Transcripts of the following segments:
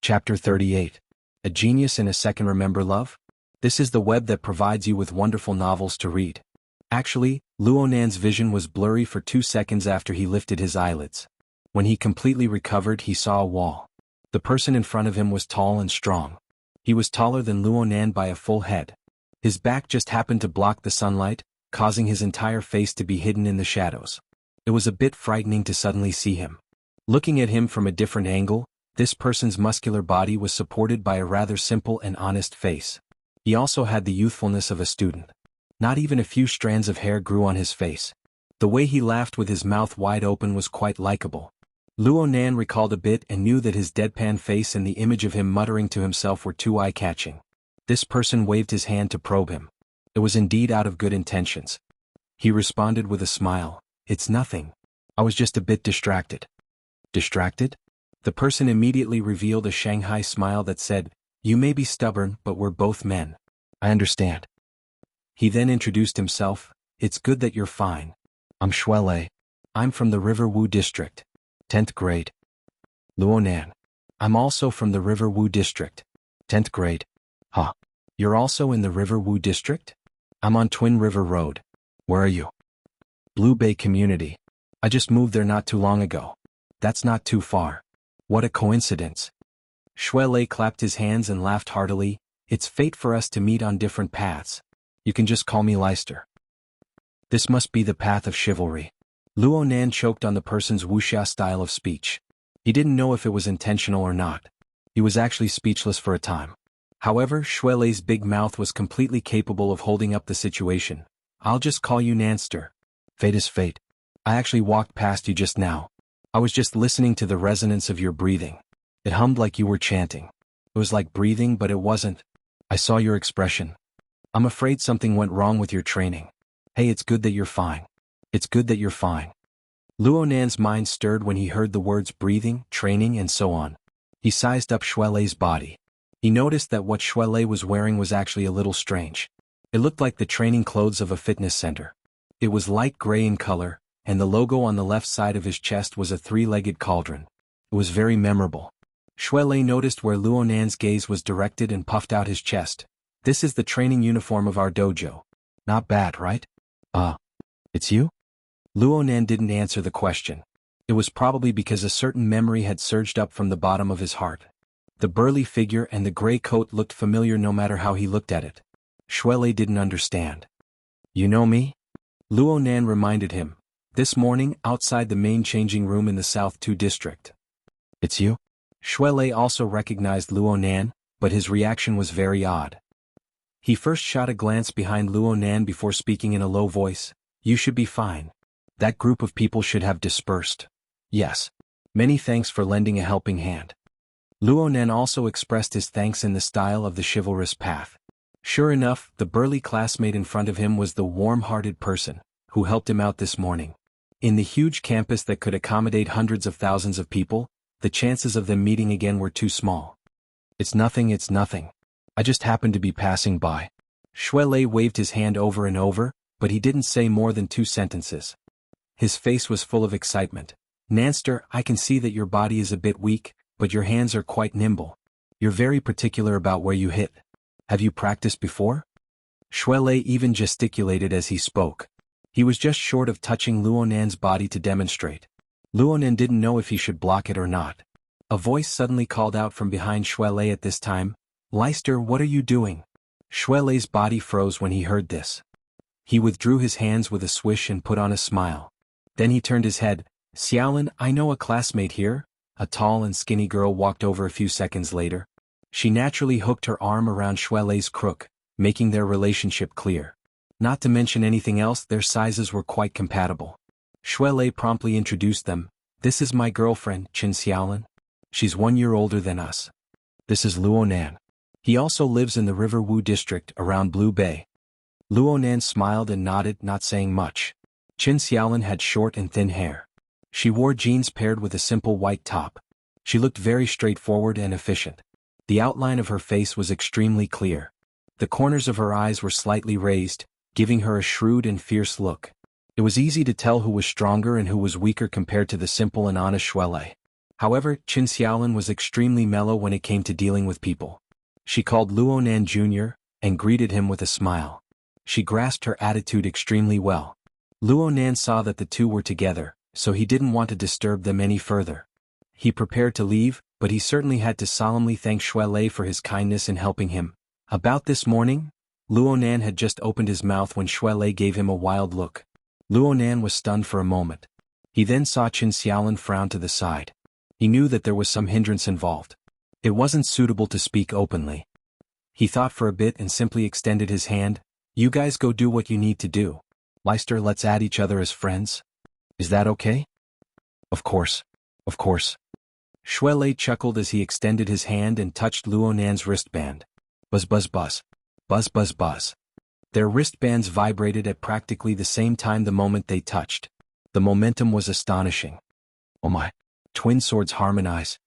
Chapter 38. A Genius in a Second. Remember love? This is the web that provides you with wonderful novels to read. Actually, Luonan's vision was blurry for 2 seconds after he lifted his eyelids. When he completely recovered, he saw a wall. The person in front of him was tall and strong. He was taller than Luonan by a full head. His back just happened to block the sunlight, causing his entire face to be hidden in the shadows. It was a bit frightening to suddenly see him. Looking at him from a different angle, this person's muscular body was supported by a rather simple and honest face. He also had the youthfulness of a student. Not even a few strands of hair grew on his face. The way he laughed with his mouth wide open was quite likable. Luonan recalled a bit and knew that his deadpan face and the image of him muttering to himself were too eye-catching. This person waved his hand to probe him. It was indeed out of good intentions. He responded with a smile. "It's nothing. I was just a bit distracted." Distracted? The person immediately revealed a Shanghai smile that said, "You may be stubborn, but we're both men. I understand." He then introduced himself. "It's good that you're fine. I'm Shuele. I'm from the River Wu district. 10th grade. Luonan. I'm also from the River Wu district. 10th grade. Huh. You're also in the River Wu district? I'm on Twin River Road. Where are you? Blue Bay Community. I just moved there not too long ago. That's not too far. What a coincidence." Shuele clapped his hands and laughed heartily. "It's fate for us to meet on different paths. You can just call me Leister." This must be the path of chivalry. Luonan choked on the person's wuxia style of speech. He didn't know if it was intentional or not. He was actually speechless for a time. However, Shuele's big mouth was completely capable of holding up the situation. "I'll just call you Nanster. Fate is fate. I actually walked past you just now. I was just listening to the resonance of your breathing. It hummed like you were chanting. It was like breathing, but it wasn't. I saw your expression. I'm afraid something went wrong with your training. Hey, it's good that you're fine. It's good that you're fine." Luonan's mind stirred when he heard the words breathing, training, and so on. He sized up Shuele's body. He noticed that what Shuele was wearing was actually a little strange. It looked like the training clothes of a fitness center. It was light gray in color, and the logo on the left side of his chest was a 3-legged cauldron. It was very memorable. Shuele noticed where Luonan's gaze was directed and puffed out his chest. "This is the training uniform of our dojo. Not bad, right?" It's you?" Luonan didn't answer the question. It was probably because a certain memory had surged up from the bottom of his heart. The burly figure and the gray coat looked familiar no matter how he looked at it. Shuele didn't understand. "You know me?" Luonan reminded him. "This morning, outside the main changing room in the South 2 district." "It's you?" Shuele also recognized Luonan, but his reaction was very odd. He first shot a glance behind Luonan before speaking in a low voice. "You should be fine. That group of people should have dispersed. Yes. Many thanks for lending a helping hand." Luonan also expressed his thanks in the style of the chivalrous path. Sure enough, the burly classmate in front of him was the warm-hearted person who helped him out this morning. In the huge campus that could accommodate hundreds of thousands of people, the chances of them meeting again were too small. It's nothing. I just happened to be passing by." Shuele waved his hand over and over, but he didn't say more than 2 sentences. His face was full of excitement. "Nanster, I can see that your body is a bit weak, but your hands are quite nimble. You're very particular about where you hit. Have you practiced before?" Shuele even gesticulated as he spoke. He was just short of touching Luonan's body to demonstrate. Luonan didn't know if he should block it or not. A voice suddenly called out from behind Shuele at this time. "Leister, what are you doing?" Shuele's body froze when he heard this. He withdrew his hands with a swish and put on a smile. Then he turned his head. "Xiaolin, I know a classmate here." A tall and skinny girl walked over a few seconds later. She naturally hooked her arm around Shuele's crook, making their relationship clear. Not to mention anything else, their sizes were quite compatible. Shuele promptly introduced them. "This is my girlfriend, Qin Xiaolin. She's 1 year older than us. This is Luonan. He also lives in the River Wu district around Blue Bay." Luonan smiled and nodded, not saying much. Qin Xiaolin had short and thin hair. She wore jeans paired with a simple white top. She looked very straightforward and efficient. The outline of her face was extremely clear. The corners of her eyes were slightly raised, giving her a shrewd and fierce look. It was easy to tell who was stronger and who was weaker compared to the simple and honest Shuele. However, Qin Xiaolin was extremely mellow when it came to dealing with people. She called Luonan Jr. and greeted him with a smile. She grasped her attitude extremely well. Luonan saw that the two were together, so he didn't want to disturb them any further. He prepared to leave, but he certainly had to solemnly thank Xuelei for his kindness in helping him. About this morning, Luonan had just opened his mouth when Xuelei gave him a wild look. Luonan was stunned for a moment. He then saw Qin Xiaolin frown to the side. He knew that there was some hindrance involved. It wasn't suitable to speak openly. He thought for a bit and simply extended his hand. You guys go do what you need to do. Leister, let's add each other as friends. Is that okay? Of course. Of course. Xuelei chuckled as he extended his hand and touched Luonan's wristband. Buzz buzz buzz. Buzz buzz buzz. Their wristbands vibrated at practically the same time the moment they touched. The momentum was astonishing. Oh my. Twin swords harmonize.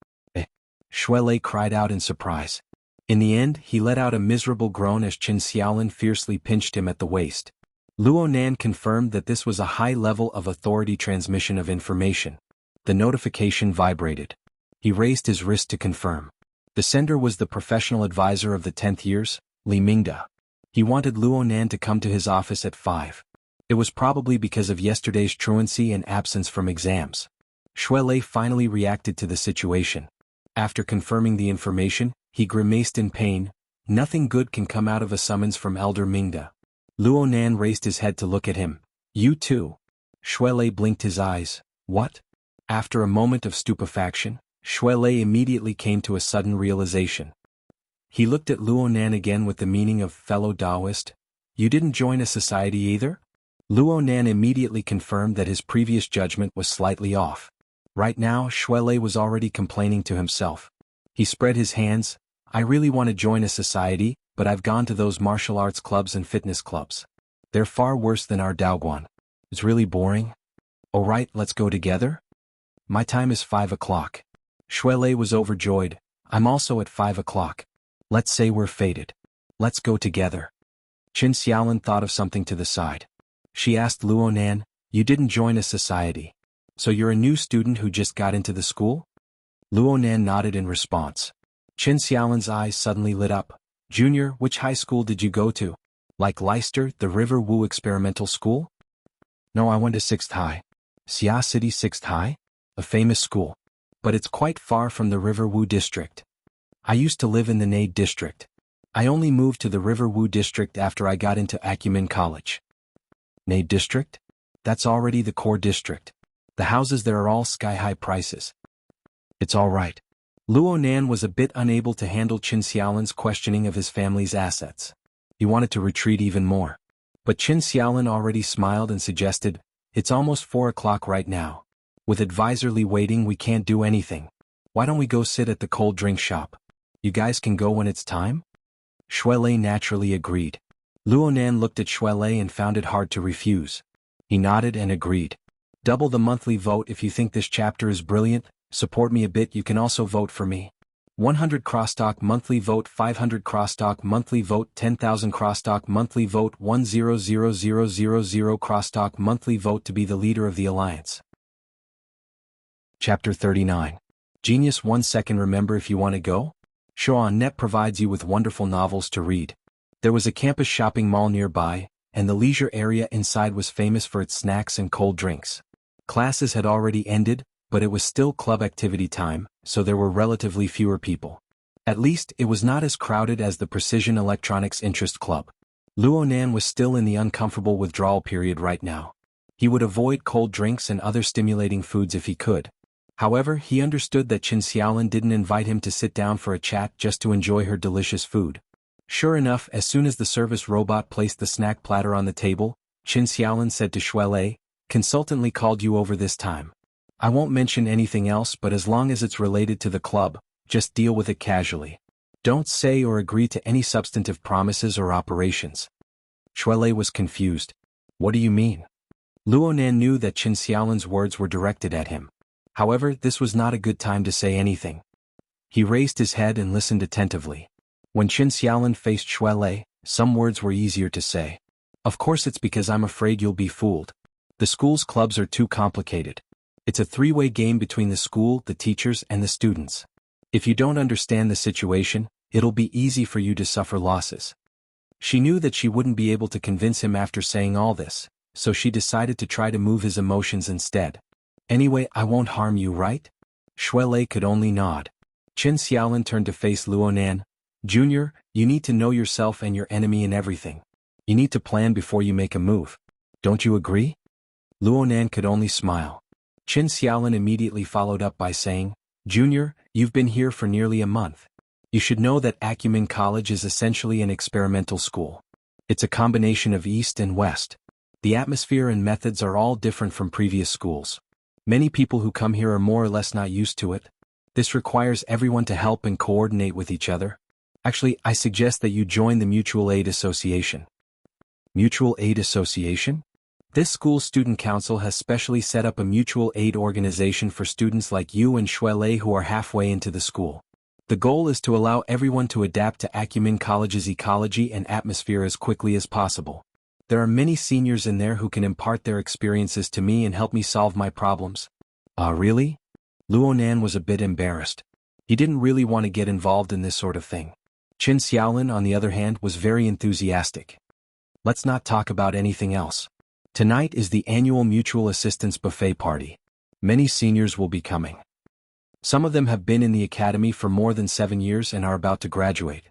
Xuelei cried out in surprise. In the end, he let out a miserable groan as Qin Xiaolin fiercely pinched him at the waist. Luonan confirmed that this was a high level of authority transmission of information. The notification vibrated. He raised his wrist to confirm. The sender was the professional advisor of the 10th years, Li Mingda. He wanted Luonan to come to his office at 5. It was probably because of yesterday's truancy and absence from exams. Xuelei finally reacted to the situation. After confirming the information, he grimaced in pain. Nothing good can come out of a summons from Elder Mingda. Luonan raised his head to look at him. You too. Xuelei blinked his eyes. What? After a moment of stupefaction, Xuelei immediately came to a sudden realization. He looked at Luonan again with the meaning of fellow Taoist. You didn't join a society either? Luonan immediately confirmed that his previous judgment was slightly off. Right now, Xuelei was already complaining to himself. He spread his hands. I really want to join a society, but I've gone to those martial arts clubs and fitness clubs. They're far worse than our Daoguan. It's really boring. Alright, let's go together? My time is 5 o'clock. Xuelei was overjoyed. I'm also at 5 o'clock. Let's say we're fated. Let's go together. Qin Xiaolin thought of something to the side. She asked Luonan, you didn't join a society. So you're a new student who just got into the school? Luonan nodded in response. Qin Xiaolin's eyes suddenly lit up. Junior, which high school did you go to? Like Leicester, the River Wu Experimental School? No, I went to 6th High. Xia City 6th High? A famous school. But it's quite far from the River Wu district. I used to live in the Nade district. I only moved to the River Wu district after I got into Acumen College. Nade district? That's already the core district. The houses there are all sky-high prices. It's all right. Luonan was a bit unable to handle Qin Xiaolin's questioning of his family's assets. He wanted to retreat even more. But Qin Xiaolin already smiled and suggested, it's almost 4 o'clock right now. With Advisor Li waiting, we can't do anything. Why don't we go sit at the cold drink shop? You guys can go when it's time? Xuelei naturally agreed. Luonan looked at Xuelei and found it hard to refuse. He nodded and agreed. Double the monthly vote if you think this chapter is brilliant. Support me a bit, you can also vote for me. 100 crosstalk monthly vote, 500 crosstalk monthly vote, 10,000 crosstalk monthly vote, 100,000 crosstalk monthly vote to be the leader of the alliance. Chapter 39. Genius 1 second. Remember, if you want to go? Xuanhuan provides you with wonderful novels to read. There was a campus shopping mall nearby, and the leisure area inside was famous for its snacks and cold drinks. Classes had already ended, but it was still club activity time, so there were relatively fewer people. At least, it was not as crowded as the Precision Electronics Interest Club. Luonan was still in the uncomfortable withdrawal period right now. He would avoid cold drinks and other stimulating foods if he could. However, he understood that Qin Xiaolin didn't invite him to sit down for a chat just to enjoy her delicious food. Sure enough, as soon as the service robot placed the snack platter on the table, Qin Xiaolin said to Xuelei, "Consultantly called you over this time. I won't mention anything else, but as long as it's related to the club, just deal with it casually. Don't say or agree to any substantive promises or operations." Xuelei was confused. What do you mean? Luonan knew that Qin Xiaolin's words were directed at him. However, this was not a good time to say anything. He raised his head and listened attentively. When Qin Xiaolin faced Xuelei, some words were easier to say. Of course, it's because I'm afraid you'll be fooled. The school's clubs are too complicated. It's a three-way game between the school, the teachers, and the students. If you don't understand the situation, it'll be easy for you to suffer losses. She knew that she wouldn't be able to convince him after saying all this, so she decided to try to move his emotions instead. Anyway, I won't harm you, right? Shuelei could only nod. Qin Xiaolin turned to face Luonan. Junior, you need to know yourself and your enemy and everything. You need to plan before you make a move. Don't you agree? Luonan could only smile. Qin Xiaolin immediately followed up by saying, Junior, you've been here for nearly a month. You should know that Acumen College is essentially an experimental school. It's a combination of East and West. The atmosphere and methods are all different from previous schools. Many people who come here are more or less not used to it. This requires everyone to help and coordinate with each other. Actually, I suggest that you join the Mutual Aid Association. Mutual Aid Association? This school's student council has specially set up a mutual aid organization for students like you and Shuelei who are halfway into the school. The goal is to allow everyone to adapt to Acumen College's ecology and atmosphere as quickly as possible. There are many seniors in there who can impart their experiences to me and help me solve my problems. Really? Luonan was a bit embarrassed. He didn't really want to get involved in this sort of thing. Qin Xiaolin, on the other hand, was very enthusiastic. Let's not talk about anything else. Tonight is the annual Mutual Assistance Buffet Party. Many seniors will be coming. Some of them have been in the academy for more than 7 years and are about to graduate.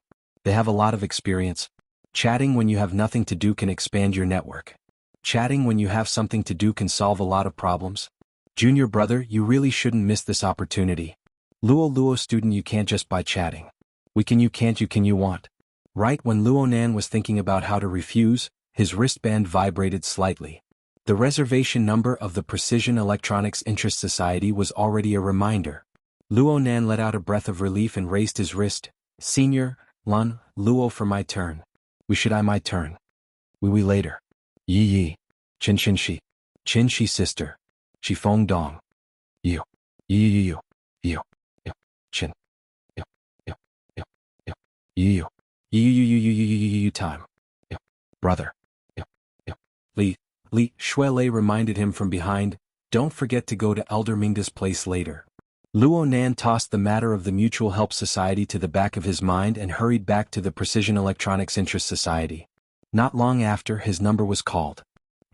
They have a lot of experience. Chatting when you have nothing to do can expand your network. Chatting when you have something to do can solve a lot of problems. Junior brother, you really shouldn't miss this opportunity. Luo student, you can't just by chatting. We can, you can't, you can, you want. Right when Luonan was thinking about how to refuse, his wristband vibrated slightly. The reservation number of the Precision Electronics Interest Society was already a reminder. Luonan let out a breath of relief and raised his wrist. Senior, Lun, Luo for my turn. We should I my turn. We later. Yi. Qin Shi. Qin Shi sister. Shi Feng Dong. You. You. Qin. You time. Brother. Li Shuelei reminded him from behind, don't forget to go to Elder Mingda's place later. Luonan tossed the matter of the Mutual Help Society to the back of his mind and hurried back to the Precision Electronics Interest Society. Not long after, his number was called.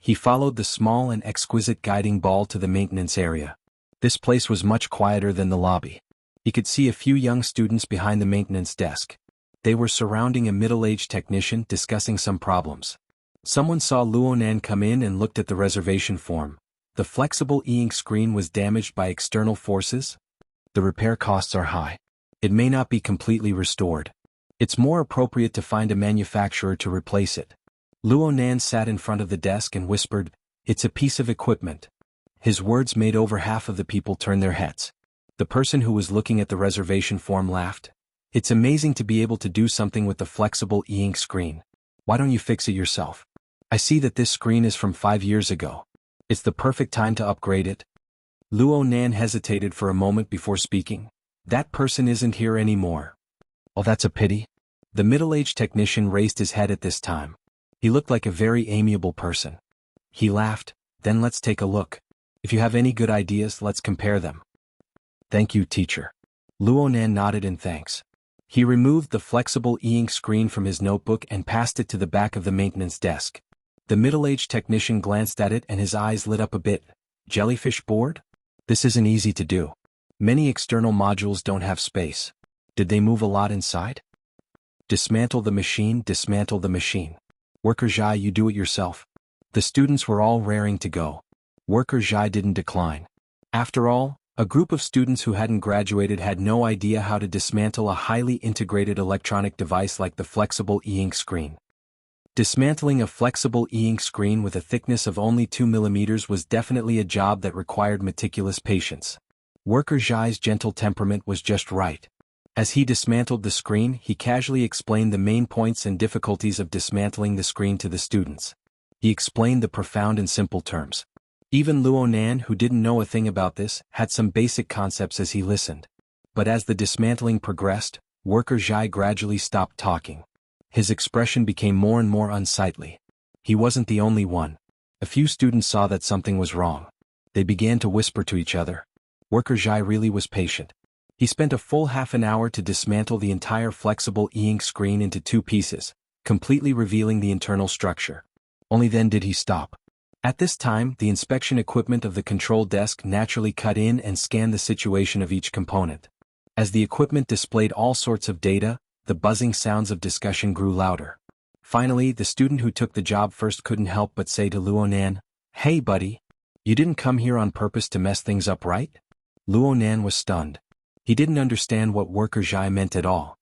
He followed the small and exquisite guiding ball to the maintenance area. This place was much quieter than the lobby. He could see a few young students behind the maintenance desk. They were surrounding a middle-aged technician discussing some problems. Someone saw Luonan come in and looked at the reservation form. The flexible e-ink screen was damaged by external forces. The repair costs are high. It may not be completely restored. It's more appropriate to find a manufacturer to replace it. Luonan sat in front of the desk and whispered, it's a piece of equipment. His words made over half of the people turn their heads. The person who was looking at the reservation form laughed. It's amazing to be able to do something with the flexible e-ink screen. Why don't you fix it yourself? I see that this screen is from 5 years ago. It's the perfect time to upgrade it. Luonan hesitated for a moment before speaking. That person isn't here anymore. Oh, that's a pity. The middle-aged technician raised his head at this time. He looked like a very amiable person. He laughed. Then let's take a look. If you have any good ideas, let's compare them. Thank you, teacher. Luonan nodded in thanks. He removed the flexible e-ink screen from his notebook and passed it to the back of the maintenance desk. The middle-aged technician glanced at it and his eyes lit up a bit. Jellyfish board? This isn't easy to do. Many external modules don't have space. Did they move a lot inside? Dismantle the machine, dismantle the machine. Worker Zhai, you do it yourself. The students were all raring to go. Worker Zhai didn't decline. After all, a group of students who hadn't graduated had no idea how to dismantle a highly integrated electronic device like the flexible e-ink screen. Dismantling a flexible e-ink screen with a thickness of only 2 mm was definitely a job that required meticulous patience. Worker Zhai's gentle temperament was just right. As he dismantled the screen, he casually explained the main points and difficulties of dismantling the screen to the students. He explained the profound and simple terms. Even Luonan, who didn't know a thing about this, had some basic concepts as he listened. But as the dismantling progressed, Worker Zhai gradually stopped talking. His expression became more and more unsightly. He wasn't the only one. A few students saw that something was wrong. They began to whisper to each other. Worker Jai really was patient. He spent a full half an hour to dismantle the entire flexible e-ink screen into 2 pieces, completely revealing the internal structure. Only then did he stop. At this time, the inspection equipment of the control desk naturally cut in and scanned the situation of each component. As the equipment displayed all sorts of data, the buzzing sounds of discussion grew louder. Finally, the student who took the job first couldn't help but say to Luonan, "Hey buddy, you didn't come here on purpose to mess things up, right?" Luonan was stunned. He didn't understand what Worker Jai meant at all.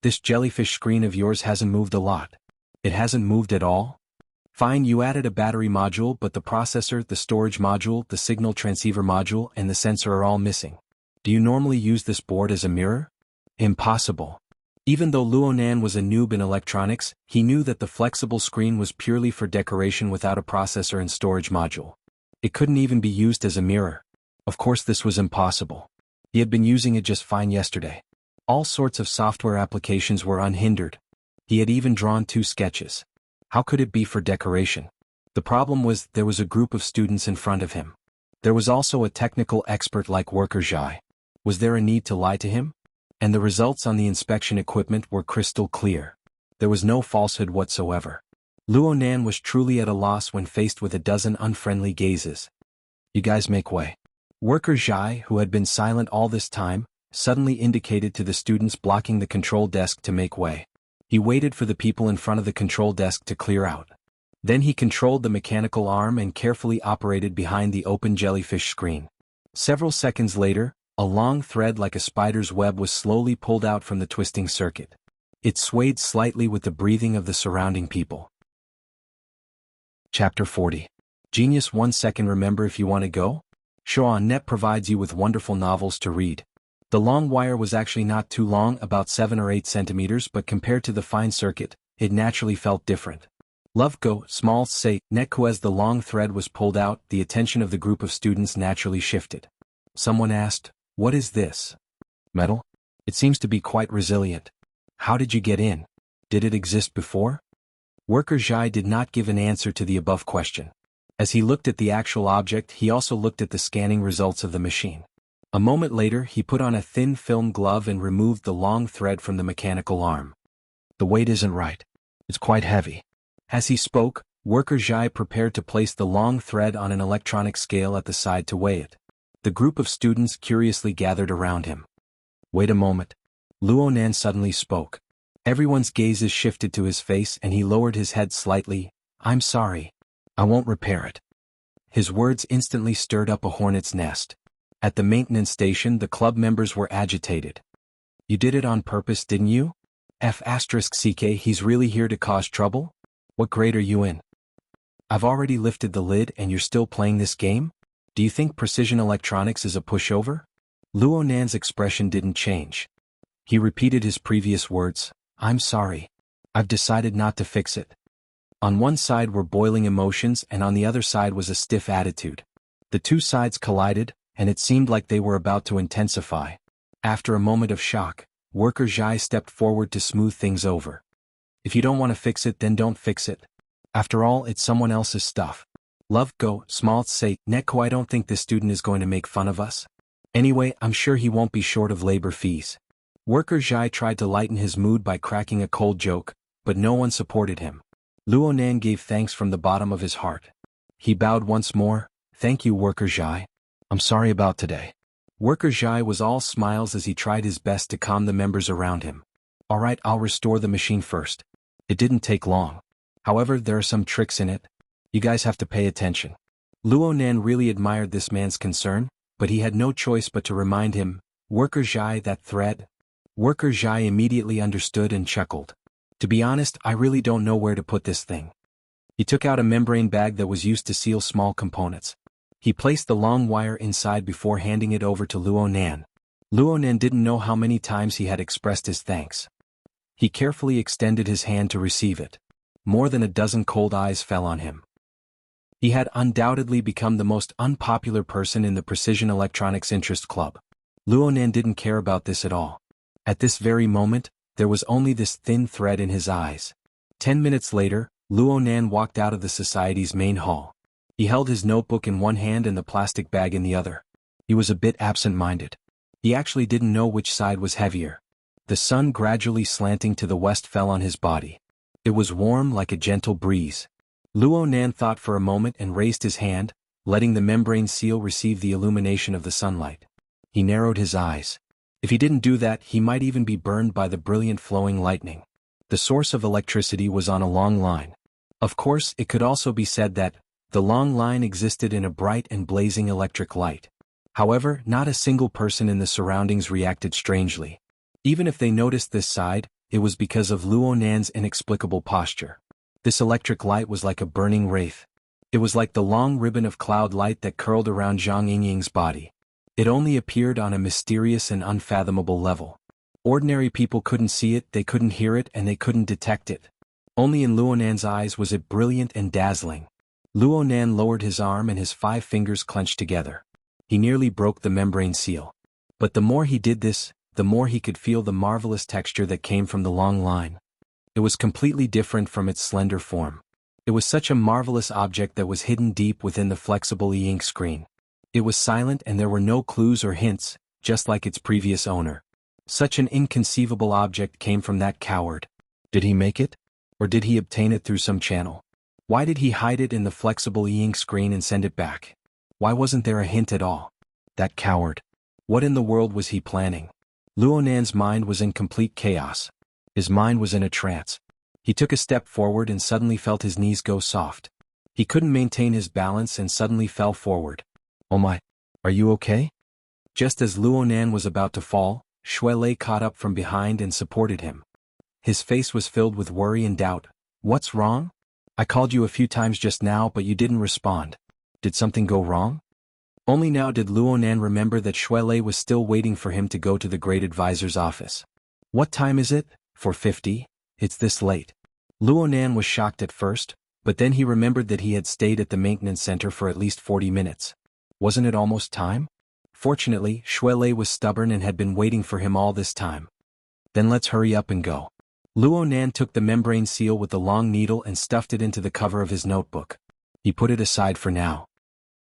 "This jellyfish screen of yours hasn't moved a lot." "It hasn't moved at all?" "Fine, you added a battery module, but the processor, the storage module, the signal transceiver module, and the sensor are all missing. Do you normally use this board as a mirror?" "Impossible." Even though Luonan was a noob in electronics, he knew that the flexible screen was purely for decoration without a processor and storage module. It couldn't even be used as a mirror. Of course this was impossible. He had been using it just fine yesterday. All sorts of software applications were unhindered. He had even drawn 2 sketches. How could it be for decoration? The problem was there was a group of students in front of him. There was also a technical expert like Worker Jai. Was there a need to lie to him? And the results on the inspection equipment were crystal clear. There was no falsehood whatsoever. Luonan was truly at a loss when faced with a dozen unfriendly gazes. "You guys make way." Worker Jai, who had been silent all this time, suddenly indicated to the students blocking the control desk to make way. He waited for the people in front of the control desk to clear out. Then he controlled the mechanical arm and carefully operated behind the open jellyfish screen. Several seconds later, a long thread like a spider's web was slowly pulled out from the twisting circuit. It swayed slightly with the breathing of the surrounding people. Chapter 40. Genius 1 second. Remember, if you want to go? Xuanhuan provides you with wonderful novels to read. The long wire was actually not too long, about 7 or 8 centimeters, but compared to the fine circuit, it naturally felt different. Love go, small say, netku. As the long thread was pulled out, the attention of the group of students naturally shifted. Someone asked, "What is this? Metal? It seems to be quite resilient. How did you get in? Did it exist before?" Worker Jai did not give an answer to the above question. As he looked at the actual object, he also looked at the scanning results of the machine. A moment later, he put on a thin film glove and removed the long thread from the mechanical arm. "The weight isn't right. It's quite heavy." As he spoke, Worker Jai prepared to place the long thread on an electronic scale at the side to weigh it. The group of students curiously gathered around him. "Wait a moment." Luonan suddenly spoke. Everyone's gazes shifted to his face and he lowered his head slightly. "I'm sorry. I won't repair it." His words instantly stirred up a hornet's nest. At the maintenance station, the club members were agitated. "You did it on purpose, didn't you? F***ck, he's really here to cause trouble? What grade are you in? I've already lifted the lid and you're still playing this game? Do you think precision electronics is a pushover?" Luonan's expression didn't change. He repeated his previous words, "I'm sorry. I've decided not to fix it." On one side were boiling emotions and on the other side was a stiff attitude. The 2 sides collided, and it seemed like they were about to intensify. After a moment of shock, Worker Jai stepped forward to smooth things over. "If you don't want to fix it, then don't fix it. After all, it's someone else's stuff. Love go, small say, netko. I don't think this student is going to make fun of us. Anyway, I'm sure he won't be short of labor fees." Worker Jai tried to lighten his mood by cracking a cold joke, but no one supported him. Luonan gave thanks from the bottom of his heart. He bowed once more. "Thank you, Worker Jai. I'm sorry about today." Worker Jai was all smiles as he tried his best to calm the members around him. "All right, I'll restore the machine first." It didn't take long. However, there are some tricks in it. You guys have to pay attention. Luonan really admired this man's concern, but he had no choice but to remind him, "Worker Jai, that thread?" Worker Jai immediately understood and chuckled. "To be honest, I really don't know where to put this thing." He took out a membrane bag that was used to seal small components. He placed the long wire inside before handing it over to Luonan. Luonan didn't know how many times he had expressed his thanks. He carefully extended his hand to receive it. More than a dozen cold eyes fell on him. He had undoubtedly become the most unpopular person in the Precision Electronics Interest Club. Luonan didn't care about this at all. At this very moment, there was only this thin thread in his eyes. 10 minutes later, Luonan walked out of the society's main hall. He held his notebook in one hand and the plastic bag in the other. He was a bit absent-minded. He actually didn't know which side was heavier. The sun gradually slanting to the west fell on his body. It was warm like a gentle breeze. Luonan thought for a moment and raised his hand, letting the membrane seal receive the illumination of the sunlight. He narrowed his eyes. If he didn't do that, he might even be burned by the brilliant flowing lightning. The source of electricity was on a long line. Of course, it could also be said that the long line existed in a bright and blazing electric light. However, not a single person in the surroundings reacted strangely. Even if they noticed this side, it was because of Luonan's inexplicable posture. This electric light was like a burning wraith. It was like the long ribbon of cloud light that curled around Zhang Yingying's body. It only appeared on a mysterious and unfathomable level. Ordinary people couldn't see it, they couldn't hear it, and they couldn't detect it. Only in Luonan's eyes was it brilliant and dazzling. Luonan lowered his arm and his 5 fingers clenched together. He nearly broke the membrane seal. But the more he did this, the more he could feel the marvelous texture that came from the long line. It was completely different from its slender form. It was such a marvelous object that was hidden deep within the flexible e-ink screen. It was silent and there were no clues or hints, just like its previous owner. Such an inconceivable object came from that coward. Did he make it? Or did he obtain it through some channel? Why did he hide it in the flexible e-ink screen and send it back? Why wasn't there a hint at all? That coward. What in the world was he planning? Luonan's mind was in complete chaos. His mind was in a trance. He took a step forward and suddenly felt his knees go soft. He couldn't maintain his balance and suddenly fell forward. Oh my, are you okay? Just as Luonan was about to fall, Xuelei caught up from behind and supported him. His face was filled with worry and doubt. What's wrong? I called you a few times just now but you didn't respond. Did something go wrong? Only now did Luonan remember that Xuelei was still waiting for him to go to the great advisor's office. What time is it? 4:50? It's this late. Luonan was shocked at first, but then he remembered that he had stayed at the maintenance center for at least 40 minutes. Wasn't it almost time? Fortunately, Xuelei was stubborn and had been waiting for him all this time. Then let's hurry up and go. Luonan took the membrane seal with the long needle and stuffed it into the cover of his notebook. He put it aside for now.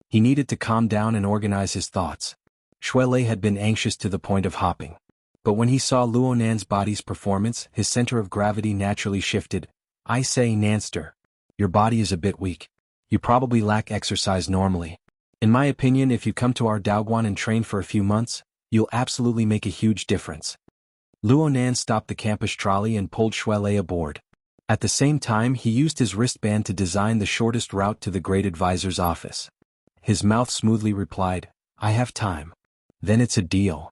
He needed to calm down and organize his thoughts. Xuelei had been anxious to the point of hopping. But when he saw Luonan's body's performance, his center of gravity naturally shifted. I say, Nanster, your body is a bit weak. You probably lack exercise normally. In my opinion, if you come to our Daoguan and train for a few months, you'll absolutely make a huge difference. Luonan stopped the campus trolley and pulled Xuelei aboard. At the same time, he used his wristband to design the shortest route to the great advisor's office. His mouth smoothly replied, I have time. Then it's a deal.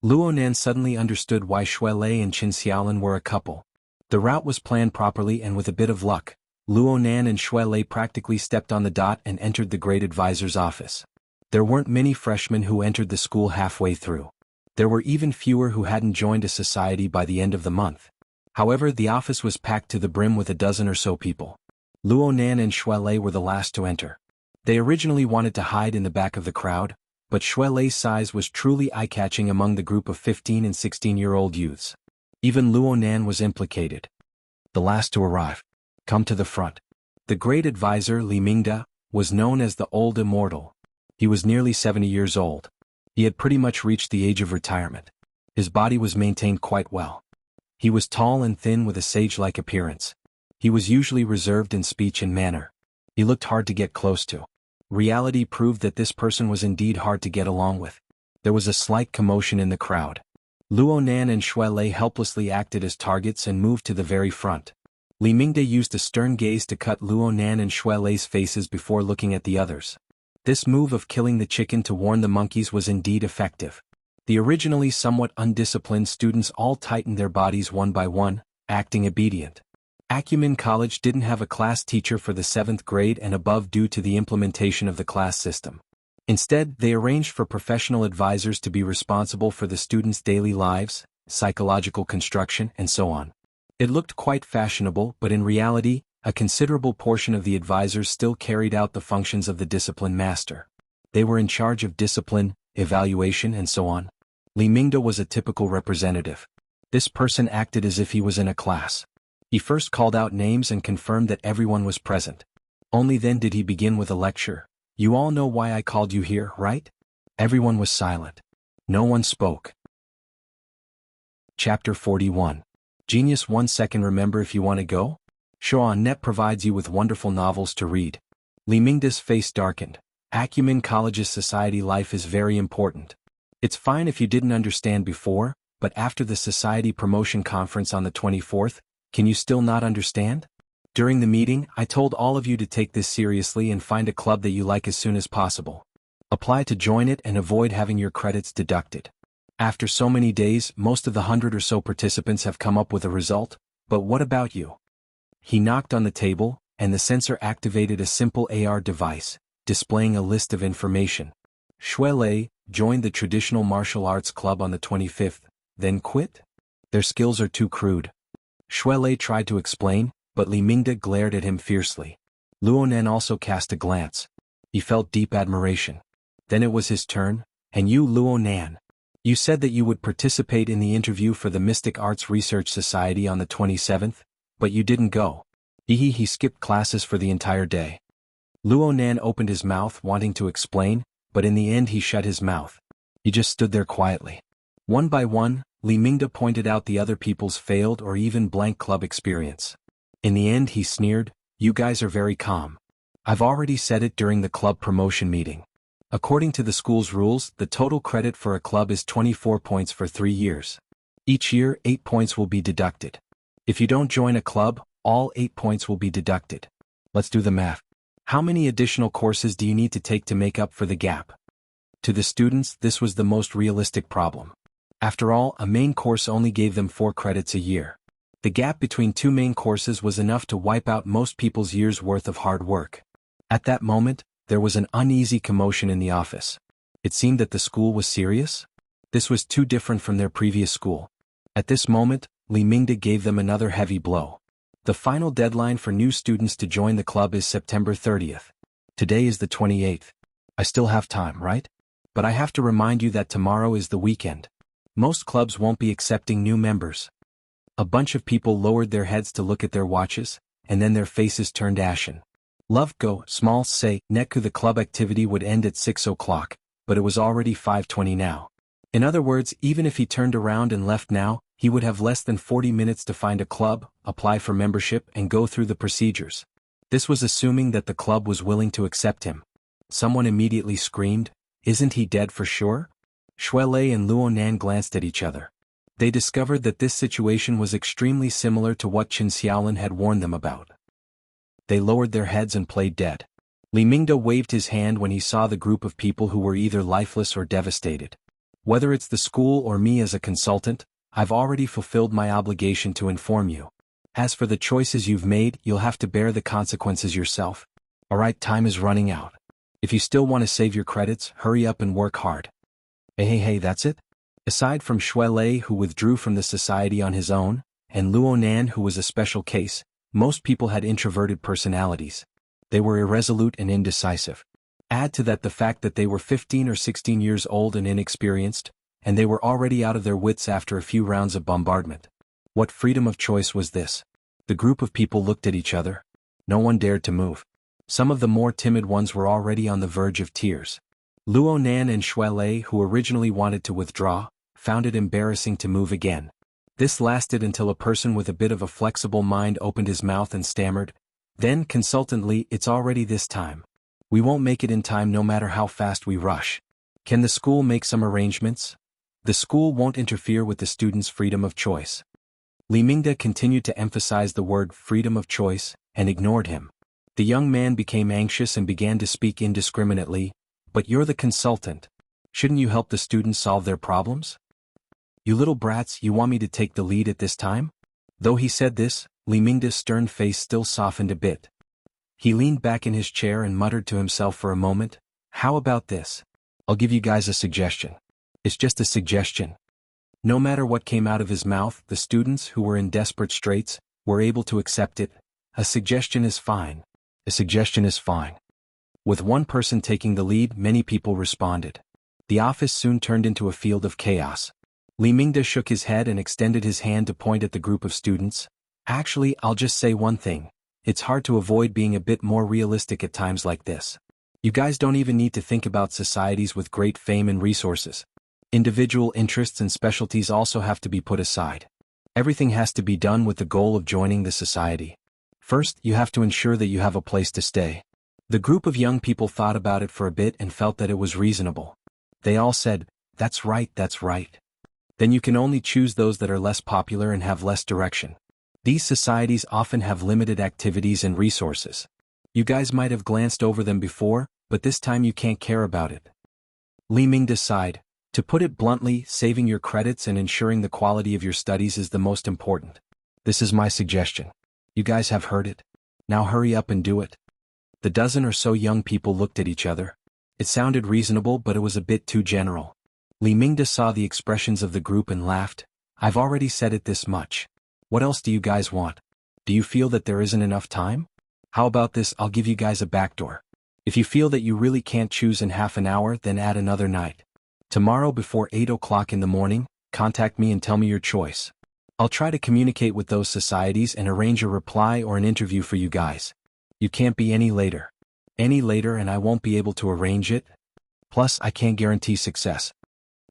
Luonan suddenly understood why Xuelei and Qin Xiaolin were a couple. The route was planned properly and with a bit of luck, Luonan and Xuelei practically stepped on the dot and entered the great advisor's office. There weren't many freshmen who entered the school halfway through. There were even fewer who hadn't joined a society by the end of the month. However, the office was packed to the brim with a dozen or so people. Luonan and Xuelei were the last to enter. They originally wanted to hide in the back of the crowd, but Xuelei's size was truly eye-catching among the group of 15 and 16-year-old youths. Even Luonan was implicated. The last to arrive. Come to the front. The great advisor, Li Mingda, was known as the Old Immortal. He was nearly 70 years old. He had pretty much reached the age of retirement. His body was maintained quite well. He was tall and thin with a sage-like appearance. He was usually reserved in speech and manner. He looked hard to get close to. Reality proved that this person was indeed hard to get along with. There was a slight commotion in the crowd. Luonan and Xuelei helplessly acted as targets and moved to the very front. Li Mingde used a stern gaze to cut Luonan and Xuelei's faces before looking at the others. This move of killing the chicken to warn the monkeys was indeed effective. The originally somewhat undisciplined students all tightened their bodies one by one, acting obedient. Acumen College didn't have a class teacher for the 7th grade and above due to the implementation of the class system. Instead, they arranged for professional advisors to be responsible for the students' daily lives, psychological construction, and so on. It looked quite fashionable, but in reality, a considerable portion of the advisors still carried out the functions of the discipline master. They were in charge of discipline, evaluation, and so on. Li Mingda was a typical representative. This person acted as if he was in a class. He first called out names and confirmed that everyone was present. Only then did he begin with a lecture. You all know why I called you here, right? Everyone was silent. No one spoke. Chapter 41. Genius 1 second. Remember if you want to go? Xuanhuan provides you with wonderful novels to read. Li Mingda's face darkened. Acumen College's society life is very important. It's fine if you didn't understand before, but after the society promotion conference on the 24th, can you still not understand? During the meeting, I told all of you to take this seriously and find a club that you like as soon as possible. Apply to join it and avoid having your credits deducted. After so many days, most of the 100 or so participants have come up with a result, but what about you? He knocked on the table, and the sensor activated a simple AR device, displaying a list of information. Shuelei joined the traditional martial arts club on the 25th, then quit? Their skills are too crude. Shuelei tried to explain, but Li Mingda glared at him fiercely. Luonan also cast a glance. He felt deep admiration. Then it was his turn, and you, Luonan. You said that you would participate in the interview for the Mystic Arts Research Society on the 27th, but you didn't go. He skipped classes for the entire day. Luonan opened his mouth wanting to explain, but in the end he shut his mouth. He just stood there quietly. One by one, Li Mingda pointed out the other people's failed or even blank club experience. In the end he sneered, you guys are very calm. I've already said it during the club promotion meeting. According to the school's rules, the total credit for a club is 24 points for 3 years. Each year, 8 points will be deducted. If you don't join a club, all 8 points will be deducted. Let's do the math. How many additional courses do you need to take to make up for the gap? To the students, this was the most realistic problem. After all, a main course only gave them 4 credits a year. The gap between 2 main courses was enough to wipe out most people's year's worth of hard work. At that moment, there was an uneasy commotion in the office. It seemed that the school was serious? This was too different from their previous school. At this moment, Li Mingda gave them another heavy blow. The final deadline for new students to join the club is September 30th. Today is the 28th. I still have time, right? But I have to remind you that tomorrow is the weekend. Most clubs won't be accepting new members. A bunch of people lowered their heads to look at their watches, and then their faces turned ashen. Love go, small say, Neku the club activity would end at 6 o'clock, but it was already 5:20 now. In other words, even if he turned around and left now, he would have less than 40 minutes to find a club, apply for membership and go through the procedures. This was assuming that the club was willing to accept him. Someone immediately screamed, isn't he dead for sure? Shuelei and Luonan glanced at each other. They discovered that this situation was extremely similar to what Qin Xiaolin had warned them about. They lowered their heads and played dead. Li Mingda waved his hand when he saw the group of people who were either lifeless or devastated. Whether it's the school or me as a consultant, I've already fulfilled my obligation to inform you. As for the choices you've made, you'll have to bear the consequences yourself. Alright, time is running out. If you still want to save your credits, hurry up and work hard. Hey, that's it? Aside from Shuelei who withdrew from the society on his own, and Luonan who was a special case, most people had introverted personalities. They were irresolute and indecisive. Add to that the fact that they were 15 or 16 years old and inexperienced, and they were already out of their wits after a few rounds of bombardment. What freedom of choice was this? The group of people looked at each other. No one dared to move. Some of the more timid ones were already on the verge of tears. Luonan and Shuelei, who originally wanted to withdraw, found it embarrassing to move again. This lasted until a person with a bit of a flexible mind opened his mouth and stammered, then, consultantly, it's already this time. We won't make it in time no matter how fast we rush. Can the school make some arrangements? The school won't interfere with the students' freedom of choice. Li Mingda continued to emphasize the word freedom of choice, and ignored him. The young man became anxious and began to speak indiscriminately, but you're the consultant. Shouldn't you help the students solve their problems? You little brats, you want me to take the lead at this time? Though he said this, Li Mingda's stern face still softened a bit. He leaned back in his chair and muttered to himself for a moment, how about this? I'll give you guys a suggestion. It's just a suggestion. No matter what came out of his mouth, the students, who were in desperate straits, were able to accept it. A suggestion is fine. A suggestion is fine. With one person taking the lead, many people responded. The office soon turned into a field of chaos. Li Mingda shook his head and extended his hand to point at the group of students. Actually, I'll just say one thing. It's hard to avoid being a bit more realistic at times like this. You guys don't even need to think about societies with great fame and resources. Individual interests and specialties also have to be put aside. Everything has to be done with the goal of joining the society. First, you have to ensure that you have a place to stay. The group of young people thought about it for a bit and felt that it was reasonable. They all said, "That's right, that's right." Then you can only choose those that are less popular and have less direction. These societies often have limited activities and resources. You guys might have glanced over them before, but this time you can't care about it. Li Ming decide. To put it bluntly, saving your credits and ensuring the quality of your studies is the most important. This is my suggestion. You guys have heard it. Now hurry up and do it. The dozen or so young people looked at each other. It sounded reasonable, but it was a bit too general. Li Mingda saw the expressions of the group and laughed. I've already said it this much. What else do you guys want? Do you feel that there isn't enough time? How about this, I'll give you guys a backdoor. If you feel that you really can't choose in half an hour, then add another night. Tomorrow before 8 o'clock in the morning, contact me and tell me your choice. I'll try to communicate with those societies and arrange a reply or an interview for you guys. You can't be any later. Any later and I won't be able to arrange it. Plus, I can't guarantee success.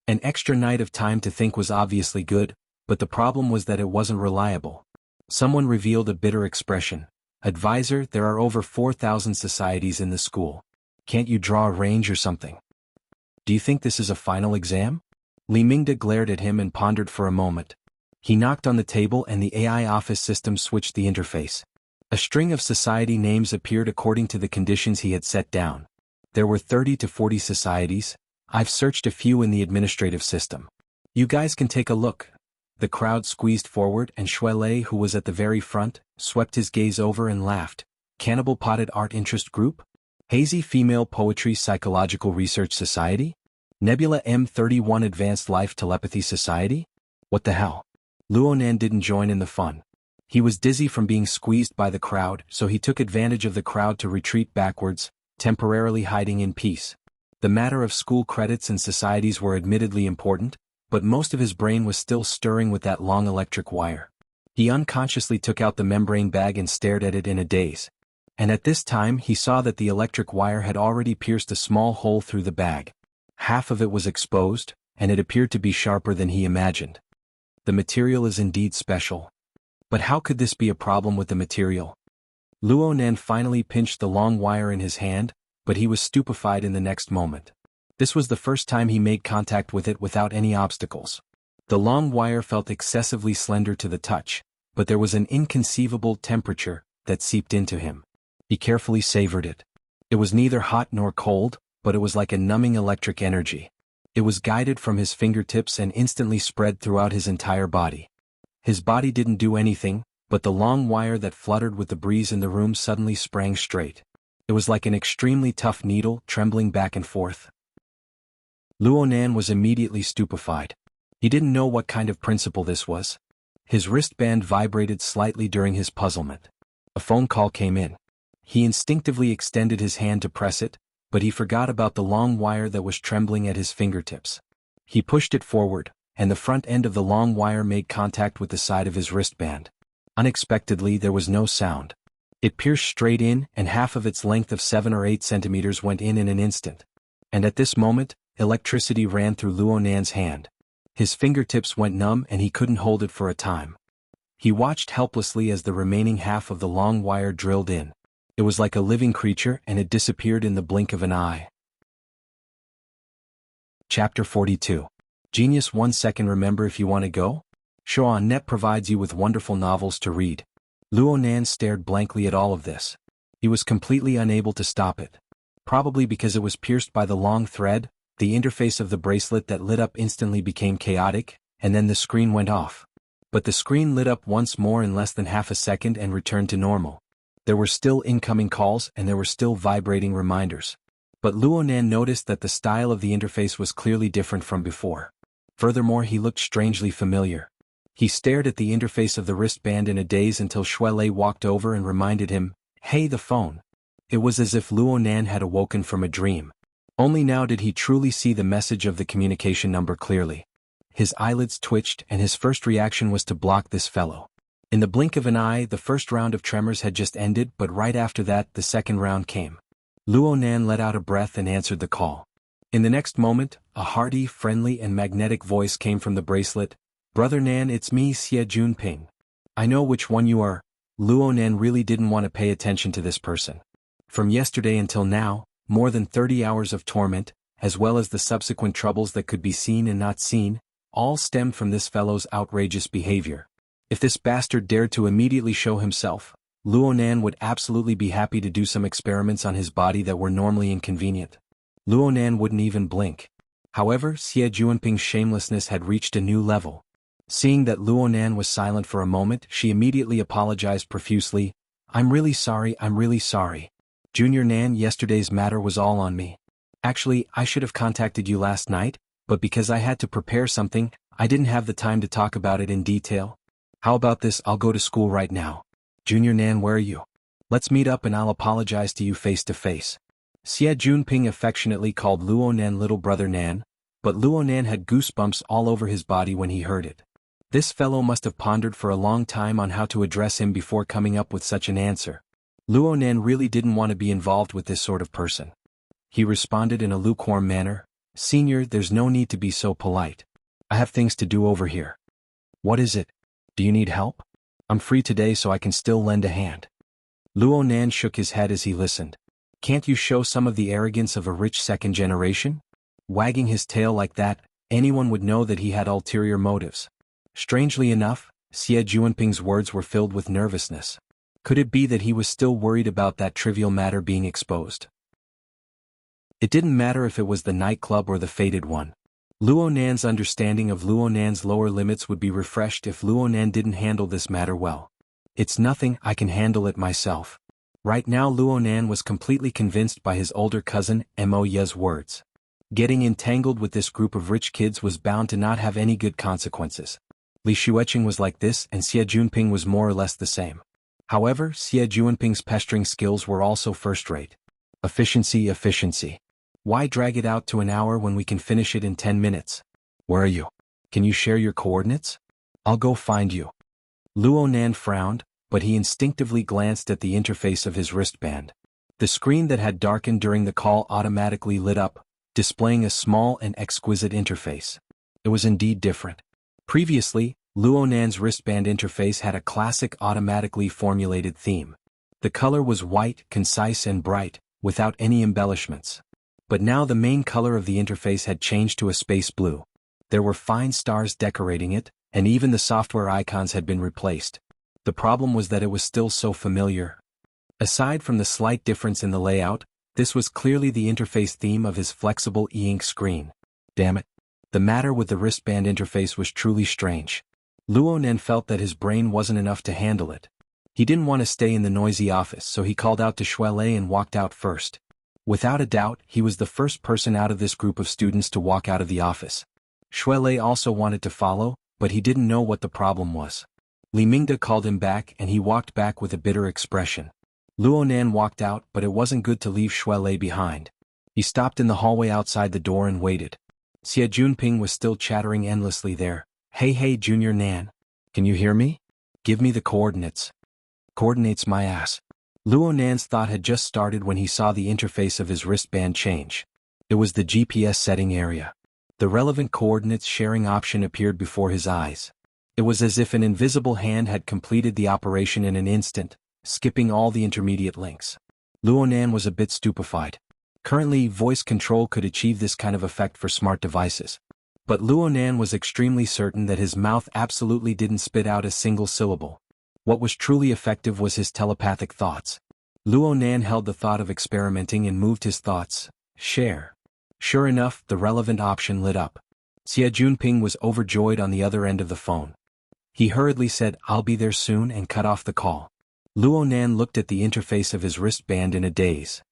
An extra night of time to think was obviously good, but the problem was that it wasn't reliable. Someone revealed a bitter expression. Advisor, there are over 4,000 societies in the school. Can't you draw a range or something? Do you think this is a final exam? Li Mingda glared at him and pondered for a moment. He knocked on the table and the AI office system switched the interface. A string of society names appeared according to the conditions he had set down. There were 30 to 40 societies. I've searched a few in the administrative system. You guys can take a look. The crowd squeezed forward and Shuelei, who was at the very front, swept his gaze over and laughed. Cannibal Potted Art Interest Group? Hazy Female Poetry Psychological Research Society? Nebula M31 Advanced Life Telepathy Society? What the hell? Luonan didn't join in the fun. He was dizzy from being squeezed by the crowd, so he took advantage of the crowd to retreat backwards, temporarily hiding in peace. The matter of school credits and societies were admittedly important, but most of his brain was still stirring with that long electric wire. He unconsciously took out the membrane bag and stared at it in a daze. And at this time he saw that the electric wire had already pierced a small hole through the bag. Half of it was exposed, and it appeared to be sharper than he imagined. The material is indeed special. But how could this be a problem with the material? Luonan finally pinched the long wire in his hand, but he was stupefied in the next moment. This was the first time he made contact with it without any obstacles. The long wire felt excessively slender to the touch, but there was an inconceivable temperature that seeped into him. He carefully savored it. It was neither hot nor cold, but it was like a numbing electric energy. It was guided from his fingertips and instantly spread throughout his entire body. His body didn't do anything, but the long wire that fluttered with the breeze in the room suddenly sprang straight. It was like an extremely tough needle trembling back and forth. Luonan was immediately stupefied. He didn't know what kind of principle this was. His wristband vibrated slightly during his puzzlement. A phone call came in. He instinctively extended his hand to press it, but he forgot about the long wire that was trembling at his fingertips. He pushed it forward, and the front end of the long wire made contact with the side of his wristband. Unexpectedly, there was no sound. It pierced straight in, and half of its length of 7 or 8 centimeters went in an instant. And at this moment, electricity ran through Luonan's hand. His fingertips went numb and he couldn't hold it for a time. He watched helplessly as the remaining half of the long wire drilled in. It was like a living creature and it disappeared in the blink of an eye. Chapter 42. Genius 1 second. Remember, if you want to go? Xuanhuan provides you with wonderful novels to read. Luonan stared blankly at all of this. He was completely unable to stop it. Probably because it was pierced by the long thread, the interface of the bracelet that lit up instantly became chaotic, and then the screen went off. But the screen lit up once more in less than half a second and returned to normal. There were still incoming calls and there were still vibrating reminders. But Luonan noticed that the style of the interface was clearly different from before. Furthermore, he looked strangely familiar. He stared at the interface of the wristband in a daze until Shuelei walked over and reminded him, "Hey, the phone." It was as if Luonan had awoken from a dream. Only now did he truly see the message of the communication number clearly. His eyelids twitched and his first reaction was to block this fellow. In the blink of an eye, the first round of tremors had just ended, but right after that, the second round came. Luonan let out a breath and answered the call. In the next moment, a hearty, friendly and magnetic voice came from the bracelet. "Brother Nan, it's me, Xie Junping. I know which one you are." Luonan really didn't want to pay attention to this person. From yesterday until now, more than 30 hours of torment, as well as the subsequent troubles that could be seen and not seen, all stemmed from this fellow's outrageous behavior. If this bastard dared to immediately show himself, Luonan would absolutely be happy to do some experiments on his body that were normally inconvenient. Luonan wouldn't even blink. However, Xie Junping's shamelessness had reached a new level. Seeing that Luonan was silent for a moment, she immediately apologized profusely. I'm really sorry. Junior Nan, yesterday's matter was all on me. Actually, I should have contacted you last night, but because I had to prepare something, I didn't have the time to talk about it in detail. How about this, I'll go to school right now. Junior Nan, where are you? Let's meet up and I'll apologize to you face to face. Xie Junping affectionately called Luonan little brother Nan, but Luonan had goosebumps all over his body when he heard it. This fellow must have pondered for a long time on how to address him before coming up with such an answer. Luonan really didn't want to be involved with this sort of person. He responded in a lukewarm manner, "Senior, there's no need to be so polite. I have things to do over here." "What is it? Do you need help? I'm free today so I can still lend a hand." Luonan shook his head as he listened. "Can't you show some of the arrogance of a rich second generation?" Wagging his tail like that, anyone would know that he had ulterior motives. Strangely enough, Xie Junping's words were filled with nervousness. Could it be that he was still worried about that trivial matter being exposed? It didn't matter if it was the nightclub or the fated one. Luonan's understanding of Luonan's lower limits would be refreshed if Luonan didn't handle this matter well. "It's nothing, I can handle it myself." Right now Luonan was completely convinced by his older cousin, Mo Ye's words. Getting entangled with this group of rich kids was bound to not have any good consequences. Li Xueqing was like this and Xie Junping was more or less the same. However, Xie Junping's pestering skills were also first-rate. Efficiency. Why drag it out to an hour when we can finish it in 10 minutes? Where are you? Can you share your coordinates? I'll go find you. Luonan frowned, but he instinctively glanced at the interface of his wristband. The screen that had darkened during the call automatically lit up, displaying a small and exquisite interface. It was indeed different. Previously, Luonan's wristband interface had a classic automatically formulated theme. The color was white, concise and bright, without any embellishments. But now the main color of the interface had changed to a space blue. There were fine stars decorating it, and even the software icons had been replaced. The problem was that it was still so familiar. Aside from the slight difference in the layout, this was clearly the interface theme of his flexible e-ink screen. Damn it. The matter with the wristband interface was truly strange. Luonan felt that his brain wasn't enough to handle it. He didn't want to stay in the noisy office, so he called out to Xuelei and walked out first. Without a doubt, he was the first person out of this group of students to walk out of the office. Xuelei also wanted to follow, but he didn't know what the problem was. Li Mingde called him back and he walked back with a bitter expression. Luonan walked out, but it wasn't good to leave Xuelei behind. He stopped in the hallway outside the door and waited. Xie Junping was still chattering endlessly there. Hey Junior Nan. Can you hear me? Give me the coordinates. Coordinates my ass. Luonan's thought had just started when he saw the interface of his wristband change. It was the GPS setting area. The relevant coordinates sharing option appeared before his eyes. It was as if an invisible hand had completed the operation in an instant, skipping all the intermediate links. Luonan was a bit stupefied. Currently, voice control could achieve this kind of effect for smart devices. But Luonan was extremely certain that his mouth absolutely didn't spit out a single syllable. What was truly effective was his telepathic thoughts. Luonan held the thought of experimenting and moved his thoughts. Share. Sure enough, the relevant option lit up. Xie Junping was overjoyed on the other end of the phone. He hurriedly said, "I'll be there soon," and cut off the call. Luonan looked at the interface of his wristband in a daze.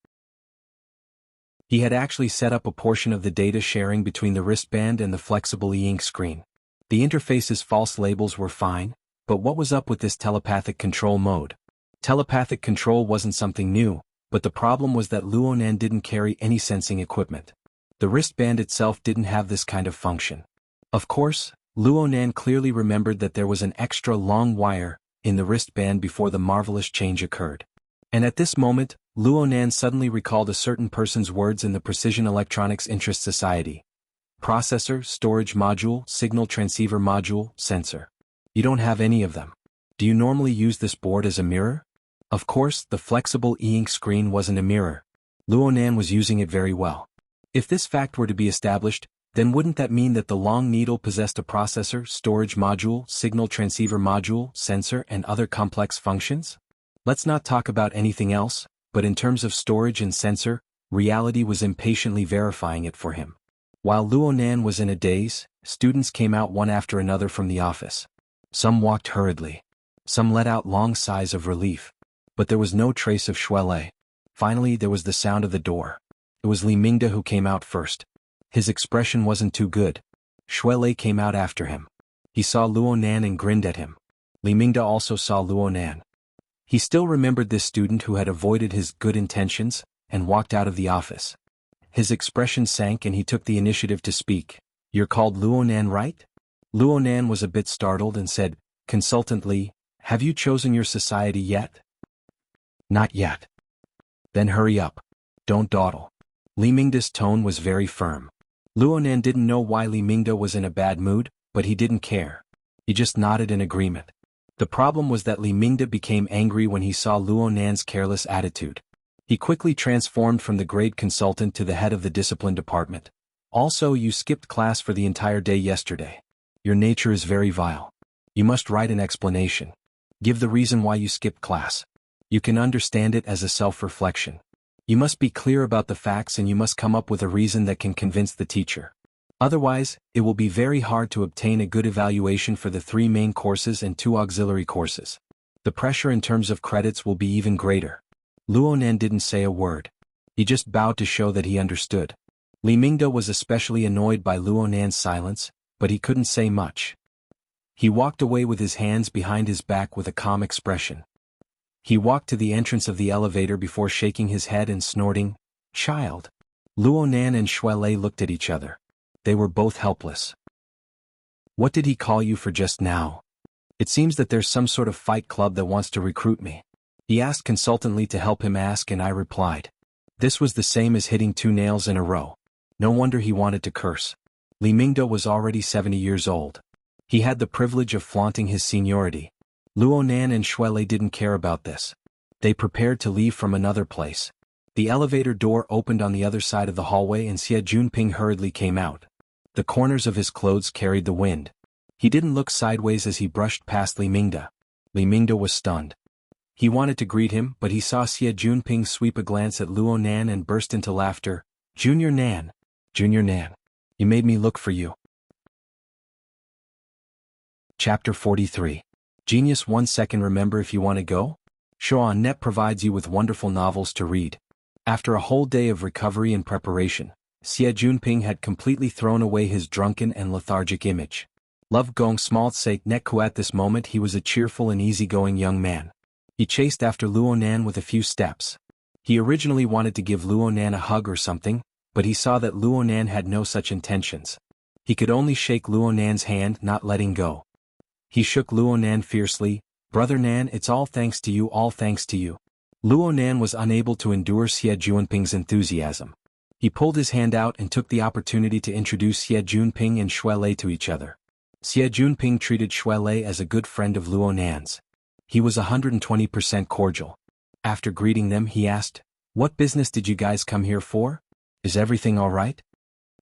He had actually set up a portion of the data sharing between the wristband and the flexible e-ink screen. The interface's false labels were fine, but what was up with this telepathic control mode? Telepathic control wasn't something new, but the problem was that Luonan didn't carry any sensing equipment. The wristband itself didn't have this kind of function. Of course, Luonan clearly remembered that there was an extra long wire, in the wristband before the marvelous change occurred. And at this moment, Luonan suddenly recalled a certain person's words in the Precision Electronics Interest Society. Processor, storage module, signal transceiver module, sensor. You don't have any of them. Do you normally use this board as a mirror? Of course, the flexible e-ink screen wasn't a mirror. Luonan was using it very well. If this fact were to be established, then wouldn't that mean that the long needle possessed a processor, storage module, signal transceiver module, sensor, and other complex functions? Let's not talk about anything else, but in terms of storage and sensor, reality was impatiently verifying it for him. While Luonan was in a daze, students came out one after another from the office. Some walked hurriedly. Some let out long sighs of relief. But there was no trace of Xuelei. Finally, there was the sound of the door. It was Li Mingde who came out first. His expression wasn't too good. Xuelei came out after him. He saw Luonan and grinned at him. Li Mingde also saw Luonan. He still remembered this student who had avoided his good intentions and walked out of the office. His expression sank and he took the initiative to speak. "You're called Luonan, right?" Luonan was a bit startled and said, consultantly, "Have you chosen your society yet?" "Not yet." "Then hurry up. Don't dawdle." Li Mingde's tone was very firm. Luonan didn't know why Li Mingde was in a bad mood, but he didn't care. He just nodded in agreement. The problem was that Li Mingde became angry when he saw Luonan's careless attitude. He quickly transformed from the grade consultant to the head of the discipline department. "Also, you skipped class for the entire day yesterday. Your nature is very vile. You must write an explanation. Give the reason why you skipped class. You can understand it as a self-reflection. You must be clear about the facts and you must come up with a reason that can convince the teacher. Otherwise, it will be very hard to obtain a good evaluation for the 3 main courses and 2 auxiliary courses. The pressure in terms of credits will be even greater." Luonan didn't say a word. He just bowed to show that he understood. Li Mingde was especially annoyed by Luonan's silence, but he couldn't say much. He walked away with his hands behind his back with a calm expression. He walked to the entrance of the elevator before shaking his head and snorting, "Child." Luonan and Xuelei looked at each other. They were both helpless. "What did he call you for just now?" "It seems that there's some sort of fight club that wants to recruit me." He asked consultantly to help him ask and I replied. This was the same as hitting 2 nails in a row. No wonder he wanted to curse. Li Mingde was already 70 years old. He had the privilege of flaunting his seniority. Luonan and Xuelei didn't care about this. They prepared to leave from another place. The elevator door opened on the other side of the hallway and Xie Junping hurriedly came out. The corners of his clothes carried the wind. He didn't look sideways as he brushed past Li Mingde. Li Mingde was stunned. He wanted to greet him, but he saw Xie Junping sweep a glance at Luonan and burst into laughter. Junior Nan. Junior Nan. You made me look for you." Chapter 43. Genius 1 second. Remember, if you want to go? Xuanhuan provides you with wonderful novels to read. After a whole day of recovery and preparation, Xie Junping had completely thrown away his drunken and lethargic image. Love Gong Smalt Sake Nekku. At this moment he was a cheerful and easygoing young man. He chased after Luonan with a few steps. He originally wanted to give Luonan a hug or something, but he saw that Luonan had no such intentions. He could only shake Luonan's hand, not letting go. He shook Luonan fiercely. "Brother Nan, it's all thanks to you, all thanks to you." Luonan was unable to endure Xie Junping's enthusiasm. He pulled his hand out and took the opportunity to introduce Xie Junping and Xuelei to each other. Xie Junping treated Xuelei as a good friend of Luonan's. He was 120% cordial. After greeting them he asked, "What business did you guys come here for? Is everything all right?"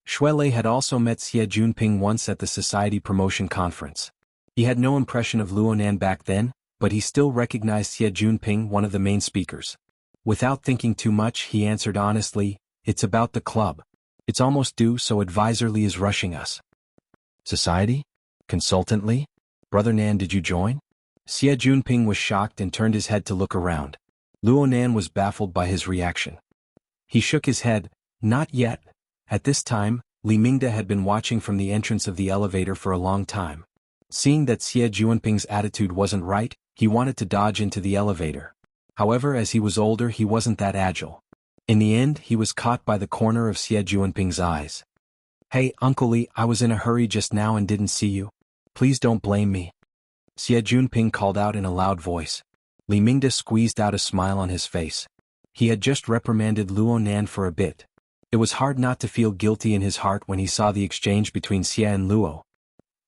Xuelei had also met Xie Junping once at the Society Promotion Conference. He had no impression of Luonan back then, but he still recognized Xie Junping, one of the main speakers. Without thinking too much he answered honestly, "It's about the club. It's almost due, so Advisor Li is rushing us." "Society? Consultant Li? Brother Nan, did you join?" Xie Junping was shocked and turned his head to look around. Luonan was baffled by his reaction. He shook his head, "Not yet." At this time, Li Mingde had been watching from the entrance of the elevator for a long time. Seeing that Xie Junping's attitude wasn't right, he wanted to dodge into the elevator. However, as he was older he wasn't that agile. In the end he was caught by the corner of Xie Junping's eyes. "Hey, Uncle Li, I was in a hurry just now and didn't see you. Please don't blame me." Xie Junping called out in a loud voice. Li Mingde squeezed out a smile on his face. He had just reprimanded Luo Nan for a bit. It was hard not to feel guilty in his heart when he saw the exchange between Xie and Luo.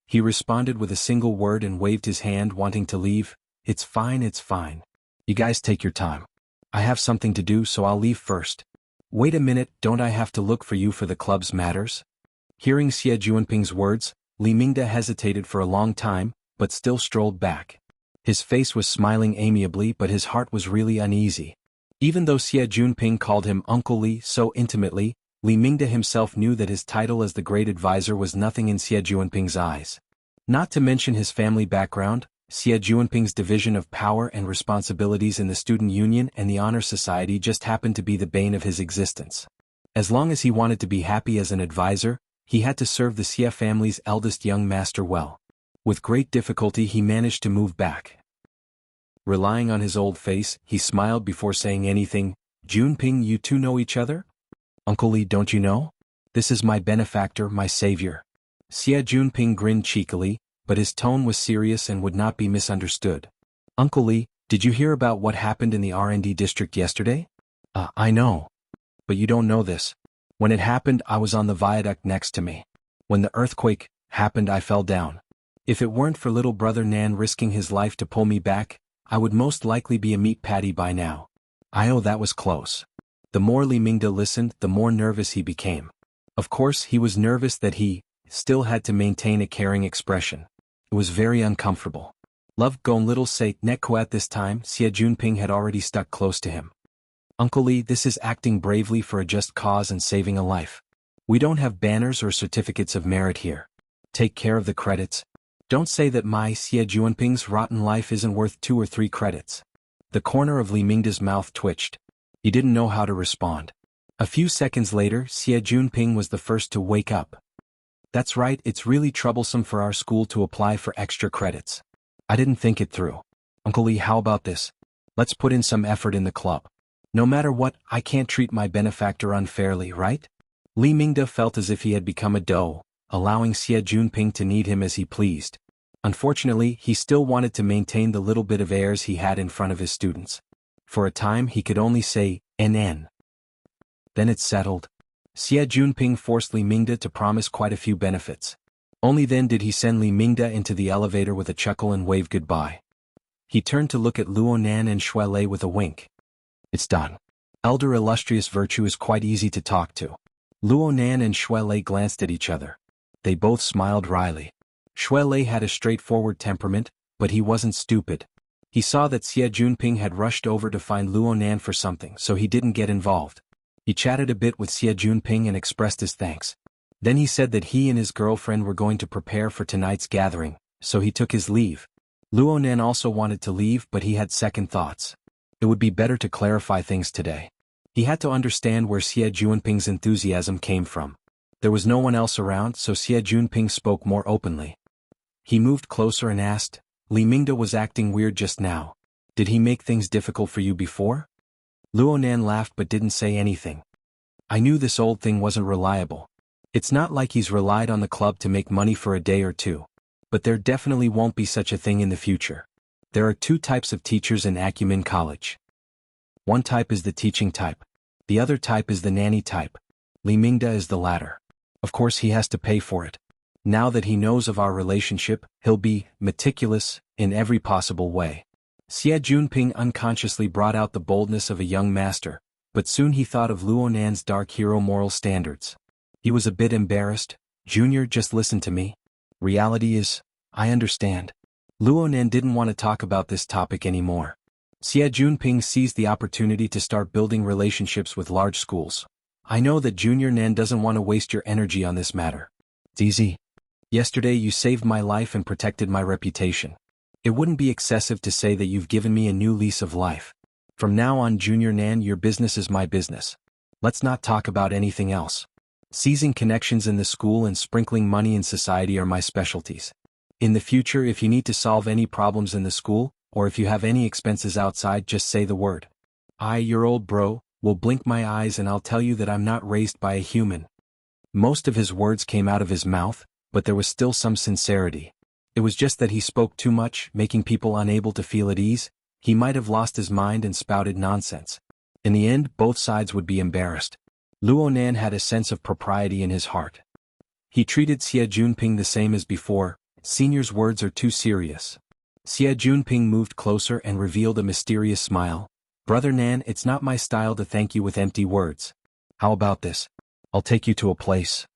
He responded with a single word and waved his hand, wanting to leave. It's fine, it's fine. You guys take your time. I have something to do, so I'll leave first. Wait a minute, don't I have to look for you for the club's matters? Hearing Xie Junping's words, Li Mingde hesitated for a long time, but still strolled back. His face was smiling amiably, but his heart was really uneasy. Even though Xie Junping called him Uncle Li so intimately, Li Mingde himself knew that his title as the Great Advisor was nothing in Xie Junping's eyes. Not to mention his family background, Xie Junping's division of power and responsibilities in the student union and the honor society just happened to be the bane of his existence. As long as he wanted to be happy as an advisor, he had to serve the Xie family's eldest young master well. With great difficulty he managed to move back. Relying on his old face, he smiled before saying anything. Junping, you two know each other? Uncle Li, don't you know? This is my benefactor, my savior. Xie Junping grinned cheekily, but his tone was serious and would not be misunderstood. Uncle Li, did you hear about what happened in the R&D district yesterday? I know. But you don't know this. When it happened, I was on the viaduct next to me. When the earthquake happened, I fell down. If it weren't for little brother Nan risking his life to pull me back, I would most likely be a meat patty by now. That was close. The more Li Mingde listened, the more nervous he became. Of course, he was nervous that he still had to maintain a caring expression. It was very uncomfortable. Love gon little say neko at this time, Xie Junping had already stuck close to him. Uncle Li, this is acting bravely for a just cause and saving a life. We don't have banners or certificates of merit here. Take care of the credits. Don't say that my Xie Junping's rotten life isn't worth 2 or 3 credits. The corner of Li Mingde's mouth twitched. He didn't know how to respond. A few seconds later, Xie Junping was the first to wake up. That's right, it's really troublesome for our school to apply for extra credits. I didn't think it through. Uncle Li, how about this? Let's put in some effort in the club. No matter what, I can't treat my benefactor unfairly, right? Li Mingde felt as if he had become a doe, allowing Xie Junping to knead him as he pleased. Unfortunately, he still wanted to maintain the little bit of airs he had in front of his students. For a time he could only say, NN. Then it settled. Xie Junping forced Li Mingde to promise quite a few benefits. Only then did he send Li Mingde into the elevator with a chuckle and wave goodbye. He turned to look at Luo Nan and Shui Lei with a wink. It's done. Elder illustrious virtue is quite easy to talk to. Luo Nan and Shui Lei glanced at each other. They both smiled wryly. Shui Lei had a straightforward temperament, but he wasn't stupid. He saw that Xie Junping had rushed over to find Luo Nan for something, so he didn't get involved. He chatted a bit with Xie Junping and expressed his thanks. Then he said that he and his girlfriend were going to prepare for tonight's gathering, so he took his leave. Luo Nan also wanted to leave, but he had second thoughts. It would be better to clarify things today. He had to understand where Xie Junping's enthusiasm came from. There was no one else around, so Xie Junping spoke more openly. He moved closer and asked, Li Mingde was acting weird just now. Did he make things difficult for you before? Luo Nan laughed but didn't say anything. I knew this old thing wasn't reliable. It's not like he's relied on the club to make money for a day or two. But there definitely won't be such a thing in the future. There are 2 types of teachers in Acumen College. One type is the teaching type. The other type is the nanny type. Li Mingde is the latter. Of course he has to pay for it. Now that he knows of our relationship, he'll be meticulous in every possible way. Xie Junping unconsciously brought out the boldness of a young master, but soon he thought of Luo Nan's dark hero moral standards. He was a bit embarrassed. Junior, just listen to me. Reality is, I understand. Luo Nan didn't want to talk about this topic anymore. Xie Junping seized the opportunity to start building relationships with large schools. I know that Junior Nan doesn't want to waste your energy on this matter. It's easy. Yesterday you saved my life and protected my reputation. It wouldn't be excessive to say that you've given me a new lease of life. From now on, Junior Nan, your business is my business. Let's not talk about anything else. Seizing connections in the school and sprinkling money in society are my specialties. In the future, if you need to solve any problems in the school, or if you have any expenses outside, just say the word. I, your old bro, will blink my eyes and I'll tell you that I'm not raised by a human. Most of his words came out of his mouth, but there was still some sincerity. It was just that he spoke too much, making people unable to feel at ease. He might have lost his mind and spouted nonsense. In the end, both sides would be embarrassed. Luonan had a sense of propriety in his heart. He treated Xie Junping the same as before. Senior's words are too serious. Xie Junping moved closer and revealed a mysterious smile. Brother Nan, it's not my style to thank you with empty words. How about this? I'll take you to a place.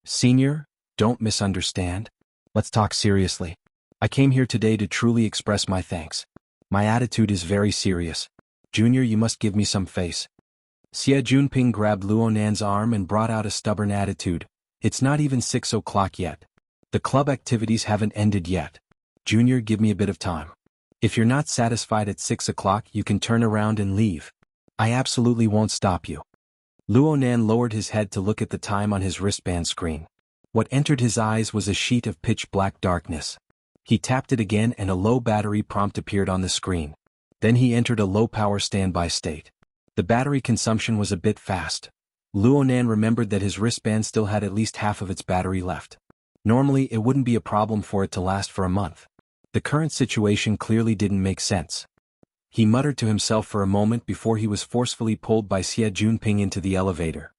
Senior, don't misunderstand. Let's talk seriously. I came here today to truly express my thanks. My attitude is very serious. Junior, you must give me some face. Xie Junping grabbed Luonan's arm and brought out a stubborn attitude. It's not even 6 o'clock yet. The club activities haven't ended yet. Junior, give me a bit of time. If you're not satisfied at 6 o'clock, you can turn around and leave. I absolutely won't stop you. Luonan lowered his head to look at the time on his wristband screen. What entered his eyes was a sheet of pitch-black darkness. He tapped it again and a low battery prompt appeared on the screen. Then he entered a low-power standby state. The battery consumption was a bit fast. Luonan remembered that his wristband still had at least half of its battery left. Normally, it wouldn't be a problem for it to last for a month. The current situation clearly didn't make sense. He muttered to himself for a moment before he was forcefully pulled by Xie Junping into the elevator.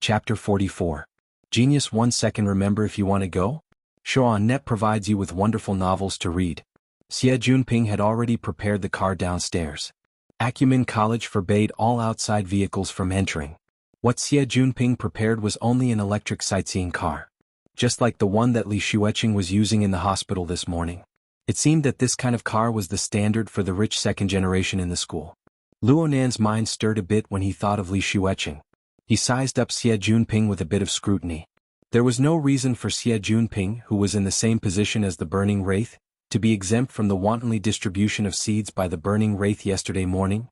Chapter 44. Genius 1 second. Remember, if you want to go? Xuanhuan provides you with wonderful novels to read. Xie Junping had already prepared the car downstairs. Acumen College forbade all outside vehicles from entering. What Xie Junping prepared was only an electric sightseeing car. Just like the one that Li Xueqing was using in the hospital this morning. It seemed that this kind of car was the standard for the rich second generation in the school. Luonan's mind stirred a bit when he thought of Li Xueqing. He sized up Xie Junping with a bit of scrutiny. There was no reason for Xie Junping, who was in the same position as the Burning Wraith, to be exempt from the wantonly distribution of seeds by the Burning Wraith yesterday morning.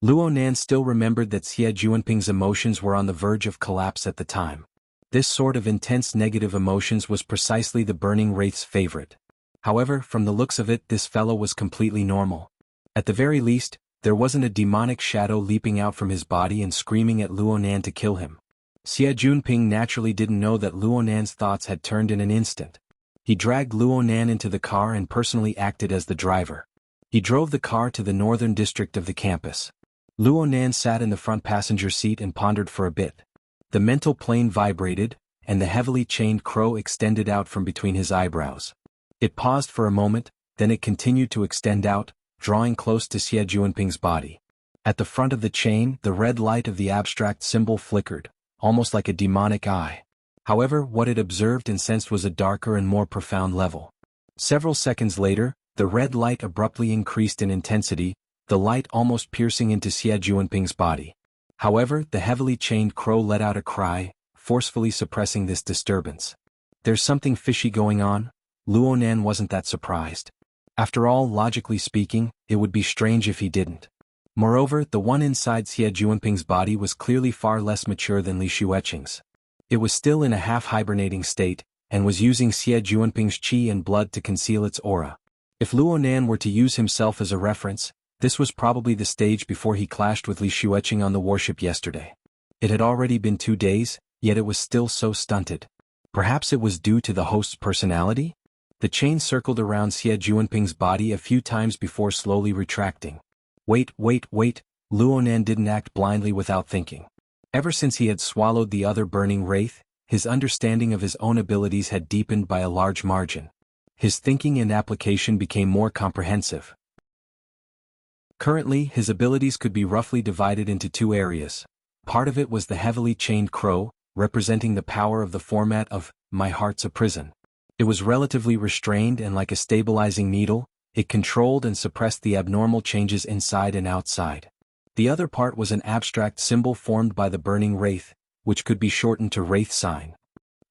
Luonan still remembered that Xie Junping's emotions were on the verge of collapse at the time. This sort of intense negative emotions was precisely the Burning Wraith's favorite. However, from the looks of it, this fellow was completely normal. At the very least, there wasn't a demonic shadow leaping out from his body and screaming at Luonan to kill him. Xie Junping naturally didn't know that Luonan's thoughts had turned in an instant. He dragged Luonan into the car and personally acted as the driver. He drove the car to the northern district of the campus. Luonan sat in the front passenger seat and pondered for a bit. The mental plane vibrated, and the heavily chained crow extended out from between his eyebrows. It paused for a moment, then it continued to extend out, drawing close to Xie Junping's body. At the front of the chain, the red light of the abstract symbol flickered, almost like a demonic eye. However, what it observed and sensed was a darker and more profound level. Several seconds later, the red light abruptly increased in intensity, the light almost piercing into Xie Junping's body. However, the heavily chained crow let out a cry, forcefully suppressing this disturbance. There's something fishy going on? Luonan wasn't that surprised. After all, logically speaking, it would be strange if he didn't. Moreover, the one inside Xie Junping's body was clearly far less mature than Li Xueqing's. It was still in a half-hibernating state, and was using Xie Junping's qi and blood to conceal its aura. If Luonan were to use himself as a reference, this was probably the stage before he clashed with Li Xueqing on the warship yesterday. It had already been 2 days, yet it was still so stunted. Perhaps it was due to the host's personality? The chain circled around Xie Junping's body a few times before slowly retracting. Wait, Luonan didn't act blindly without thinking. Ever since he had swallowed the other Burning Wraith, his understanding of his own abilities had deepened by a large margin. His thinking and application became more comprehensive. Currently, his abilities could be roughly divided into 2 areas. Part of it was the heavily chained crow, representing the power of the format of "My Heart's a Prison." It was relatively restrained and like a stabilizing needle, it controlled and suppressed the abnormal changes inside and outside. The other part was an abstract symbol formed by the Burning Wraith, which could be shortened to Wraith Sign.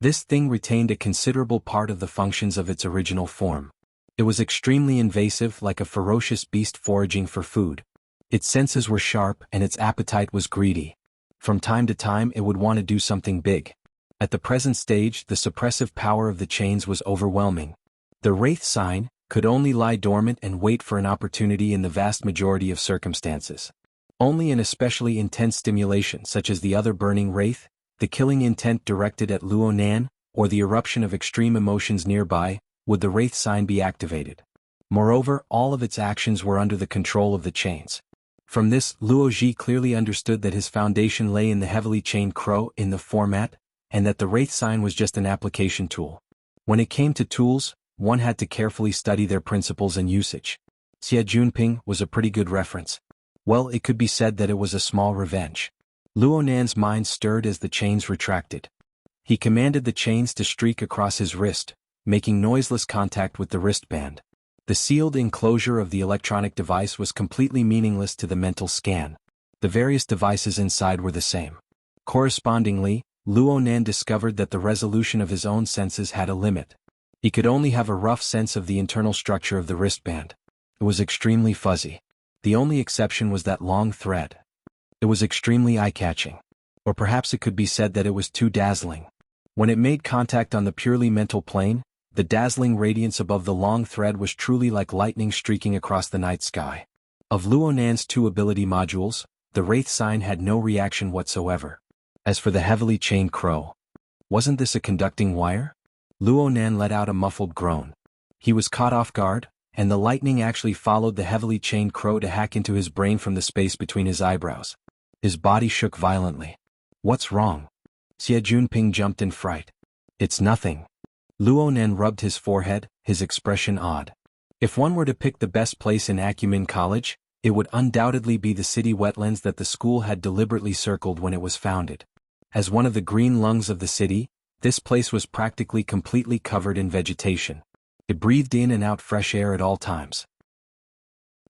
This thing retained a considerable part of the functions of its original form. It was extremely invasive, like a ferocious beast foraging for food. Its senses were sharp and its appetite was greedy. From time to time it would want to do something big. At the present stage, the suppressive power of the chains was overwhelming. The Wraith Sign could only lie dormant and wait for an opportunity in the vast majority of circumstances. Only in especially intense stimulation such as the other Burning Wraith, the killing intent directed at Luonan, or the eruption of extreme emotions nearby, would the wraith sign be activated. Moreover, all of its actions were under the control of the chains. From this, Luoji clearly understood that his foundation lay in the heavily chained crow in the format, and that the wraith sign was just an application tool. When it came to tools, one had to carefully study their principles and usage. Xia Junping was a pretty good reference. Well, it could be said that it was a small revenge. Luonan's mind stirred as the chains retracted. He commanded the chains to streak across his wrist, making noiseless contact with the wristband. The sealed enclosure of the electronic device was completely meaningless to the mental scan. The various devices inside were the same. Correspondingly, Luonan discovered that the resolution of his own senses had a limit. He could only have a rough sense of the internal structure of the wristband. It was extremely fuzzy. The only exception was that long thread. It was extremely eye-catching. Or perhaps it could be said that it was too dazzling. When it made contact on the purely mental plane, the dazzling radiance above the long thread was truly like lightning streaking across the night sky. Of Luonan's 2 ability modules, the wraith sign had no reaction whatsoever. As for the heavily chained crow, wasn't this a conducting wire? Luonan let out a muffled groan. He was caught off guard, and the lightning actually followed the heavily chained crow to hack into his brain from the space between his eyebrows. His body shook violently. What's wrong? Xia Junping jumped in fright. It's nothing. Luonan rubbed his forehead, his expression odd. If one were to pick the best place in Acumen College, it would undoubtedly be the city wetlands that the school had deliberately circled when it was founded. As one of the green lungs of the city, this place was practically completely covered in vegetation. It breathed in and out fresh air at all times.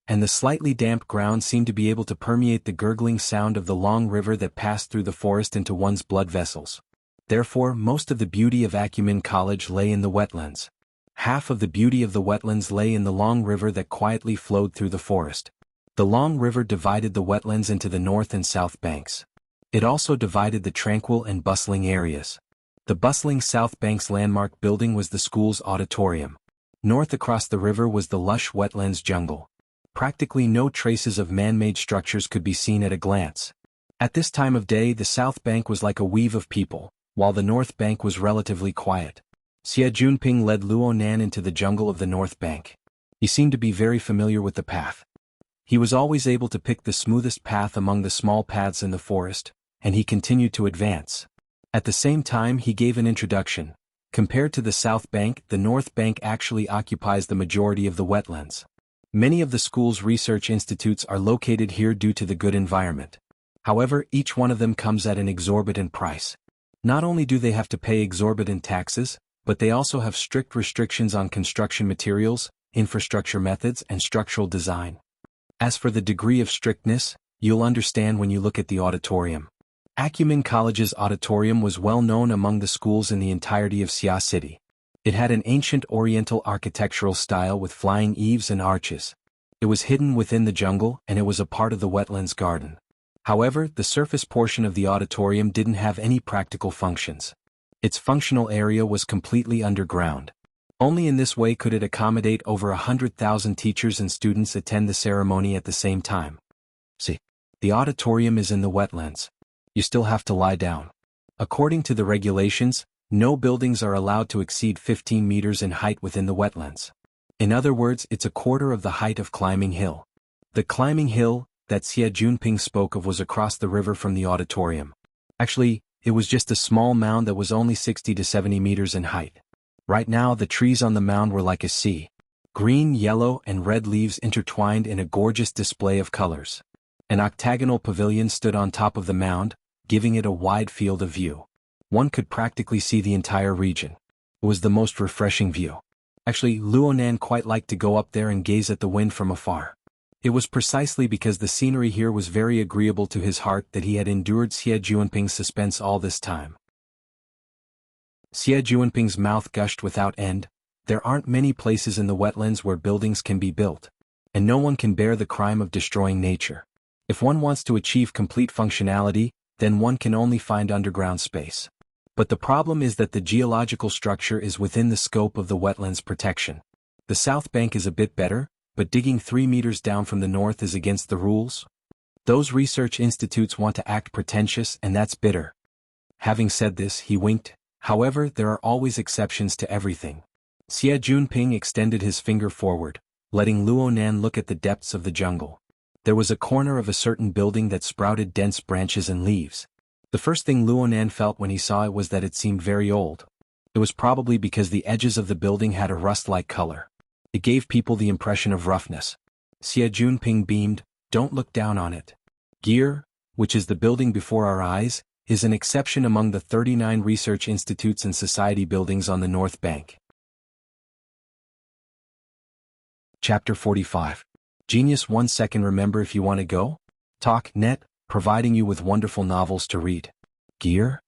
And the slightly damp ground seemed to be able to permeate the gurgling sound of the long river that passed through the forest into one's blood vessels. Therefore, most of the beauty of Acumen College lay in the wetlands. Half of the beauty of the wetlands lay in the long river that quietly flowed through the forest. The long river divided the wetlands into the north and south banks. It also divided the tranquil and bustling areas. The bustling south bank's landmark building was the school's auditorium. North across the river was the lush wetlands jungle. Practically no traces of man-made structures could be seen at a glance. At this time of day, the south bank was like a weave of people, while the north bank was relatively quiet. Xia Junping led Luonan into the jungle of the north bank. He seemed to be very familiar with the path. He was always able to pick the smoothest path among the small paths in the forest, and he continued to advance. At the same time, he gave an introduction. Compared to the south bank, the north bank actually occupies the majority of the wetlands. Many of the school's research institutes are located here due to the good environment. However, each one of them comes at an exorbitant price. Not only do they have to pay exorbitant taxes, but they also have strict restrictions on construction materials, infrastructure methods, and structural design. As for the degree of strictness, you'll understand when you look at the auditorium. Acumen College's auditorium was well known among the schools in the entirety of Xia City. It had an ancient Oriental architectural style with flying eaves and arches. It was hidden within the jungle, and it was a part of the wetlands garden. However, the surface portion of the auditorium didn't have any practical functions. Its functional area was completely underground. Only in this way could it accommodate over 100,000 teachers and students attend the ceremony at the same time. See, the auditorium is in the wetlands. You still have to lie down. According to the regulations, no buildings are allowed to exceed 15 meters in height within the wetlands. In other words, it's a quarter of the height of Climbing Hill. The Climbing Hill that Xia Junping spoke of was across the river from the auditorium. Actually, it was just a small mound that was only 60 to 70 meters in height. Right now, the trees on the mound were like a sea. Green, yellow, and red leaves intertwined in a gorgeous display of colors. An octagonal pavilion stood on top of the mound, giving it a wide field of view. One could practically see the entire region. It was the most refreshing view. Actually, Luonan quite liked to go up there and gaze at the wind from afar. It was precisely because the scenery here was very agreeable to his heart that he had endured Xia Junping's suspense all this time. Xia Junping's mouth gushed without end. There aren't many places in the wetlands where buildings can be built, and no one can bear the crime of destroying nature. If one wants to achieve complete functionality, then one can only find underground space. But the problem is that the geological structure is within the scope of the wetlands protection. The south bank is a bit better, but digging 3 meters down from the north is against the rules. Those research institutes want to act pretentious, and that's bitter. Having said this, he winked. However, there are always exceptions to everything. Xie Junping extended his finger forward, letting Luonan look at the depths of the jungle. There was a corner of a certain building that sprouted dense branches and leaves. The first thing Luonan felt when he saw it was that it seemed very old. It was probably because the edges of the building had a rust-like color. It gave people the impression of roughness. Xie Junping beamed, "Don't look down on it. Gear, which is the building before our eyes, is an exception among the 39 research institutes and society buildings on the North Bank." Chapter 45. Genius 1 second. Remember, if you want to go? Talk Net, providing you with wonderful novels to read. Gear?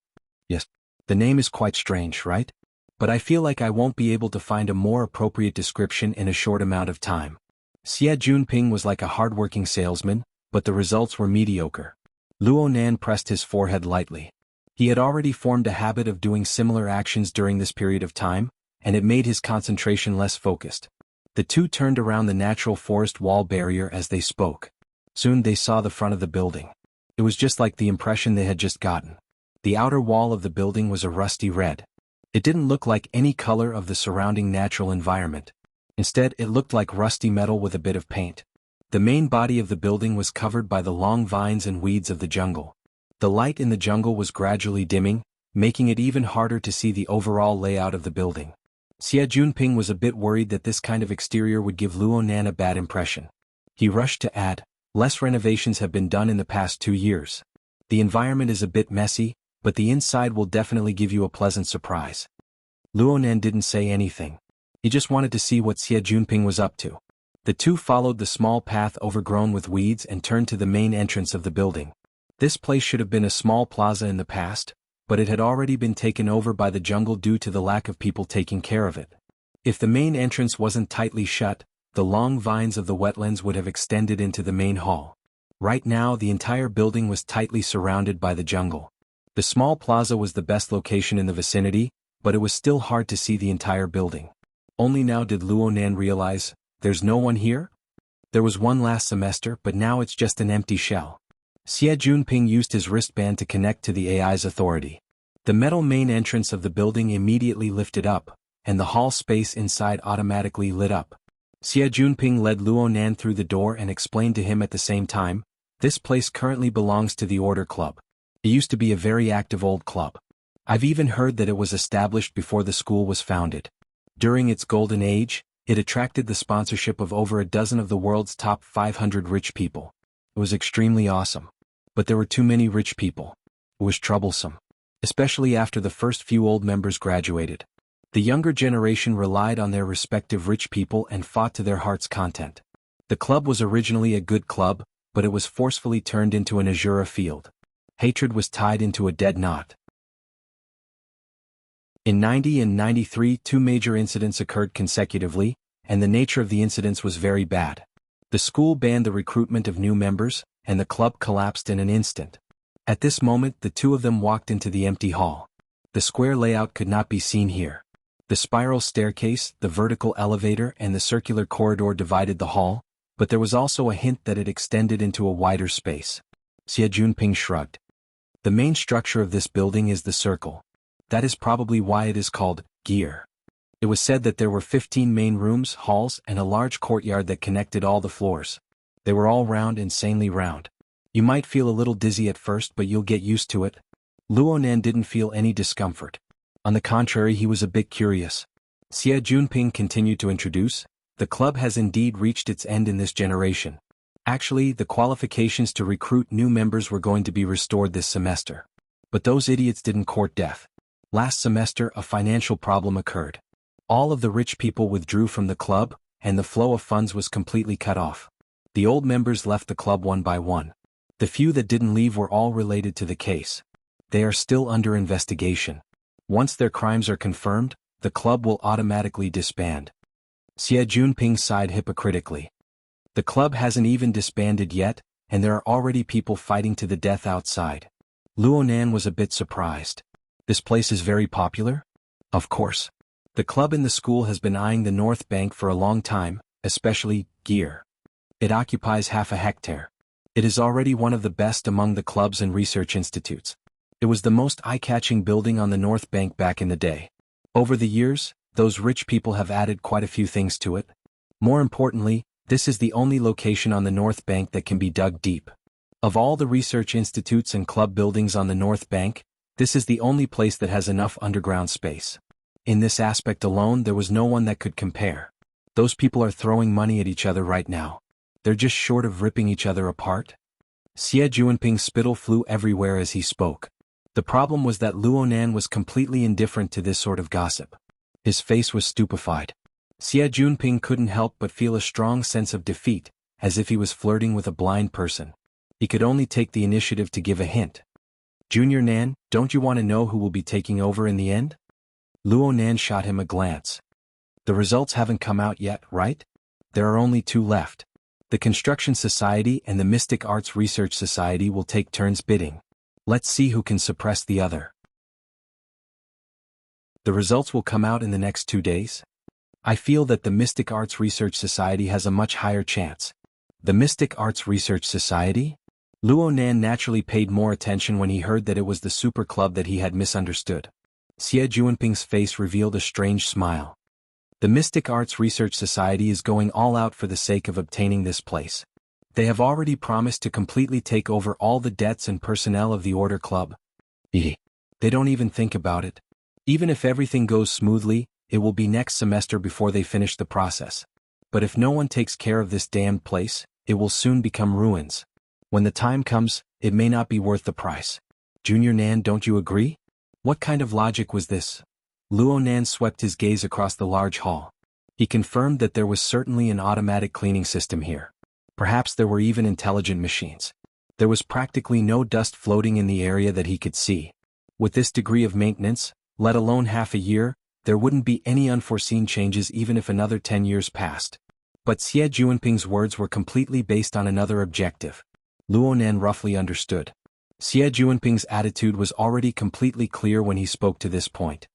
Yes. The name is quite strange, right? But I feel like I won't be able to find a more appropriate description in a short amount of time. Xie Junping was like a hard-working salesman, but the results were mediocre. Luonan pressed his forehead lightly. He had already formed a habit of doing similar actions during this period of time, and it made his concentration less focused. The two turned around the natural forest wall barrier as they spoke. Soon they saw the front of the building. It was just like the impression they had just gotten. The outer wall of the building was a rusty red. It didn't look like any color of the surrounding natural environment. Instead, it looked like rusty metal with a bit of paint. The main body of the building was covered by the long vines and weeds of the jungle. The light in the jungle was gradually dimming, making it even harder to see the overall layout of the building. Xie Junping was a bit worried that this kind of exterior would give Luonan a bad impression. He rushed to add, "Less renovations have been done in the past 2 years. The environment is a bit messy, but the inside will definitely give you a pleasant surprise." Luonan didn't say anything. He just wanted to see what Xie Junping was up to. The two followed the small path overgrown with weeds and turned to the main entrance of the building. This place should have been a small plaza in the past, but it had already been taken over by the jungle due to the lack of people taking care of it. If the main entrance wasn't tightly shut, the long vines of the wetlands would have extended into the main hall. Right now, the entire building was tightly surrounded by the jungle. The small plaza was the best location in the vicinity, but it was still hard to see the entire building. Only now did Luonan realize, there's no one here? There was one last semester, but now it's just an empty shell. Xie Junping used his wristband to connect to the AI's authority. The metal main entrance of the building immediately lifted up, and the hall space inside automatically lit up. Xie Junping led Luonan through the door and explained to him at the same time, "This place currently belongs to the Order Club. It used to be a very active old club. I've even heard that it was established before the school was founded. During its golden age, it attracted the sponsorship of over a dozen of the world's top 500 rich people. It was extremely awesome. But there were too many rich people. It was troublesome. Especially after the first few old members graduated. The younger generation relied on their respective rich people and fought to their heart's content. The club was originally a good club, but it was forcefully turned into an Azura field. Hatred was tied into a dead knot." In 90 and 93, 2 major incidents occurred consecutively, and the nature of the incidents was very bad. The school banned the recruitment of new members, and the club collapsed in an instant. At this moment, the two of them walked into the empty hall. The square layout could not be seen here. The spiral staircase, the vertical elevator, and the circular corridor divided the hall, but there was also a hint that it extended into a wider space. Xie Junping shrugged. "The main structure of this building is the circle. That is probably why it is called gear." It was said that there were 15 main rooms, halls, and a large courtyard that connected all the floors. They were all round, insanely round. You might feel a little dizzy at first, but you'll get used to it. Luonan didn't feel any discomfort. On the contrary, he was a bit curious. Xie Junping continued to introduce, "The club has indeed reached its end in this generation. Actually, the qualifications to recruit new members were going to be restored this semester. But those idiots didn't court death. Last semester, a financial problem occurred. All of the rich people withdrew from the club, and the flow of funds was completely cut off. The old members left the club one by one. The few that didn't leave were all related to the case. They are still under investigation. Once their crimes are confirmed, the club will automatically disband." Xie Junping sighed hypocritically. The club hasn't even disbanded yet, and there are already people fighting to the death outside. Luonan was a bit surprised. "This place is very popular?" "Of course. The club in the school has been eyeing the North Bank for a long time, especially gear. It occupies half a hectare. It is already one of the best among the clubs and research institutes. It was the most eye-catching building on the North Bank back in the day. Over the years, those rich people have added quite a few things to it. More importantly, this is the only location on the North Bank that can be dug deep. Of all the research institutes and club buildings on the North Bank, this is the only place that has enough underground space. In this aspect alone, there was no one that could compare. Those people are throwing money at each other right now. They're just short of ripping each other apart. Xie Juanping's spittle flew everywhere as he spoke. The problem was that Luonan was completely indifferent to this sort of gossip. His face was stupefied. Xie Juanping couldn't help but feel a strong sense of defeat, as if he was flirting with a blind person. He could only take the initiative to give a hint. Junior Nan, don't you want to know who will be taking over in the end? Luonan shot him a glance. The results haven't come out yet, right? There are only two left. The Construction Society and the Mystic Arts Research Society will take turns bidding. Let's see who can suppress the other. The results will come out in the next 2 days. I feel that the Mystic Arts Research Society has a much higher chance. The Mystic Arts Research Society? Luonan naturally paid more attention when he heard that it was the super club that he had misunderstood. Xie Juanping's face revealed a strange smile. The Mystic Arts Research Society is going all out for the sake of obtaining this place. They have already promised to completely take over all the debts and personnel of the Order Club. They don't even think about it. Even if everything goes smoothly, it will be next semester before they finish the process. But if no one takes care of this damned place, it will soon become ruins. When the time comes, it may not be worth the price. Junior Nan, don't you agree? What kind of logic was this? Luonan swept his gaze across the large hall. He confirmed that there was certainly an automatic cleaning system here. Perhaps there were even intelligent machines. There was practically no dust floating in the area that he could see. With this degree of maintenance, let alone half a year, there wouldn't be any unforeseen changes even if another 10 years passed. But Xie Juanping's words were completely based on another objective. Luonan roughly understood. Xie Juanping's attitude was already completely clear when he spoke to this point.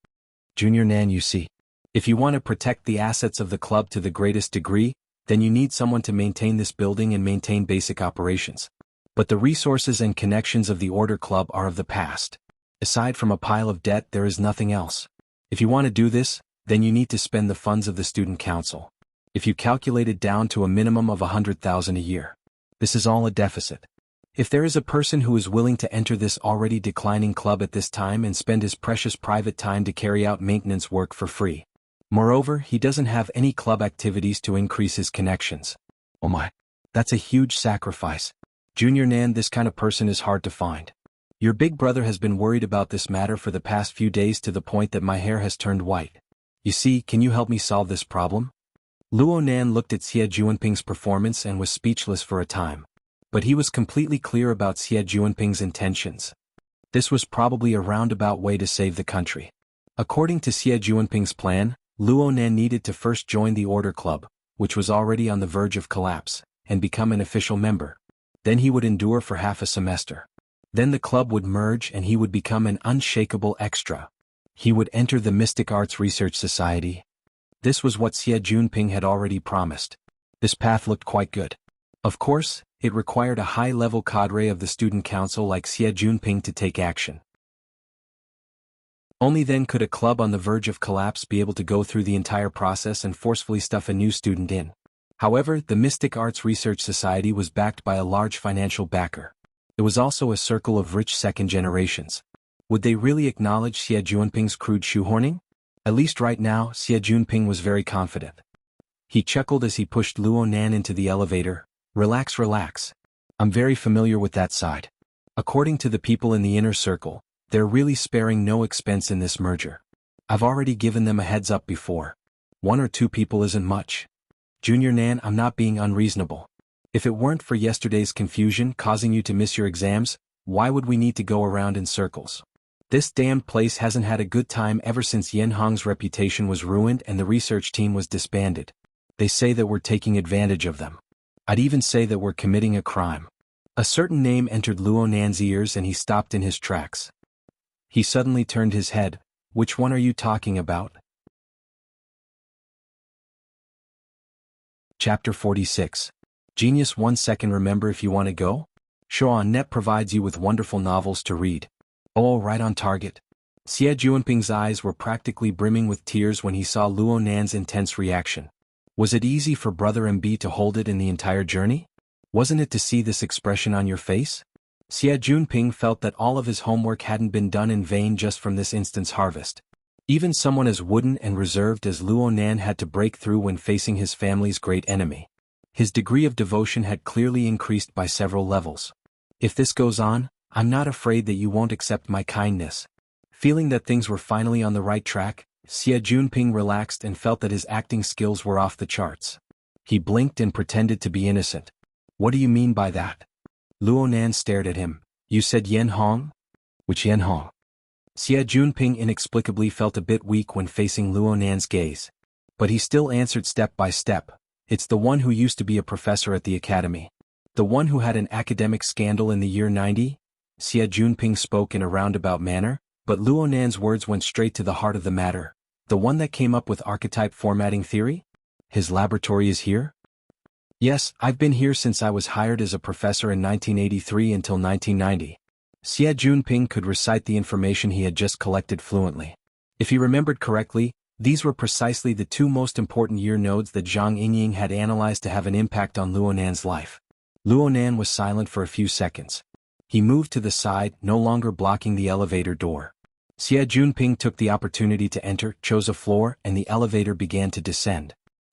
Junior Nan, you see, if you want to protect the assets of the club to the greatest degree, then you need someone to maintain this building and maintain basic operations. But the resources and connections of the Order Club are of the past. Aside from a pile of debt, there is nothing else. If you want to do this, then you need to spend the funds of the Student Council. If you calculate it down to a minimum of 100,000 a year. This is all a deficit. If there is a person who is willing to enter this already declining club at this time and spend his precious private time to carry out maintenance work for free. Moreover, he doesn't have any club activities to increase his connections. Oh my, that's a huge sacrifice. Junior Nan, this kind of person is hard to find. Your big brother has been worried about this matter for the past few days to the point that my hair has turned white. You see, can you help me solve this problem? Luonan looked at Xie Juanping's performance and was speechless for a time. But he was completely clear about Xie Juanping's intentions. This was probably a roundabout way to save the country. According to Xie Juanping's plan, Luonan needed to first join the Order Club, which was already on the verge of collapse, and become an official member. Then he would endure for half a semester. Then the club would merge and he would become an unshakable extra. He would enter the Mystic Arts Research Society. This was what Xie Juanping had already promised. This path looked quite good. Of course, it required a high-level cadre of the Student Council like Xie Juanping to take action. Only then could a club on the verge of collapse be able to go through the entire process and forcefully stuff a new student in. However, the Mystic Arts Research Society was backed by a large financial backer. It was also a circle of rich second generations. Would they really acknowledge Xie Juanping's crude shoehorning? At least right now, Xie Juanping was very confident. He chuckled as he pushed Luonan into the elevator. Relax, relax. I'm very familiar with that side. According to the people in the inner circle, they're really sparing no expense in this merger. I've already given them a heads up before. 1 or 2 people isn't much. Junior Nan, I'm not being unreasonable. If it weren't for yesterday's confusion causing you to miss your exams, why would we need to go around in circles? This damned place hasn't had a good time ever since Yanhong's reputation was ruined and the research team was disbanded. They say that we're taking advantage of them. I'd even say that we're committing a crime. A certain name entered Luonan's ears and he stopped in his tracks. He suddenly turned his head. Which one are you talking about? Chapter 46. Genius 1 second. Remember, if you want to go? Xuanhuan provides you with wonderful novels to read. Oh, right on target. Xie Juanping's eyes were practically brimming with tears when he saw Luo Nan's intense reaction. Was it easy for Brother MB to hold it in the entire journey? Wasn't it to see this expression on your face? Xie Junping felt that all of his homework hadn't been done in vain just from this instant's harvest. Even someone as wooden and reserved as Luo Nan had to break through when facing his family's great enemy. His degree of devotion had clearly increased by several levels. If this goes on, I'm not afraid that you won't accept my kindness. Feeling that things were finally on the right track, Xie Junping relaxed and felt that his acting skills were off the charts. He blinked and pretended to be innocent. What do you mean by that? Luo Nan stared at him. You said Yen Hong? Which Yen Hong? Xie Junping inexplicably felt a bit weak when facing Luo Nan's gaze. But he still answered step by step. It's the one who used to be a professor at the academy. The one who had an academic scandal in the year 90? Xie Junping spoke in a roundabout manner, but Luo Nan's words went straight to the heart of the matter. The one that came up with archetype formatting theory? His laboratory is here? Yes, I've been here since I was hired as a professor in 1983 until 1990. Xie Junping could recite the information he had just collected fluently. If he remembered correctly, these were precisely the two most important year nodes that Zhang Yingying had analyzed to have an impact on Luo Nan's life. Luo Nan was silent for a few seconds. He moved to the side, no longer blocking the elevator door. Xie Junping took the opportunity to enter, chose a floor, and the elevator began to descend.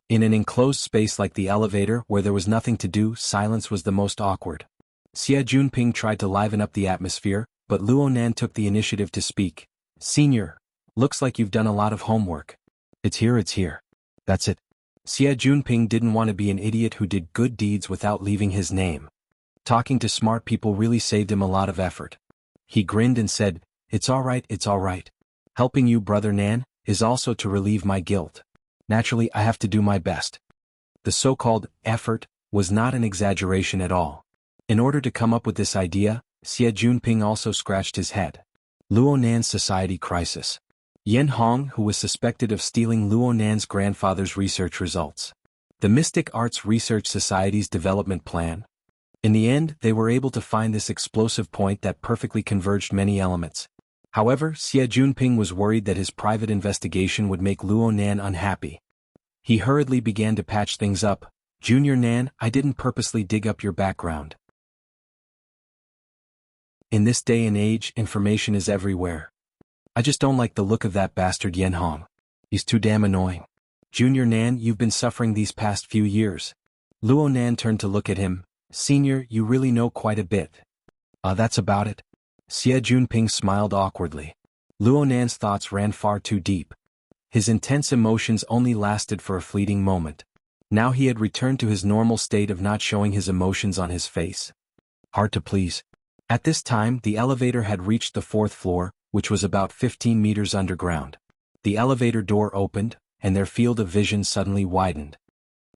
In an enclosed space like the elevator where there was nothing to do, silence was the most awkward. Xie Junping tried to liven up the atmosphere, but Luo Nan took the initiative to speak. Senior, looks like you've done a lot of homework. It's here. That's it. Xie Junping didn't want to be an idiot who did good deeds without leaving his name. Talking to smart people really saved him a lot of effort. He grinned and said, it's all right. Helping you, Brother Nan, is also to relieve my guilt. Naturally, I have to do my best. The so-called effort was not an exaggeration at all. In order to come up with this idea, Xie Junping also scratched his head. Luo Nan's society crisis. Yen Hong, who was suspected of stealing Luo Nan's grandfather's research results. The Mystic Arts Research Society's development plan. In the end, they were able to find this explosive point that perfectly converged many elements. However, Xie Junping was worried that his private investigation would make Luo Nan unhappy. He hurriedly began to patch things up. Junior Nan, I didn't purposely dig up your background. In this day and age, information is everywhere. I just don't like the look of that bastard Yen Hong. He's too damn annoying. Junior Nan, you've been suffering these past few years. Luo Nan turned to look at him. Senior, you really know quite a bit. That's about it. Xie Junping smiled awkwardly. Luo Nan's thoughts ran far too deep. His intense emotions only lasted for a fleeting moment. Now he had returned to his normal state of not showing his emotions on his face. Hard to please. At this time, the elevator had reached the 4th floor, which was about 15 meters underground. The elevator door opened, and their field of vision suddenly widened.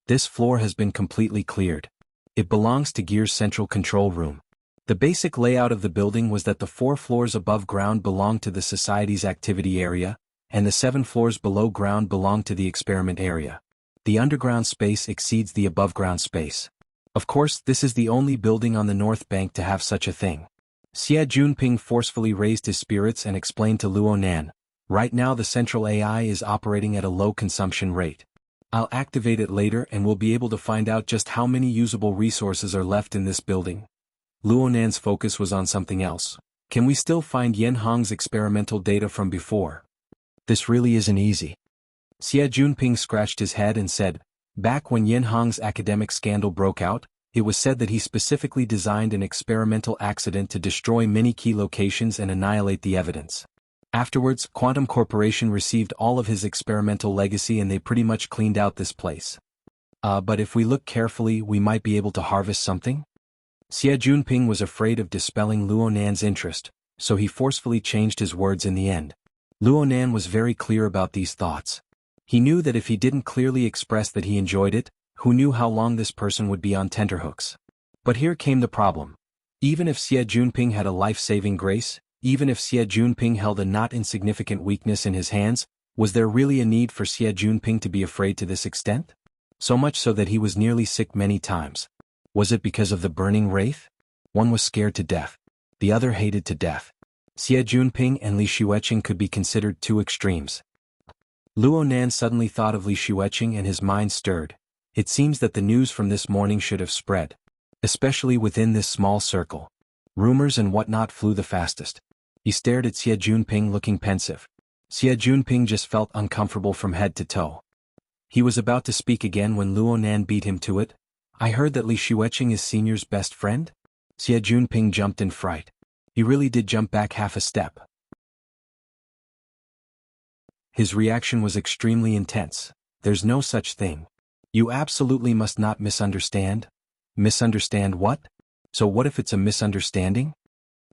This floor has been completely cleared. It belongs to Gear's central control room. The basic layout of the building was that the 4 floors above ground belonged to the Society's activity area, and the 7 floors below ground belonged to the experiment area. The underground space exceeds the above-ground space. Of course, this is the only building on the North Bank to have such a thing. Xie Junping forcefully raised his spirits and explained to Luo Nan, right now the central AI is operating at a low consumption rate. I'll activate it later and we'll be able to find out just how many usable resources are left in this building. Luo Nan's focus was on something else. Can we still find Yen Hong's experimental data from before? This really isn't easy. Xie Junping scratched his head and said, back when Yen Hong's academic scandal broke out, it was said that he specifically designed an experimental accident to destroy many key locations and annihilate the evidence. Afterwards, Quantum Corporation received all of his experimental legacy and they pretty much cleaned out this place. But if we look carefully, we might be able to harvest something? Xie Junping was afraid of dispelling Luo Nan's interest, so he forcefully changed his words in the end. Luo Nan was very clear about these thoughts. He knew that if he didn't clearly express that he enjoyed it, who knew how long this person would be on tenterhooks. But here came the problem. Even if Xie Junping had a life-saving grace, even if Xie Junping held a not insignificant weakness in his hands, was there really a need for Xie Junping to be afraid to this extent? So much so that he was nearly sick many times. Was it because of the burning wraith? One was scared to death. The other hated to death. Xie Junping and Li Xueqing could be considered two extremes. Luo Nan suddenly thought of Li Xueqing and his mind stirred. It seems that the news from this morning should have spread. Especially within this small circle. Rumors and whatnot flew the fastest. He stared at Xie Junping looking pensive. Xie Junping just felt uncomfortable from head to toe. He was about to speak again when Luo Nan beat him to it. I heard that Li Xueqing is Senior's best friend? Xie Junping jumped in fright. He really did jump back half a step. His reaction was extremely intense. There's no such thing. You absolutely must not misunderstand. Misunderstand what? So what if it's a misunderstanding?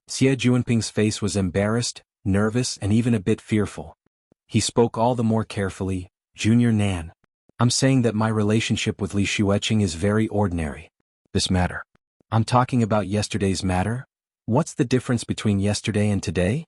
Xie Junping's face was embarrassed, nervous and even a bit fearful. He spoke all the more carefully, Junior Nan. I'm saying that my relationship with Li Xueqing is very ordinary. This matter. I'm talking about yesterday's matter? What's the difference between yesterday and today?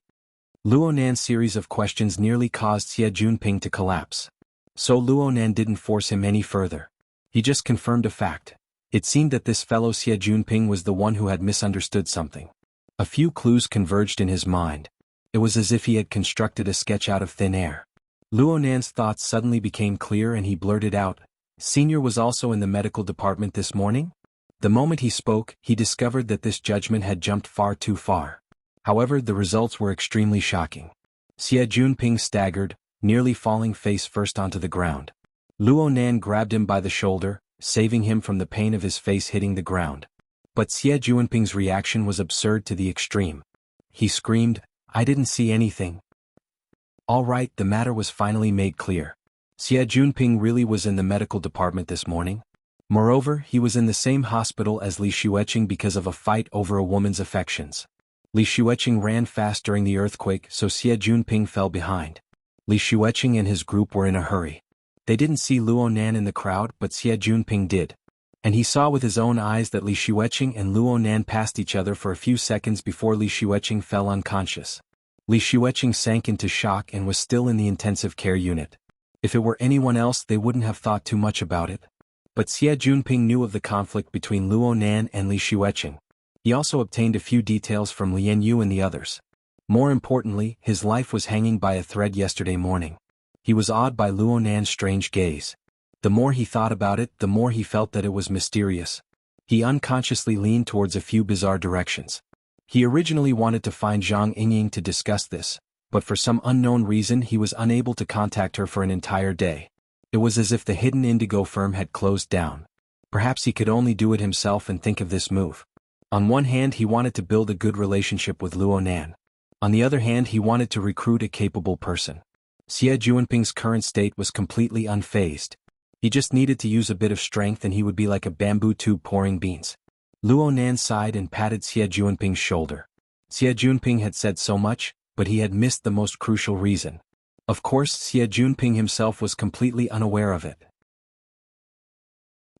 Luo Nan's series of questions nearly caused Xie Junping to collapse. So Luo Nan didn't force him any further. He just confirmed a fact. It seemed that this fellow Xie Junping was the one who had misunderstood something. A few clues converged in his mind. It was as if he had constructed a sketch out of thin air. Luo Nan's thoughts suddenly became clear and he blurted out, Senior was also in the medical department this morning? The moment he spoke, he discovered that this judgment had jumped far too far. However, the results were extremely shocking. Xie Junping staggered, nearly falling face first onto the ground. Luo Nan grabbed him by the shoulder, saving him from the pain of his face hitting the ground. But Xie Junping's reaction was absurd to the extreme. He screamed, I didn't see anything. All right, the matter was finally made clear. Xie Junping really was in the medical department this morning. Moreover, he was in the same hospital as Li Xueqing because of a fight over a woman's affections. Li Xueqing ran fast during the earthquake, so Xie Junping fell behind. Li Xueqing and his group were in a hurry. They didn't see Luo Nan in the crowd, but Xie Junping did. And he saw with his own eyes that Li Xueqing and Luo Nan passed each other for a few seconds before Li Xueqing fell unconscious. Li Xueqing sank into shock and was still in the intensive care unit. If it were anyone else they wouldn't have thought too much about it. But Xie Junping knew of the conflict between Luo Nan and Li Xueqing. He also obtained a few details from Lian Yu and the others. More importantly, his life was hanging by a thread yesterday morning. He was awed by Luo Nan's strange gaze. The more he thought about it, the more he felt that it was mysterious. He unconsciously leaned towards a few bizarre directions. He originally wanted to find Zhang Yingying to discuss this, but for some unknown reason he was unable to contact her for an entire day. It was as if the hidden indigo firm had closed down. Perhaps he could only do it himself and think of this move. On one hand he wanted to build a good relationship with Luo Nan. On the other hand he wanted to recruit a capable person. Xie Junping's current state was completely unfazed. He just needed to use a bit of strength and he would be like a bamboo tube pouring beans. Luo Nan sighed and patted Xie Junping's shoulder. Xie Junping had said so much, but he had missed the most crucial reason. Of course, Xie Junping himself was completely unaware of it.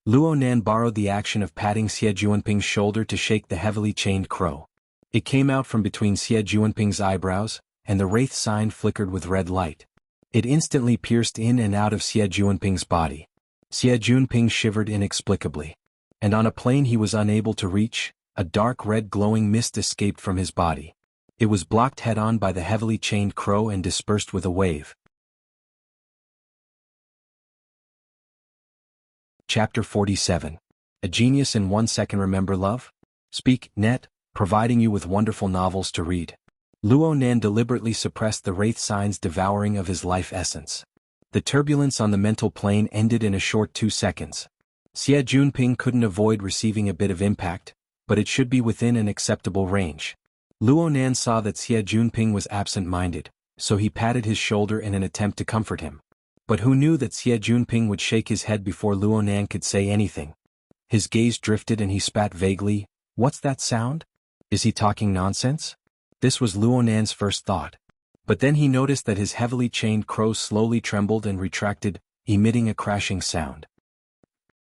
Luo Nan borrowed the action of patting Xie Junping's shoulder to shake the heavily chained crow. It came out from between Xie Junping's eyebrows, and the wraith sign flickered with red light. It instantly pierced in and out of Xie Junping's body. Xie Junping shivered inexplicably. And on a plane he was unable to reach, a dark red glowing mist escaped from his body. It was blocked head-on by the heavily chained crow and dispersed with a wave. Chapter 47. A Genius in 1 Second. Remember love? Speak, net, providing you with wonderful novels to read. Luo Nan deliberately suppressed the wraith sign's devouring of his life essence. The turbulence on the mental plane ended in a short 2 seconds. Xie Junping couldn't avoid receiving a bit of impact, but it should be within an acceptable range. Luo Nan saw that Xie Junping was absent-minded, so he patted his shoulder in an attempt to comfort him. But who knew that Xie Junping would shake his head before Luo Nan could say anything? His gaze drifted and he spat vaguely. What's that sound? Is he talking nonsense? This was Luo Nan's first thought. But then he noticed that his heavily chained crow slowly trembled and retracted, emitting a crashing sound.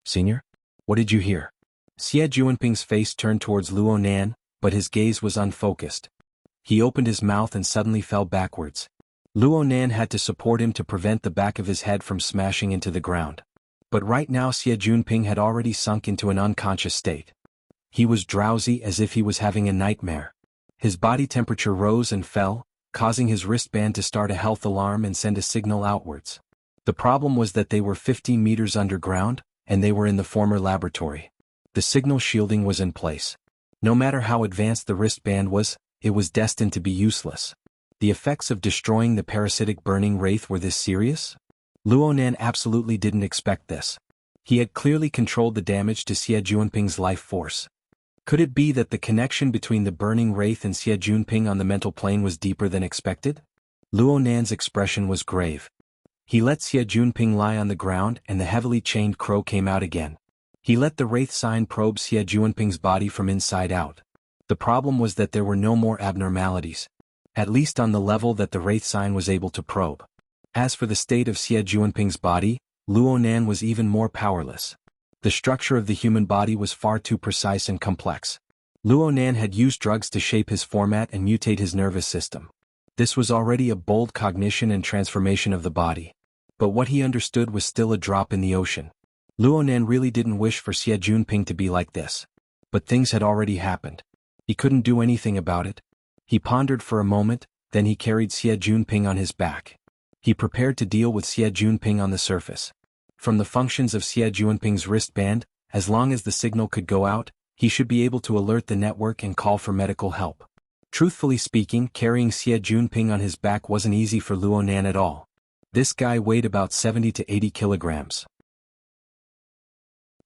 Senior? What did you hear? Xie Junping's face turned towards Luo Nan, but his gaze was unfocused. He opened his mouth and suddenly fell backwards. Luo Nan had to support him to prevent the back of his head from smashing into the ground. But right now Xie Junping had already sunk into an unconscious state. He was drowsy as if he was having a nightmare. His body temperature rose and fell, causing his wristband to start a health alarm and send a signal outwards. The problem was that they were 15 meters underground, and they were in the former laboratory. The signal shielding was in place. No matter how advanced the wristband was, it was destined to be useless. The effects of destroying the parasitic burning wraith were this serious? Luonan absolutely didn't expect this. He had clearly controlled the damage to Xie Junping's life force. Could it be that the connection between the burning wraith and Xie Junping on the mental plane was deeper than expected? Luonan's expression was grave. He let Xie Junping lie on the ground and the heavily chained crow came out again. He let the wraith sign probe Xie Junping's body from inside out. The problem was that there were no more abnormalities. At least on the level that the wraith sign was able to probe. As for the state of Xie Junping's body, Luonan was even more powerless. The structure of the human body was far too precise and complex. Luonan had used drugs to shape his format and mutate his nervous system. This was already a bold cognition and transformation of the body. But what he understood was still a drop in the ocean. Luonan really didn't wish for Xie Junping to be like this. But things had already happened. He couldn't do anything about it. He pondered for a moment, then he carried Xie Junping on his back. He prepared to deal with Xie Junping on the surface. From the functions of Xie Junping's wristband, as long as the signal could go out, he should be able to alert the network and call for medical help. Truthfully speaking, carrying Xie Junping on his back wasn't easy for Luonan at all. This guy weighed about 70 to 80 kilograms.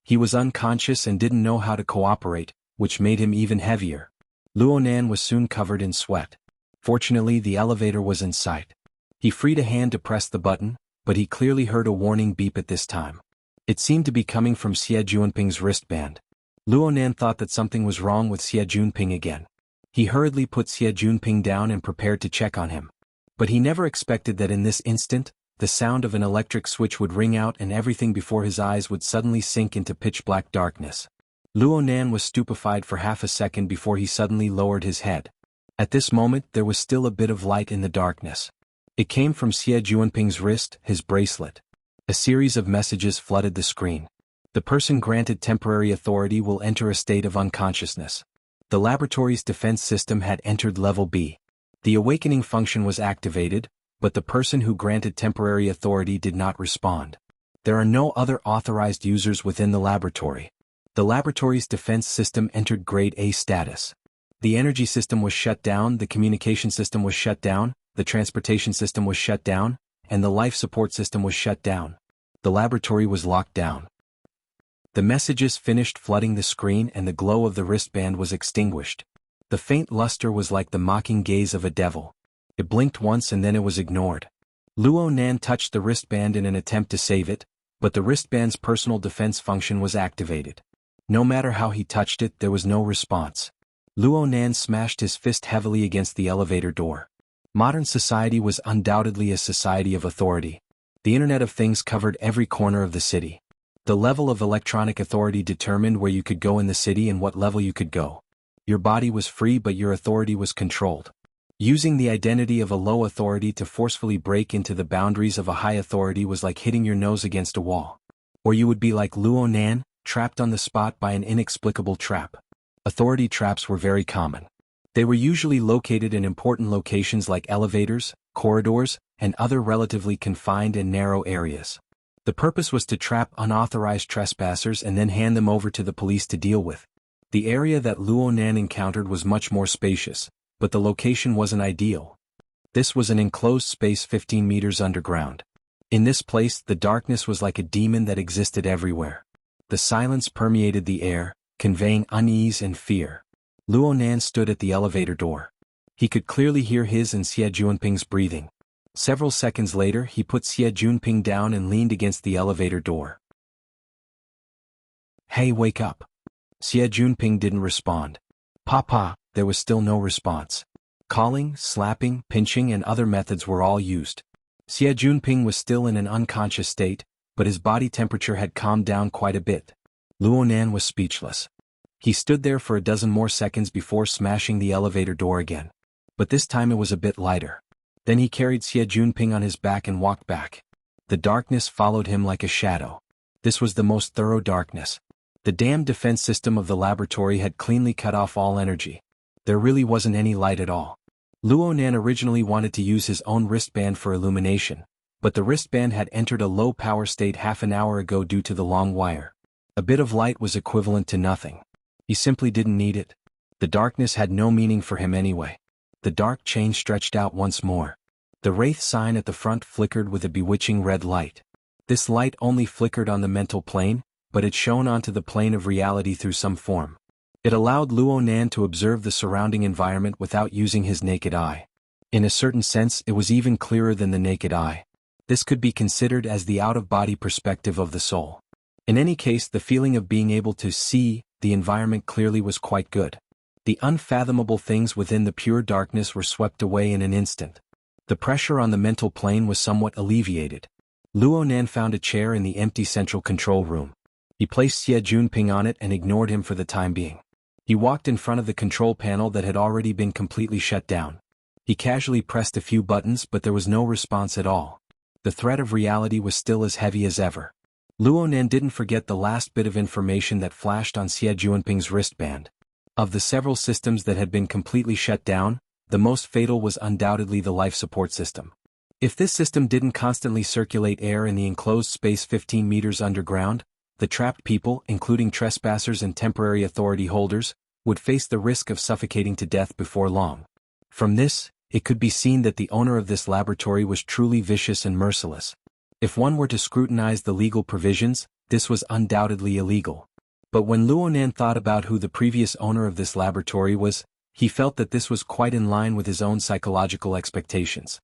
He was unconscious and didn't know how to cooperate, which made him even heavier. Luonan was soon covered in sweat. Fortunately, the elevator was in sight. He freed a hand to press the button, but he clearly heard a warning beep at this time. It seemed to be coming from Xie Junping's wristband. Luonan thought that something was wrong with Xie Junping again. He hurriedly put Xie Junping down and prepared to check on him. But he never expected that in this instant, the sound of an electric switch would ring out and everything before his eyes would suddenly sink into pitch-black darkness. Luonan was stupefied for half a second before he suddenly lowered his head. At this moment there was still a bit of light in the darkness. It came from Xie Junping's wrist, his bracelet. A series of messages flooded the screen. The person granted temporary authority will enter a state of unconsciousness. The laboratory's defense system had entered level B. The awakening function was activated, but the person who granted temporary authority did not respond. There are no other authorized users within the laboratory. The laboratory's defense system entered Grade A status. The energy system was shut down, the communication system was shut down, the transportation system was shut down, and the life support system was shut down. The laboratory was locked down. The messages finished flooding the screen and the glow of the wristband was extinguished. The faint luster was like the mocking gaze of a devil. It blinked once and then it was ignored. Luonan touched the wristband in an attempt to save it, but the wristband's personal defense function was activated. No matter how he touched it, there was no response. Luonan smashed his fist heavily against the elevator door. Modern society was undoubtedly a society of authority. The Internet of Things covered every corner of the city. The level of electronic authority determined where you could go in the city and what level you could go. Your body was free but your authority was controlled. Using the identity of a low authority to forcefully break into the boundaries of a high authority was like hitting your nose against a wall. Or you would be like Luonan, trapped on the spot by an inexplicable trap. Authority traps were very common. They were usually located in important locations like elevators, corridors, and other relatively confined and narrow areas. The purpose was to trap unauthorized trespassers and then hand them over to the police to deal with. The area that Luonan encountered was much more spacious, but the location wasn't ideal. This was an enclosed space 15 meters underground. In this place, the darkness was like a demon that existed everywhere. The silence permeated the air, conveying unease and fear. Luonan stood at the elevator door. He could clearly hear his and Xie Junping's breathing. Several seconds later, he put Xie Junping down and leaned against the elevator door. "Hey, wake up." Xie Junping didn't respond. "Papa," there was still no response. Calling, slapping, pinching and other methods were all used. Xie Junping was still in an unconscious state, but his body temperature had calmed down quite a bit. Luonan was speechless. He stood there for a dozen more seconds before smashing the elevator door again. But this time it was a bit lighter. Then he carried Xie Junping on his back and walked back. The darkness followed him like a shadow. This was the most thorough darkness. The damned defense system of the laboratory had cleanly cut off all energy. There really wasn't any light at all. Luonan originally wanted to use his own wristband for illumination, but the wristband had entered a low power state half an hour ago due to the long wire. A bit of light was equivalent to nothing. He simply didn't need it. The darkness had no meaning for him anyway. The dark chain stretched out once more. The wraith sign at the front flickered with a bewitching red light. This light only flickered on the mental plane, but it shone onto the plane of reality through some form. It allowed Luonan to observe the surrounding environment without using his naked eye. In a certain sense, it was even clearer than the naked eye. This could be considered as the out-of-body perspective of the soul. In any case, the feeling of being able to see the environment clearly was quite good. The unfathomable things within the pure darkness were swept away in an instant. The pressure on the mental plane was somewhat alleviated. Luonan found a chair in the empty central control room. He placed Xie Junping on it and ignored him for the time being. He walked in front of the control panel that had already been completely shut down. He casually pressed a few buttons, but there was no response at all. The threat of reality was still as heavy as ever. Luonan didn't forget the last bit of information that flashed on Xie Junping's wristband. Of the several systems that had been completely shut down, the most fatal was undoubtedly the life support system. If this system didn't constantly circulate air in the enclosed space 15 meters underground, the trapped people, including trespassers and temporary authority holders, would face the risk of suffocating to death before long. From this, it could be seen that the owner of this laboratory was truly vicious and merciless. If one were to scrutinize the legal provisions, this was undoubtedly illegal. But when Luonan thought about who the previous owner of this laboratory was, he felt that this was quite in line with his own psychological expectations.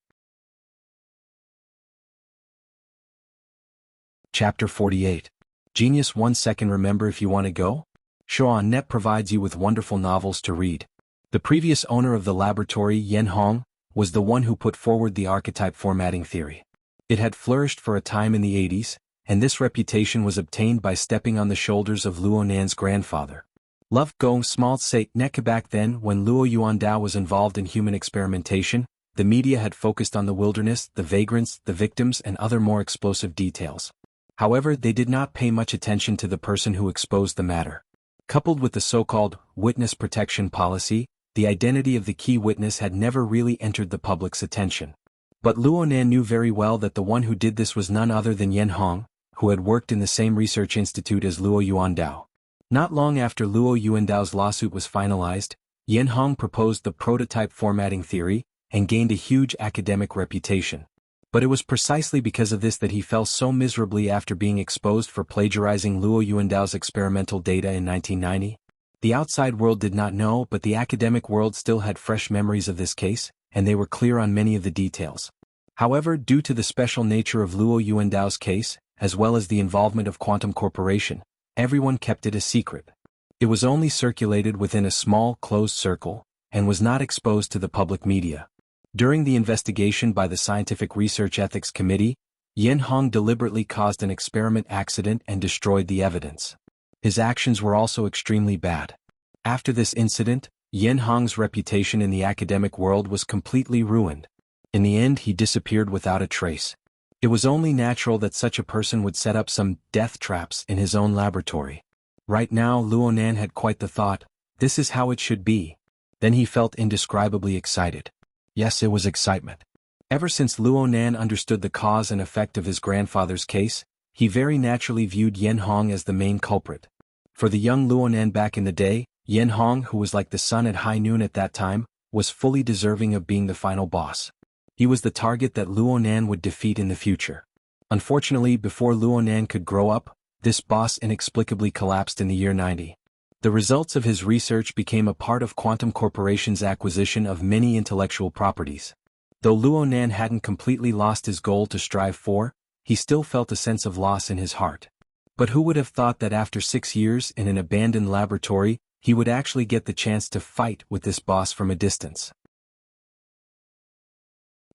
Chapter 48. Genius 1 second. Remember if you want to go? Xuanhuan provides you with wonderful novels to read. The previous owner of the laboratory, Xuanhuan, was the one who put forward the archetype formatting theory. It had flourished for a time in the 80s, and this reputation was obtained by stepping on the shoulders of Luonan's grandfather. Love Go Small Say Neka. Back then, when Luo Yuandao was involved in human experimentation, the media had focused on the wilderness, the vagrants, the victims, and other more explosive details. However, they did not pay much attention to the person who exposed the matter. Coupled with the so-called witness protection policy, the identity of the key witness had never really entered the public's attention. But Luonan knew very well that the one who did this was none other than Xuanhuan, who had worked in the same research institute as Luo Yuandao. Not long after Luo Yuandao's lawsuit was finalized, Xuanhuan proposed the prototype formatting theory, and gained a huge academic reputation. But it was precisely because of this that he fell so miserably after being exposed for plagiarizing Luo Yuandao's experimental data in 1990. The outside world did not know, but the academic world still had fresh memories of this case, and they were clear on many of the details. However, due to the special nature of Luo Yuandao's case, as well as the involvement of Quantum Corporation, everyone kept it a secret. It was only circulated within a small, closed circle, and was not exposed to the public media. During the investigation by the Scientific Research Ethics Committee, Xuanhuan deliberately caused an experiment accident and destroyed the evidence. His actions were also extremely bad. After this incident, Xuanhuan's reputation in the academic world was completely ruined. In the end, he disappeared without a trace. It was only natural that such a person would set up some death traps in his own laboratory. Right now, Luonan had quite the thought, this is how it should be. Then he felt indescribably excited. Yes, it was excitement. Ever since Luonan understood the cause and effect of his grandfather's case, he very naturally viewed Xuanhuan as the main culprit. For the young Luonan back in the day, Xuanhuan, who was like the sun at high noon at that time, was fully deserving of being the final boss. He was the target that Luonan would defeat in the future. Unfortunately, before Luonan could grow up, this boss inexplicably collapsed in the year 90. The results of his research became a part of Quantum Corporation's acquisition of many intellectual properties. Though Luonan hadn't completely lost his goal to strive for, he still felt a sense of loss in his heart. But who would have thought that after 6 years in an abandoned laboratory, he would actually get the chance to fight with this boss from a distance?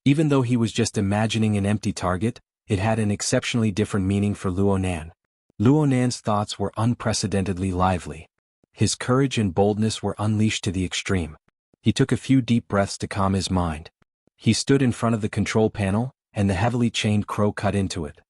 Even though he was just imagining an empty target, it had an exceptionally different meaning for Luonan. Luonan's thoughts were unprecedentedly lively. His courage and boldness were unleashed to the extreme. He took a few deep breaths to calm his mind. He stood in front of the control panel, and the heavily chained crow cut into it.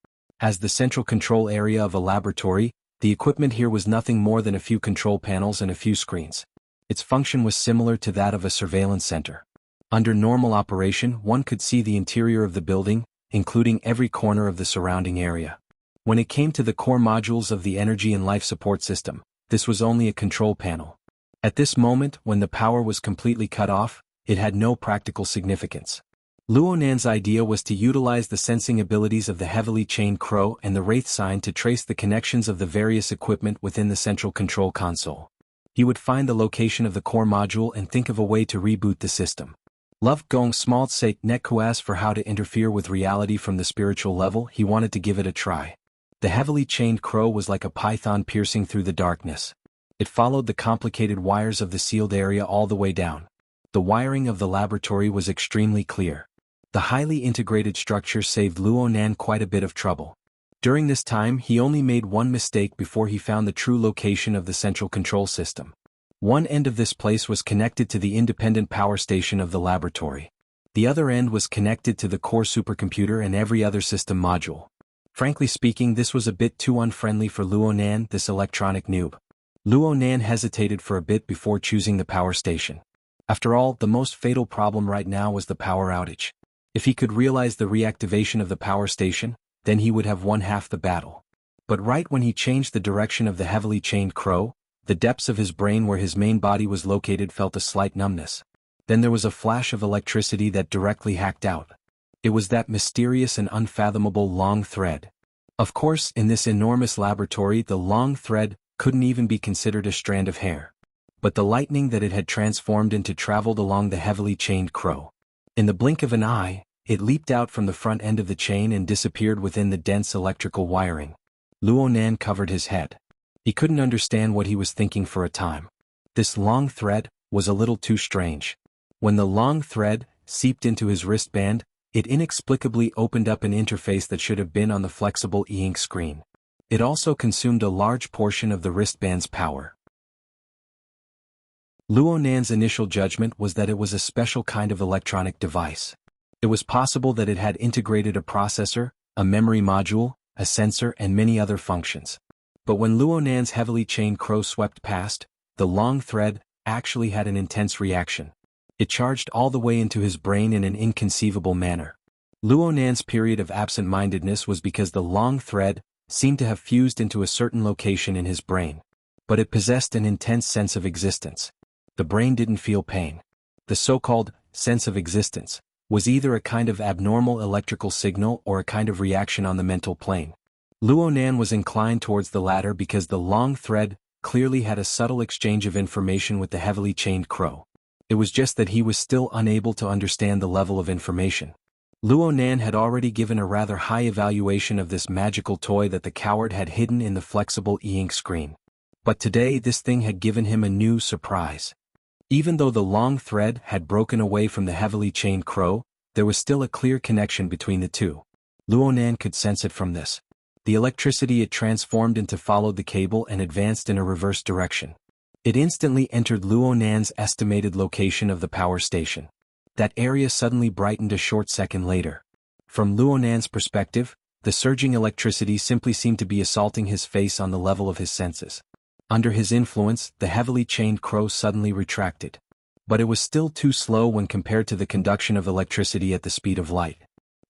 As the central control area of a laboratory, the equipment here was nothing more than a few control panels and a few screens. Its function was similar to that of a surveillance center. Under normal operation, one could see the interior of the building, including every corner of the surrounding area. When it came to the core modules of the energy and life support system, this was only a control panel. At this moment, when the power was completely cut off, it had no practical significance. Luonan's idea was to utilize the sensing abilities of the heavily chained crow and the wraith sign to trace the connections of the various equipment within the central control console. He would find the location of the core module and think of a way to reboot the system. Love Gong Smalt Sake Neku asked for how to interfere with reality from the spiritual level. He wanted to give it a try. The heavily chained crow was like a python piercing through the darkness. It followed the complicated wires of the sealed area all the way down. The wiring of the laboratory was extremely clear. The highly integrated structure saved Luonan quite a bit of trouble. During this time, he only made one mistake before he found the true location of the central control system. One end of this place was connected to the independent power station of the laboratory. The other end was connected to the core supercomputer and every other system module. Frankly speaking, this was a bit too unfriendly for Luonan, this electronic noob. Luonan hesitated for a bit before choosing the power station. After all, the most fatal problem right now was the power outage. If he could realize the reactivation of the power station, then he would have won half the battle. But right when he changed the direction of the heavily chained crow, the depths of his brain where his main body was located felt a slight numbness. Then there was a flash of electricity that directly hacked out. It was that mysterious and unfathomable long thread. Of course, in this enormous laboratory, the long thread couldn't even be considered a strand of hair. But the lightning that it had transformed into traveled along the heavily chained crow. In the blink of an eye, it leaped out from the front end of the chain and disappeared within the dense electrical wiring. Luonan covered his head. He couldn't understand what he was thinking for a time. This long thread was a little too strange. When the long thread seeped into his wristband, it inexplicably opened up an interface that should have been on the flexible e-ink screen. It also consumed a large portion of the wristband's power. Luonan's initial judgment was that it was a special kind of electronic device. It was possible that it had integrated a processor, a memory module, a sensor and many other functions. But when Luonan's heavily chained crow swept past, the long thread actually had an intense reaction. It charged all the way into his brain in an inconceivable manner. Luonan's period of absent-mindedness was because the long thread seemed to have fused into a certain location in his brain. But it possessed an intense sense of existence. The brain didn't feel pain. The so-called sense of existence was either a kind of abnormal electrical signal or a kind of reaction on the mental plane. Luonan was inclined towards the latter because the long thread clearly had a subtle exchange of information with the heavily chained crow. It was just that he was still unable to understand the level of information. Luonan had already given a rather high evaluation of this magical toy that the coward had hidden in the flexible e-ink screen. But today this thing had given him a new surprise. Even though the long thread had broken away from the heavily chained crow, there was still a clear connection between the two. Luonan could sense it from this. The electricity it transformed into followed the cable and advanced in a reverse direction. It instantly entered Luonan's estimated location of the power station. That area suddenly brightened a short second later. From Luonan's perspective, the surging electricity simply seemed to be assaulting his face on the level of his senses. Under his influence, the heavily chained crow suddenly retracted. But it was still too slow when compared to the conduction of electricity at the speed of light.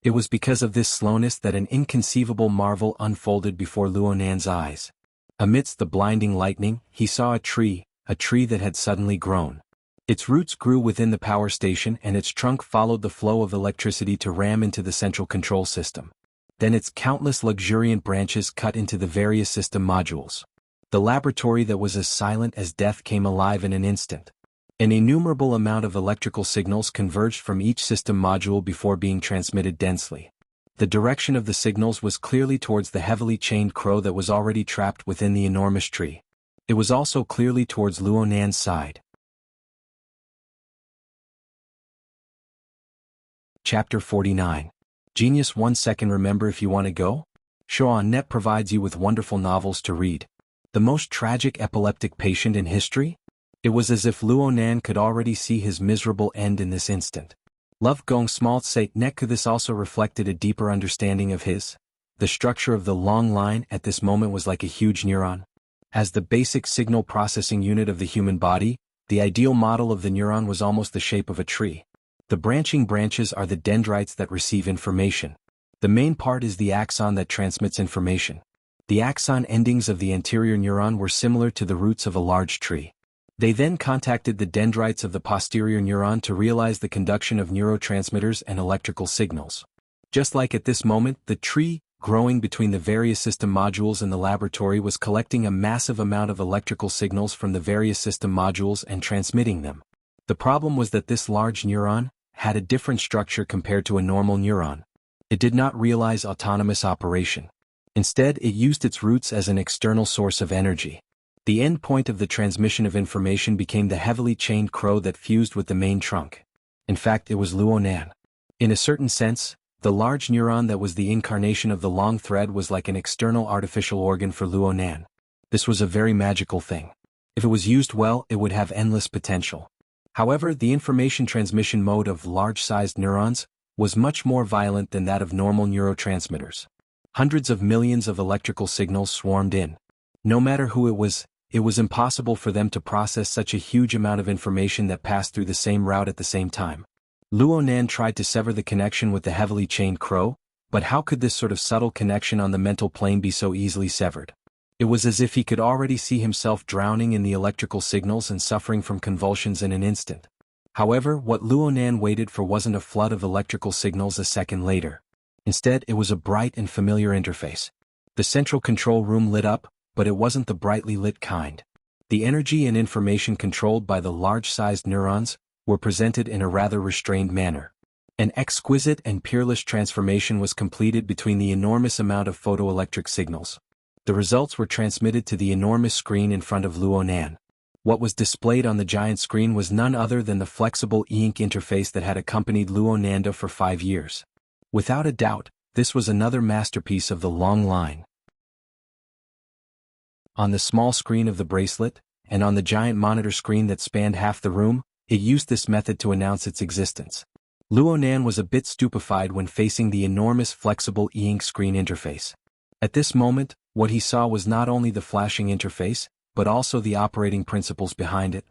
It was because of this slowness that an inconceivable marvel unfolded before Luonan's eyes. Amidst the blinding lightning, he saw a tree that had suddenly grown. Its roots grew within the power station and its trunk followed the flow of electricity to ram into the central control system. Then its countless luxuriant branches cut into the various system modules. The laboratory that was as silent as death came alive in an instant. An innumerable amount of electrical signals converged from each system module before being transmitted densely. The direction of the signals was clearly towards the heavily chained crow that was already trapped within the enormous tree. It was also clearly towards Luonan's side. Chapter 49. Genius 1 second. Remember if you want to go? Xuanhuan provides you with wonderful novels to read. The most tragic epileptic patient in history? It was as if Luonan could already see his miserable end in this instant. Love Gong Smalt Sate Neku. This also reflected a deeper understanding of his. The structure of the long line at this moment was like a huge neuron. As the basic signal processing unit of the human body, The ideal model of the neuron was almost the shape of a tree. The branching branches are the dendrites that receive information. The main part is the axon that transmits information. The axon endings of the anterior neuron were similar to the roots of a large tree. They then contacted the dendrites of the posterior neuron to realize the conduction of neurotransmitters and electrical signals. Just like at this moment, the tree, growing between the various system modules in the laboratory, was collecting a massive amount of electrical signals from the various system modules and transmitting them. The problem was that this large neuron had a different structure compared to a normal neuron. It did not realize autonomous operation. Instead, it used its roots as an external source of energy. The end point of the transmission of information became the heavily chained crow that fused with the main trunk. In fact, it was Luonan. In a certain sense, the large neuron that was the incarnation of the long thread was like an external artificial organ for Luonan. This was a very magical thing. If it was used well, it would have endless potential. However, the information transmission mode of large-sized neurons was much more violent than that of normal neurotransmitters. Hundreds of millions of electrical signals swarmed in. No matter who it was impossible for them to process such a huge amount of information that passed through the same route at the same time. Luonan tried to sever the connection with the heavily chained crow, but how could this sort of subtle connection on the mental plane be so easily severed? It was as if he could already see himself drowning in the electrical signals and suffering from convulsions in an instant. However, what Luonan waited for wasn't a flood of electrical signals a second later. Instead, it was a bright and familiar interface. The central control room lit up, but it wasn't the brightly lit kind. The energy and information controlled by the large-sized neurons were presented in a rather restrained manner. An exquisite and peerless transformation was completed between the enormous amount of photoelectric signals. The results were transmitted to the enormous screen in front of Luonan. What was displayed on the giant screen was none other than the flexible e-ink interface that had accompanied Luonanda for 5 years. Without a doubt, this was another masterpiece of the long line. On the small screen of the bracelet, and on the giant monitor screen that spanned half the room, it used this method to announce its existence. Luonan was a bit stupefied when facing the enormous flexible e-ink screen interface. At this moment, what he saw was not only the flashing interface, but also the operating principles behind it.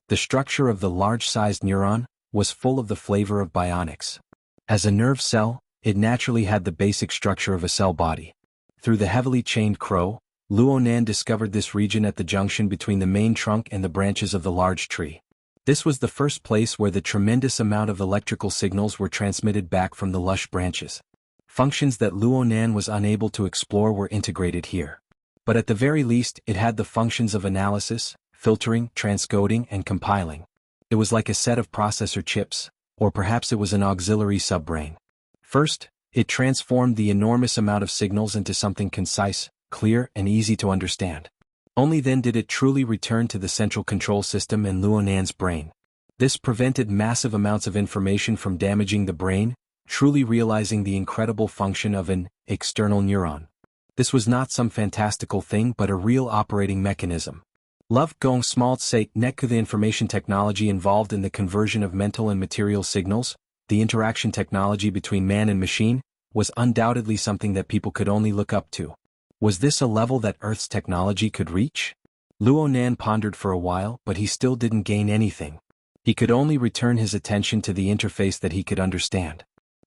The structure of the large-sized neuron was full of the flavor of bionics. As a nerve cell, it naturally had the basic structure of a cell body. Through the heavily chained crow, Luonan discovered this region at the junction between the main trunk and the branches of the large tree. This was the first place where the tremendous amount of electrical signals were transmitted back from the lush branches. Functions that Luonan was unable to explore were integrated here. But at the very least, it had the functions of analysis, filtering, transcoding, and compiling. It was like a set of processor chips, or perhaps it was an auxiliary subbrain. First, it transformed the enormous amount of signals into something concise, clear, and easy to understand. Only then did it truly return to the central control system in Luonan's brain. This prevented massive amounts of information from damaging the brain, truly realizing the incredible function of an external neuron. This was not some fantastical thing but a real operating mechanism. Love gong smalt sake nekku. The information technology involved in the conversion of mental and material signals, the interaction technology between man and machine, was undoubtedly something that people could only look up to. Was this a level that Earth's technology could reach? Luonan pondered for a while, but he still didn't gain anything. He could only return his attention to the interface that he could understand.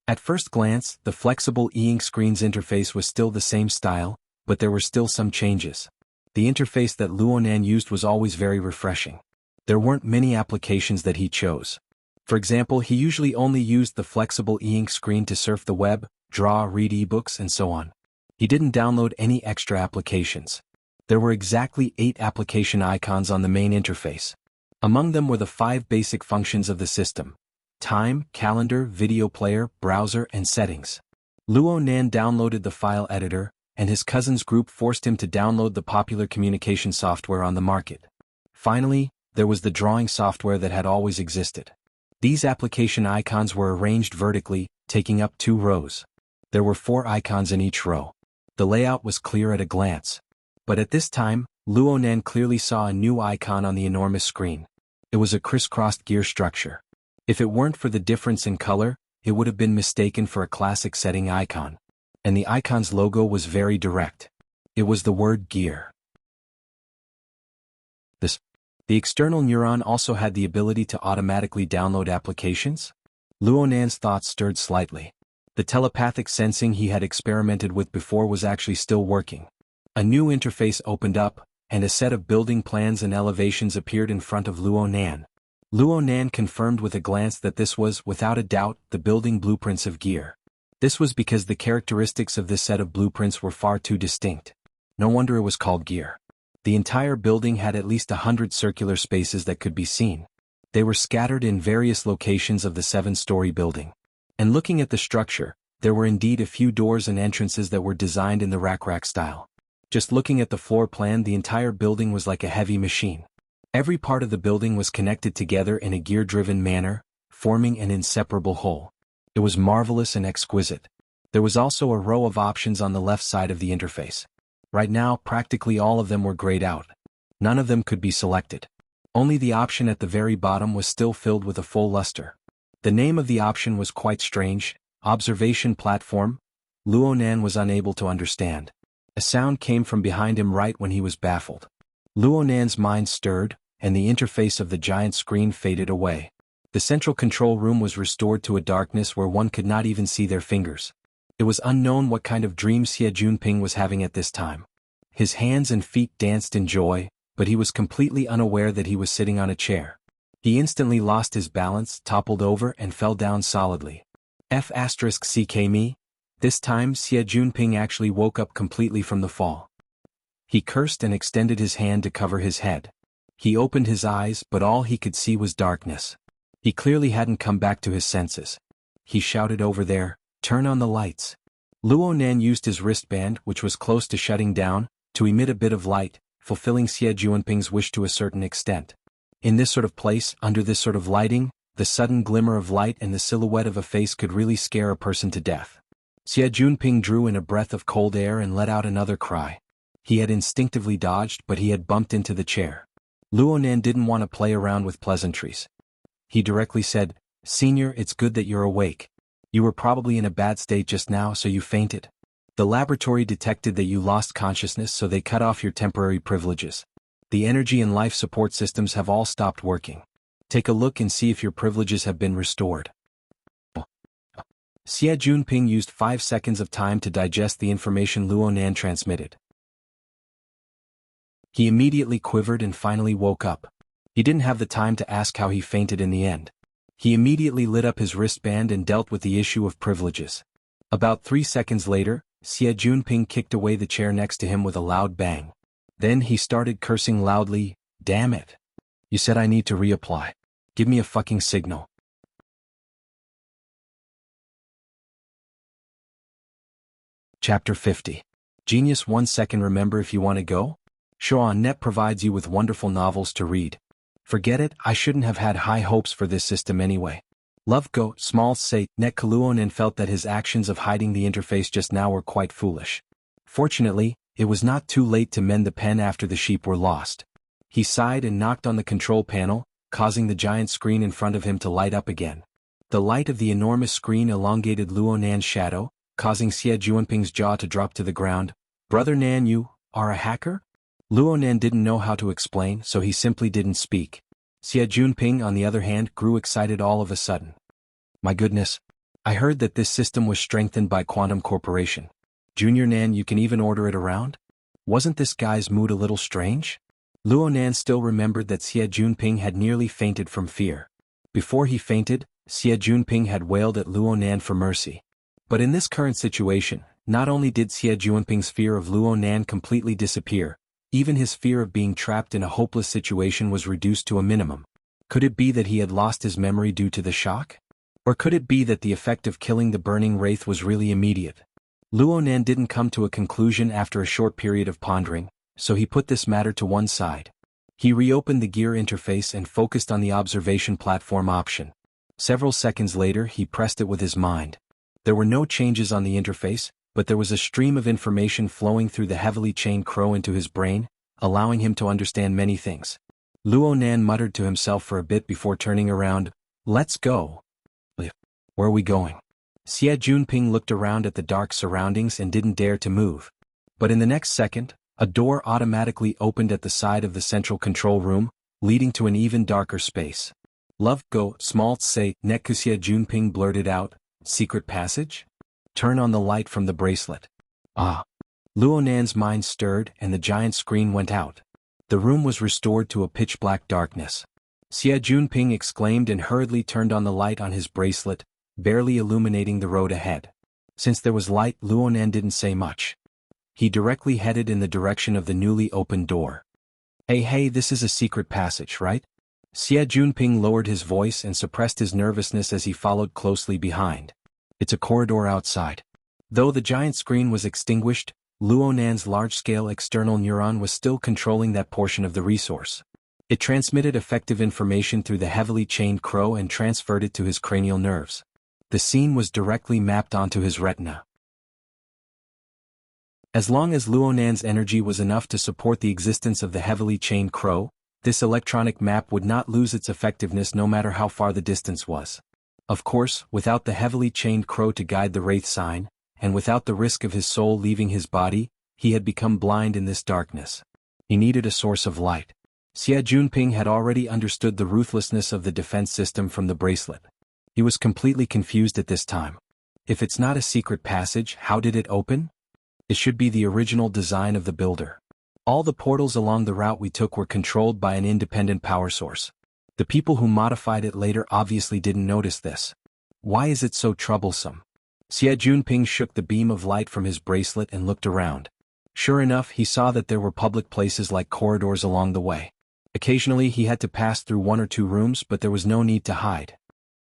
At first glance, the flexible e-ink screen's interface was still the same style, but there were still some changes. The interface that Luonan used was always very refreshing. There weren't many applications that he chose. For example, he usually only used the flexible e-ink screen to surf the web, draw, read ebooks, and so on. He didn't download any extra applications. There were exactly 8 application icons on the main interface. Among them were the 5 basic functions of the system: time, calendar, video player, browser, and settings. Luonan downloaded the file editor, and his cousin's group forced him to download the popular communication software on the market. Finally, there was the drawing software that had always existed. These application icons were arranged vertically, taking up 2 rows. There were 4 icons in each row. The layout was clear at a glance. But at this time, Luonan clearly saw a new icon on the enormous screen. It was a crisscrossed gear structure. If it weren't for the difference in color, it would have been mistaken for a classic setting icon. And the icon's logo was very direct. It was the word gear. The The external neuron also had the ability to automatically download applications? Luonan's thoughts stirred slightly. The telepathic sensing he had experimented with before was actually still working. A new interface opened up, and a set of building plans and elevations appeared in front of Luonan. Luonan confirmed with a glance that this was, without a doubt, the building blueprints of gear. This was because the characteristics of this set of blueprints were far too distinct. No wonder it was called gear. The entire building had at least 100 circular spaces that could be seen. They were scattered in various locations of the 7-story building. And looking at the structure, there were indeed a few doors and entrances that were designed in the rack style. Just looking at the floor plan, the entire building was like a heavy machine. Every part of the building was connected together in a gear-driven manner, forming an inseparable whole. It was marvelous and exquisite. There was also a row of options on the left side of the interface. Right now, practically all of them were grayed out. None of them could be selected. Only the option at the very bottom was still filled with a full luster. The name of the option was quite strange, Observation Platform. Luonan was unable to understand. A sound came from behind him right when he was baffled. Luonan's mind stirred, and the interface of the giant screen faded away. The central control room was restored to a darkness where one could not even see their fingers. It was unknown what kind of dream Xie Junping was having at this time. His hands and feet danced in joy, but he was completely unaware that he was sitting on a chair. He instantly lost his balance, toppled over, and fell down solidly. F***ck me. This time Xie Junping actually woke up completely from the fall. He cursed and extended his hand to cover his head. He opened his eyes, but all he could see was darkness. He clearly hadn't come back to his senses. He shouted over there, "Turn on the lights." Luonan used his wristband, which was close to shutting down, to emit a bit of light, fulfilling Xie Junping's wish to a certain extent. In this sort of place, under this sort of lighting, the sudden glimmer of light and the silhouette of a face could really scare a person to death. Xie Junping drew in a breath of cold air and let out another cry. He had instinctively dodged, but he had bumped into the chair. Luonan didn't want to play around with pleasantries. He directly said, "Senior, it's good that you're awake. You were probably in a bad state just now, so you fainted. The laboratory detected that you lost consciousness, so they cut off your temporary privileges. The energy and life support systems have all stopped working. Take a look and see if your privileges have been restored." Xie Junping used 5 seconds of time to digest the information Luonan transmitted. He immediately quivered and finally woke up. He didn't have the time to ask how he fainted in the end. He immediately lit up his wristband and dealt with the issue of privileges. About 3 seconds later, Xie Junping kicked away the chair next to him with a loud bang. Then he started cursing loudly, "Damn it. You said I need to reapply. Give me a fucking signal." Chapter 50. Genius 1 second. Remember, if you want to go? Xuanhuan provides you with wonderful novels to read. Forget it, I shouldn't have had high hopes for this system anyway. Love go, small say, Net Luonan felt that his actions of hiding the interface just now were quite foolish. Fortunately, it was not too late to mend the pen after the sheep were lost. He sighed and knocked on the control panel, causing the giant screen in front of him to light up again. The light of the enormous screen elongated Luonan's shadow, causing Xie Junping's jaw to drop to the ground. "Brother Nan, you are a hacker?" Luonan didn't know how to explain, so he simply didn't speak. Xie Junping, on the other hand, grew excited all of a sudden. "My goodness. I heard that this system was strengthened by Quantum Corporation. Junior Nan, you can even order it around? Wasn't this guy's mood a little strange?" Luonan still remembered that Xie Junping had nearly fainted from fear. Before he fainted, Xie Junping had wailed at Luonan for mercy. But in this current situation, not only did Xie Junping's fear of Luonan completely disappear, even his fear of being trapped in a hopeless situation was reduced to a minimum. Could it be that he had lost his memory due to the shock? Or could it be that the effect of killing the burning wraith was really immediate? Luonan didn't come to a conclusion after a short period of pondering, so he put this matter to one side. He reopened the gear interface and focused on the observation platform option. Several seconds later, he pressed it with his mind. There were no changes on the interface, but there was a stream of information flowing through the heavily chained crow into his brain, allowing him to understand many things. Luonan muttered to himself for a bit before turning around. "Let's go." "Where are we going?" Xie Junping looked around at the dark surroundings and didn't dare to move. But in the next second, a door automatically opened at the side of the central control room, leading to an even darker space. Love, go, small, say, nekuxia Junping blurted out, secret passage? Turn on the light from the bracelet. Ah. Luonan's mind stirred and the giant screen went out. The room was restored to a pitch-black darkness. Xia Junping exclaimed and hurriedly turned on the light on his bracelet, barely illuminating the road ahead. Since there was light, Luonan didn't say much. He directly headed in the direction of the newly opened door. Hey, this is a secret passage, right? Xia Junping lowered his voice and suppressed his nervousness as he followed closely behind. It's a corridor outside. Though the giant screen was extinguished, Luonan's large-scale external neuron was still controlling that portion of the resource. It transmitted effective information through the heavily chained crow and transferred it to his cranial nerves. The scene was directly mapped onto his retina. As long as Luonan's energy was enough to support the existence of the heavily chained crow, this electronic map would not lose its effectiveness no matter how far the distance was. Of course, without the heavily chained crow to guide the wraith sign, and without the risk of his soul leaving his body, he had become blind in this darkness. He needed a source of light. Xia Junping had already understood the ruthlessness of the defense system from the bracelet. He was completely confused at this time. If it's not a secret passage, how did it open? It should be the original design of the builder. All the portals along the route we took were controlled by an independent power source. The people who modified it later obviously didn't notice this. Why is it so troublesome? Xia Junping shook the beam of light from his bracelet and looked around. Sure enough, he saw that there were public places like corridors along the way. Occasionally he had to pass through one or two rooms, but there was no need to hide.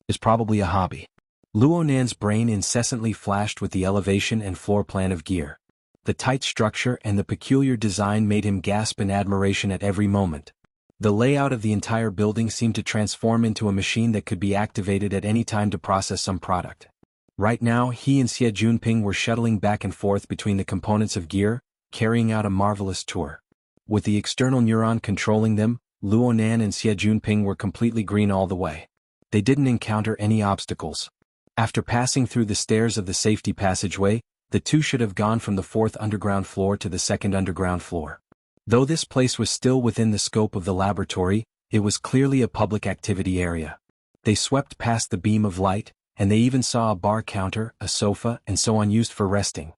It's probably a hobby. Luonan's brain incessantly flashed with the elevation and floor plan of gear. The tight structure and the peculiar design made him gasp in admiration at every moment. The layout of the entire building seemed to transform into a machine that could be activated at any time to process some product. Right now, he and Xia Junping were shuttling back and forth between the components of gear, carrying out a marvelous tour. With the external neuron controlling them, Luonan and Xia Junping were completely green all the way. They didn't encounter any obstacles. After passing through the stairs of the safety passageway, the two should have gone from the 4th underground floor to the 2nd underground floor. Though this place was still within the scope of the laboratory, it was clearly a public activity area. They swept past the beam of light, and they even saw a bar counter, a sofa, and so on used for resting.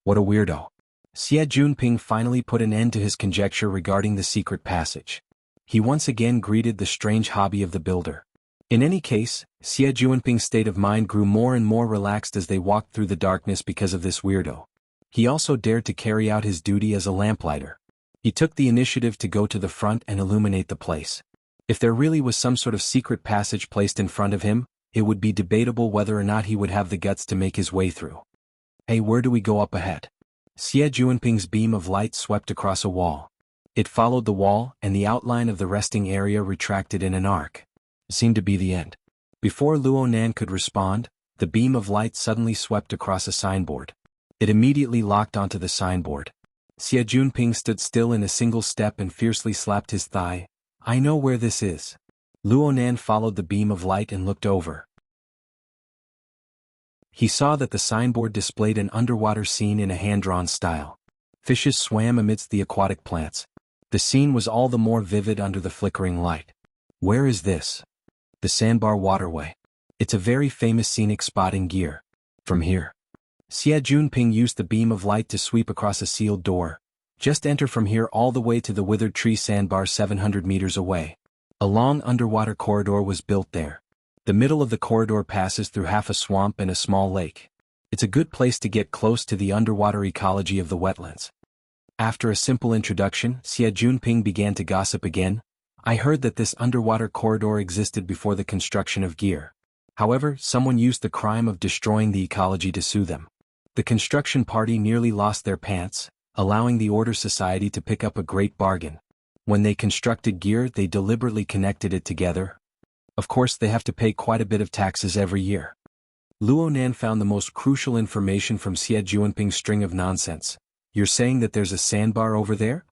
What a weirdo. Xia Junping finally put an end to his conjecture regarding the secret passage. He once again greeted the strange hobby of the builder. In any case, Xia Junping's state of mind grew more and more relaxed as they walked through the darkness because of this weirdo. He also dared to carry out his duty as a lamplighter. He took the initiative to go to the front and illuminate the place. If there really was some sort of secret passage placed in front of him, it would be debatable whether or not he would have the guts to make his way through. Hey, where do we go up ahead? Xia Junping's beam of light swept across a wall. It followed the wall, and the outline of the resting area retracted in an arc. It seemed to be the end. Before Luonan could respond, the beam of light suddenly swept across a signboard. It immediately locked onto the signboard. Xia Junping stood still in a single step and fiercely slapped his thigh. I know where this is. Luonan followed the beam of light and looked over. He saw that the signboard displayed an underwater scene in a hand-drawn style. Fishes swam amidst the aquatic plants. The scene was all the more vivid under the flickering light. Where is this? The Sandbar Waterway. It's a very famous scenic spot in Gear. From here. Xia Junping used the beam of light to sweep across a sealed door. Just enter from here all the way to the withered tree sandbar 700 meters away. A long underwater corridor was built there. The middle of the corridor passes through half a swamp and a small lake. It's a good place to get close to the underwater ecology of the wetlands. After a simple introduction, Xia Junping began to gossip again. I heard that this underwater corridor existed before the construction of Gear. However, someone used the crime of destroying the ecology to sue them. The construction party nearly lost their pants, allowing the Order Society to pick up a great bargain. When they constructed Gear, they deliberately connected it together. Of course, they have to pay quite a bit of taxes every year. Luonan found the most crucial information from Xia Junping's string of nonsense. You're saying that there's a sandbar over there?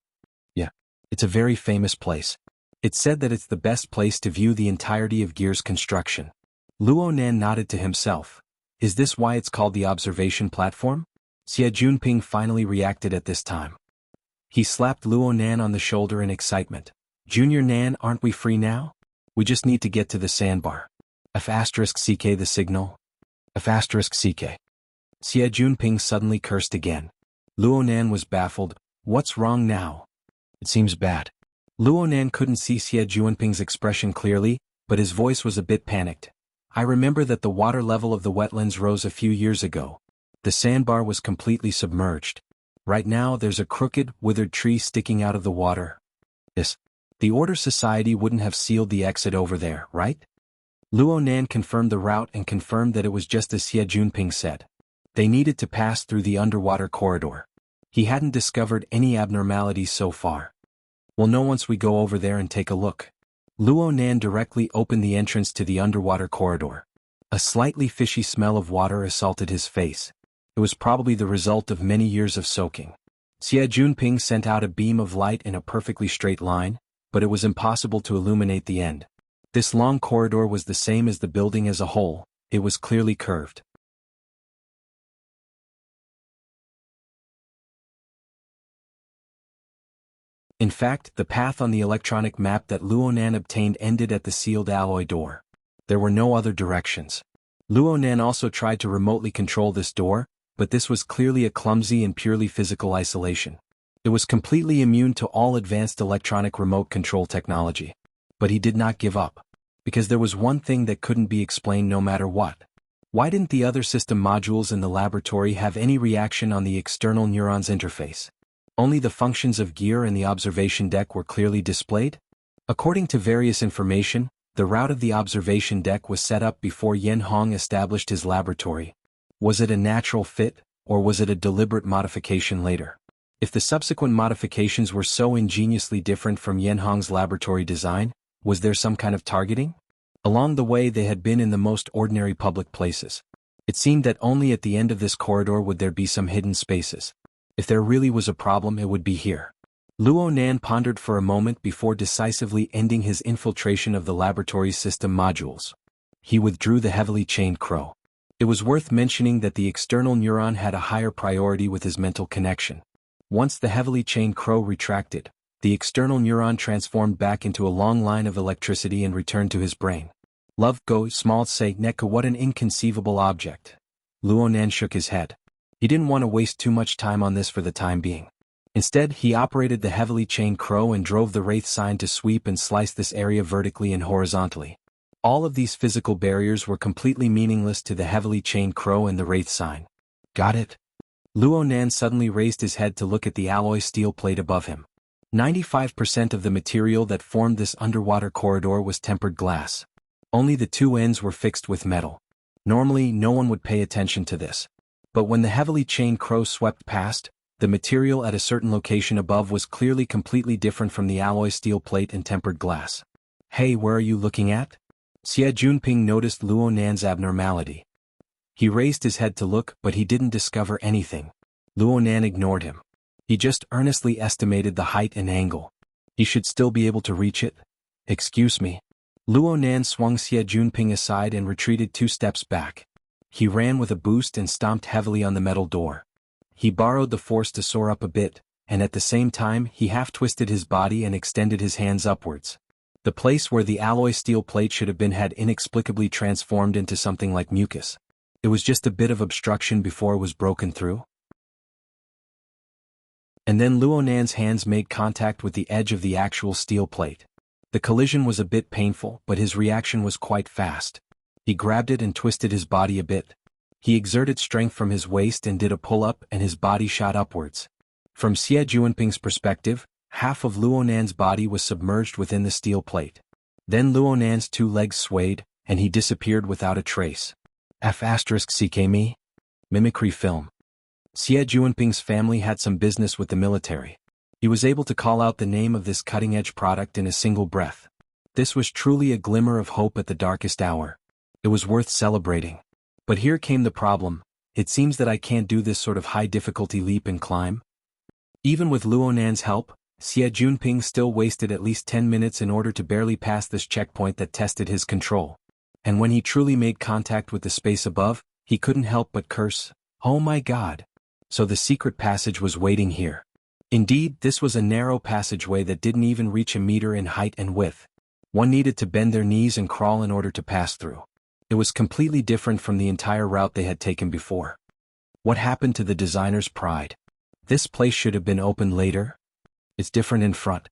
Yeah. It's a very famous place. It's said that it's the best place to view the entirety of Gear's construction. Luonan nodded to himself. Is this why it's called the observation platform? Xia Junping finally reacted at this time. He slapped Luonan on the shoulder in excitement. Junior Nan, aren't we free now? We just need to get to the sandbar. F*ck the signal. F*ck. Xie Junping suddenly cursed again. Luonan was baffled. What's wrong now? It seems bad. Luonan couldn't see Xie Junping's expression clearly, but his voice was a bit panicked. I remember that the water level of the wetlands rose a few years ago. The sandbar was completely submerged. Right now there's a crooked, withered tree sticking out of the water. The Order Society wouldn't have sealed the exit over there, right? Luonan confirmed the route and confirmed that it was just as Xie Junping said. They needed to pass through the underwater corridor. He hadn't discovered any abnormalities so far. We'll know once we go over there and take a look. Luonan directly opened the entrance to the underwater corridor. A slightly fishy smell of water assaulted his face. It was probably the result of many years of soaking. Xie Junping sent out a beam of light in a perfectly straight line, but it was impossible to illuminate the end. This long corridor was the same as the building as a whole. It was clearly curved. In fact, the path on the electronic map that Luonan obtained ended at the sealed alloy door. There were no other directions. Luonan also tried to remotely control this door, but this was clearly a clumsy and purely physical isolation. It was completely immune to all advanced electronic remote control technology. But he did not give up. Because there was one thing that couldn't be explained no matter what. Why didn't the other system modules in the laboratory have any reaction on the external neurons interface? Only the functions of gear and the observation deck were clearly displayed? According to various information, the route of the observation deck was set up before Xuanhuan established his laboratory. Was it a natural fit, or was it a deliberate modification later? If the subsequent modifications were so ingeniously different from Xuanhuan's laboratory design, was there some kind of targeting? Along the way they had been in the most ordinary public places. It seemed that only at the end of this corridor would there be some hidden spaces. If there really was a problem, it would be here. Luonan pondered for a moment before decisively ending his infiltration of the laboratory's system modules. He withdrew the heavily chained crow. It was worth mentioning that the external neuron had a higher priority with his mental connection. Once the heavily chained crow retracted, the external neuron transformed back into a long line of electricity and returned to his brain. Love go small say Neko, what an inconceivable object. Luonan shook his head. He didn't want to waste too much time on this for the time being. Instead, he operated the heavily chained crow and drove the wraith sign to sweep and slice this area vertically and horizontally. All of these physical barriers were completely meaningless to the heavily chained crow and the wraith sign. Got it? Luonan suddenly raised his head to look at the alloy steel plate above him. 95% of the material that formed this underwater corridor was tempered glass. Only the two ends were fixed with metal. Normally, no one would pay attention to this. But when the heavily chained crow swept past, the material at a certain location above was clearly completely different from the alloy steel plate and tempered glass. Hey, where are you looking at? Xie Junping noticed Luonan's abnormality. He raised his head to look, but he didn't discover anything. Luonan ignored him. He just earnestly estimated the height and angle. He should still be able to reach it. Excuse me. Luonan swung Xie Junping aside and retreated 2 steps back. He ran with a boost and stomped heavily on the metal door. He borrowed the force to soar up a bit, and at the same time he half-twisted his body and extended his hands upwards. The place where the alloy steel plate should have been had inexplicably transformed into something like mucus. It was just a bit of obstruction before it was broken through. And then Luonan's hands made contact with the edge of the actual steel plate. The collision was a bit painful, but his reaction was quite fast. He grabbed it and twisted his body a bit. He exerted strength from his waist and did a pull-up, and his body shot upwards. From Xie Junping's perspective, half of Luonan's body was submerged within the steel plate. Then Luonan's 2 legs swayed, and he disappeared without a trace. F*ck me? Mimicry film. Xie Junping's family had some business with the military. He was able to call out the name of this cutting-edge product in a single breath. This was truly a glimmer of hope at the darkest hour. It was worth celebrating. But here came the problem. It seems that I can't do this sort of high-difficulty leap and climb. Even with Luonan's help, Xie Junping still wasted at least 10 minutes in order to barely pass this checkpoint that tested his control. And when he truly made contact with the space above, he couldn't help but curse, "Oh my God!" So the secret passage was waiting here. Indeed, this was a narrow passageway that didn't even reach a meter in height and width. One needed to bend their knees and crawl in order to pass through. It was completely different from the entire route they had taken before. What happened to the designer's pride? This place should have been opened later? It's different in front.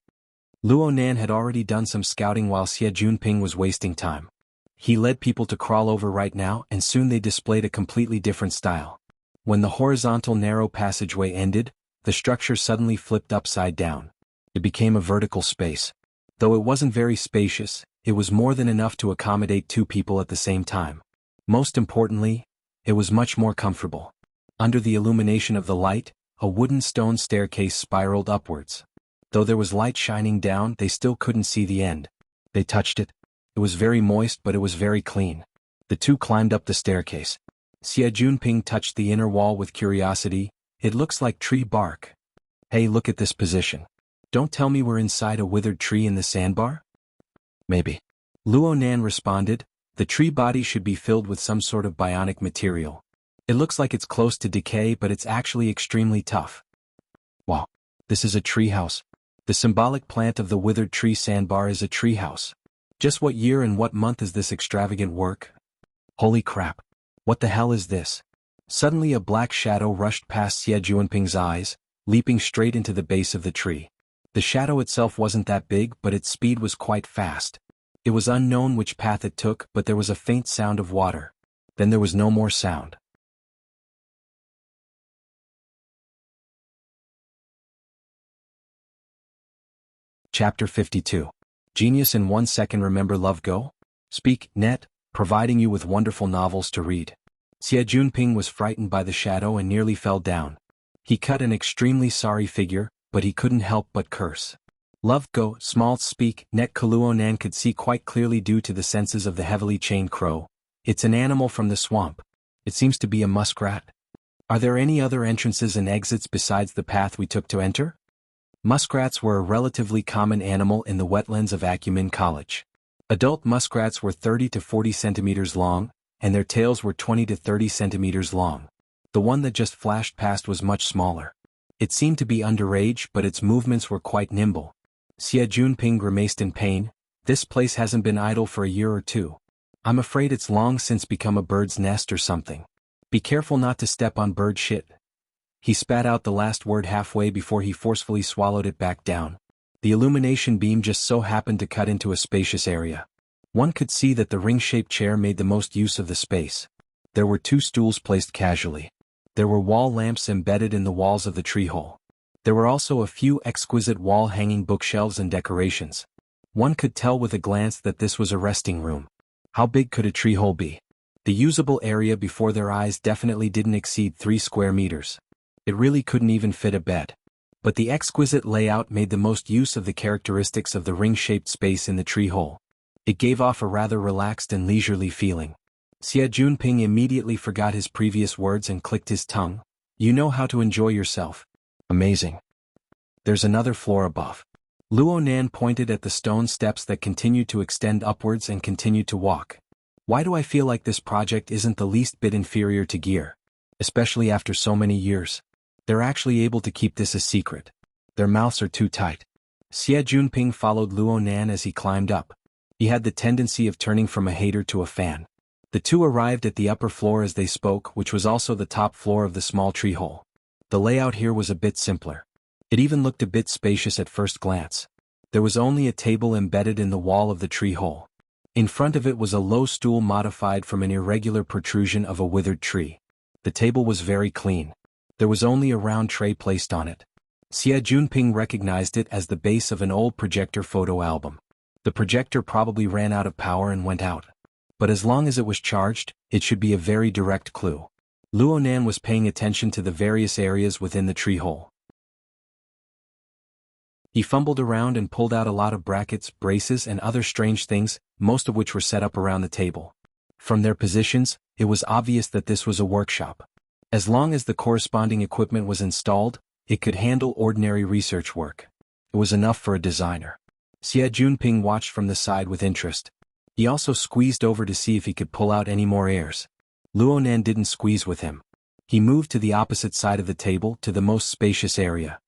Luo Nan had already done some scouting while Xie Junping was wasting time. He led people to crawl over right now, and soon they displayed a completely different style. When the horizontal narrow passageway ended, the structure suddenly flipped upside down. It became a vertical space. Though it wasn't very spacious, it was more than enough to accommodate two people at the same time. Most importantly, it was much more comfortable. Under the illumination of the light, a wooden stone staircase spiraled upwards. Though there was light shining down, they still couldn't see the end. They touched it. It was very moist, but it was very clean. The two climbed up the staircase. Xie Junping touched the inner wall with curiosity. It looks like tree bark. Hey, look at this position. Don't tell me we're inside a withered tree in the sandbar? Maybe. Luo Nan responded, the tree body should be filled with some sort of bionic material. It looks like it's close to decay, but it's actually extremely tough. Wow. This is a treehouse. The symbolic plant of the withered tree sandbar is a treehouse. Just what year and what month is this extravagant work? Holy crap. What the hell is this? Suddenly a black shadow rushed past Xie Junping's eyes, leaping straight into the base of the tree. The shadow itself wasn't that big, but its speed was quite fast. It was unknown which path it took, but there was a faint sound of water. Then there was no more sound. Chapter 52. Genius in 1 second. Remember Love Go? Speak, net, providing you with wonderful novels to read. Xie Junping was frightened by the shadow and nearly fell down. He cut an extremely sorry figure, but he couldn't help but curse. Love Go, small speak, net. Luo Nan could see quite clearly due to the senses of the heavily chained crow. It's an animal from the swamp. It seems to be a muskrat. Are there any other entrances and exits besides the path we took to enter? Muskrats were a relatively common animal in the wetlands of Acumen College. Adult muskrats were 30 to 40 centimeters long, and their tails were 20 to 30 centimeters long. The one that just flashed past was much smaller. It seemed to be underage, but its movements were quite nimble. Xie Junping grimaced in pain. This place hasn't been idle for a year or two. I'm afraid it's long since become a bird's nest or something. Be careful not to step on bird shit. He spat out the last word halfway before he forcefully swallowed it back down. The illumination beam just so happened to cut into a spacious area. One could see that the ring-shaped chair made the most use of the space. There were 2 stools placed casually. There were wall lamps embedded in the walls of the tree hole. There were also a few exquisite wall-hanging bookshelves and decorations. One could tell with a glance that this was a resting room. How big could a tree hole be? The usable area before their eyes definitely didn't exceed 3 square meters. It really couldn't even fit a bed. But the exquisite layout made the most use of the characteristics of the ring-shaped space in the tree hole. It gave off a rather relaxed and leisurely feeling. Xie Junping immediately forgot his previous words and clicked his tongue. You know how to enjoy yourself. Amazing. There's another floor above. Luo Nan pointed at the stone steps that continued to extend upwards and continued to walk. Why do I feel like this project isn't the least bit inferior to Gear? Especially after so many years. They're actually able to keep this a secret. Their mouths are too tight. Xie Junping followed Luo Nan as he climbed up. He had the tendency of turning from a hater to a fan. The two arrived at the upper floor as they spoke, which was also the top floor of the small tree hole. The layout here was a bit simpler. It even looked a bit spacious at first glance. There was only a table embedded in the wall of the tree hole. In front of it was a low stool modified from an irregular protrusion of a withered tree. The table was very clean. There was only a round tray placed on it. Xie Junping recognized it as the base of an old projector photo album. The projector probably ran out of power and went out. But as long as it was charged, it should be a very direct clue. Luo Nan was paying attention to the various areas within the tree hole. He fumbled around and pulled out a lot of brackets, braces and other strange things, most of which were set up around the table. From their positions, it was obvious that this was a workshop. As long as the corresponding equipment was installed, it could handle ordinary research work. It was enough for a designer. Xie Junping watched from the side with interest. He also squeezed over to see if he could pull out any more airs. Luo Nan didn't squeeze with him. He moved to the opposite side of the table to the most spacious area.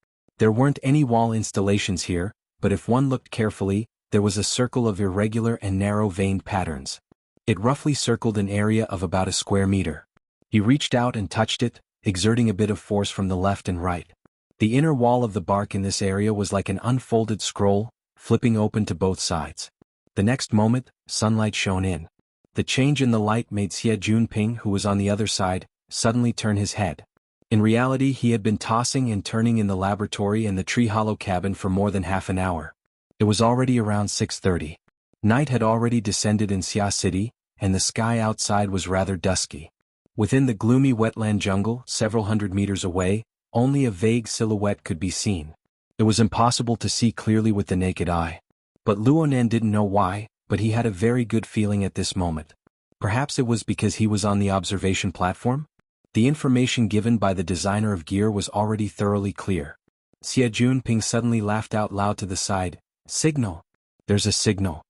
There weren't any wall installations here, but if one looked carefully, there was a circle of irregular and narrow-veined patterns. It roughly circled an area of about a square meter. He reached out and touched it, exerting a bit of force from the left and right. The inner wall of the bark in this area was like an unfolded scroll, flipping open to both sides. The next moment, sunlight shone in. The change in the light made Xie Junping, who was on the other side, suddenly turn his head. In reality, he had been tossing and turning in the laboratory and the tree hollow cabin for more than half an hour. It was already around 6:30. Night had already descended in Xia City, and the sky outside was rather dusky. Within the gloomy wetland jungle, several hundred meters away, only a vague silhouette could be seen. It was impossible to see clearly with the naked eye. But Luonan didn't know why, but he had a very good feeling at this moment. Perhaps it was because he was on the observation platform? The information given by the designer of gear was already thoroughly clear. Xie Junping suddenly laughed out loud to the side. Signal! There's a signal.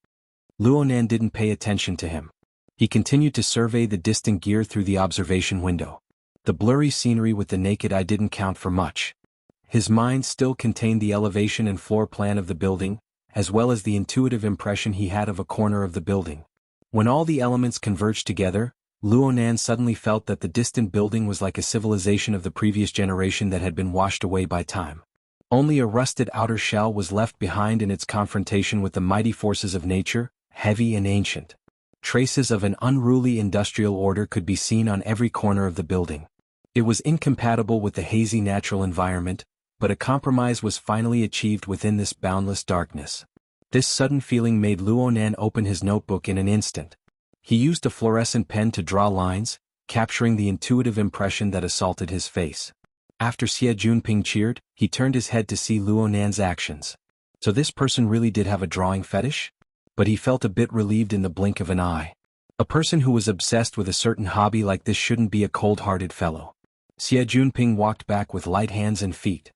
Luonan didn't pay attention to him. He continued to survey the distant gear through the observation window. The blurry scenery with the naked eye didn't count for much. His mind still contained the elevation and floor plan of the building, as well as the intuitive impression he had of a corner of the building. When all the elements converged together, Luonan suddenly felt that the distant building was like a civilization of the previous generation that had been washed away by time. Only a rusted outer shell was left behind in its confrontation with the mighty forces of nature, heavy and ancient. Traces of an unruly industrial order could be seen on every corner of the building. It was incompatible with the hazy natural environment, but a compromise was finally achieved within this boundless darkness. This sudden feeling made Luonan open his notebook in an instant. He used a fluorescent pen to draw lines, capturing the intuitive impression that assaulted his face. After Xie Junping cheered, he turned his head to see Luonan's actions. So this person really did have a drawing fetish? But he felt a bit relieved in the blink of an eye. A person who was obsessed with a certain hobby like this shouldn't be a cold-hearted fellow. Xie Junping walked back with light hands and feet.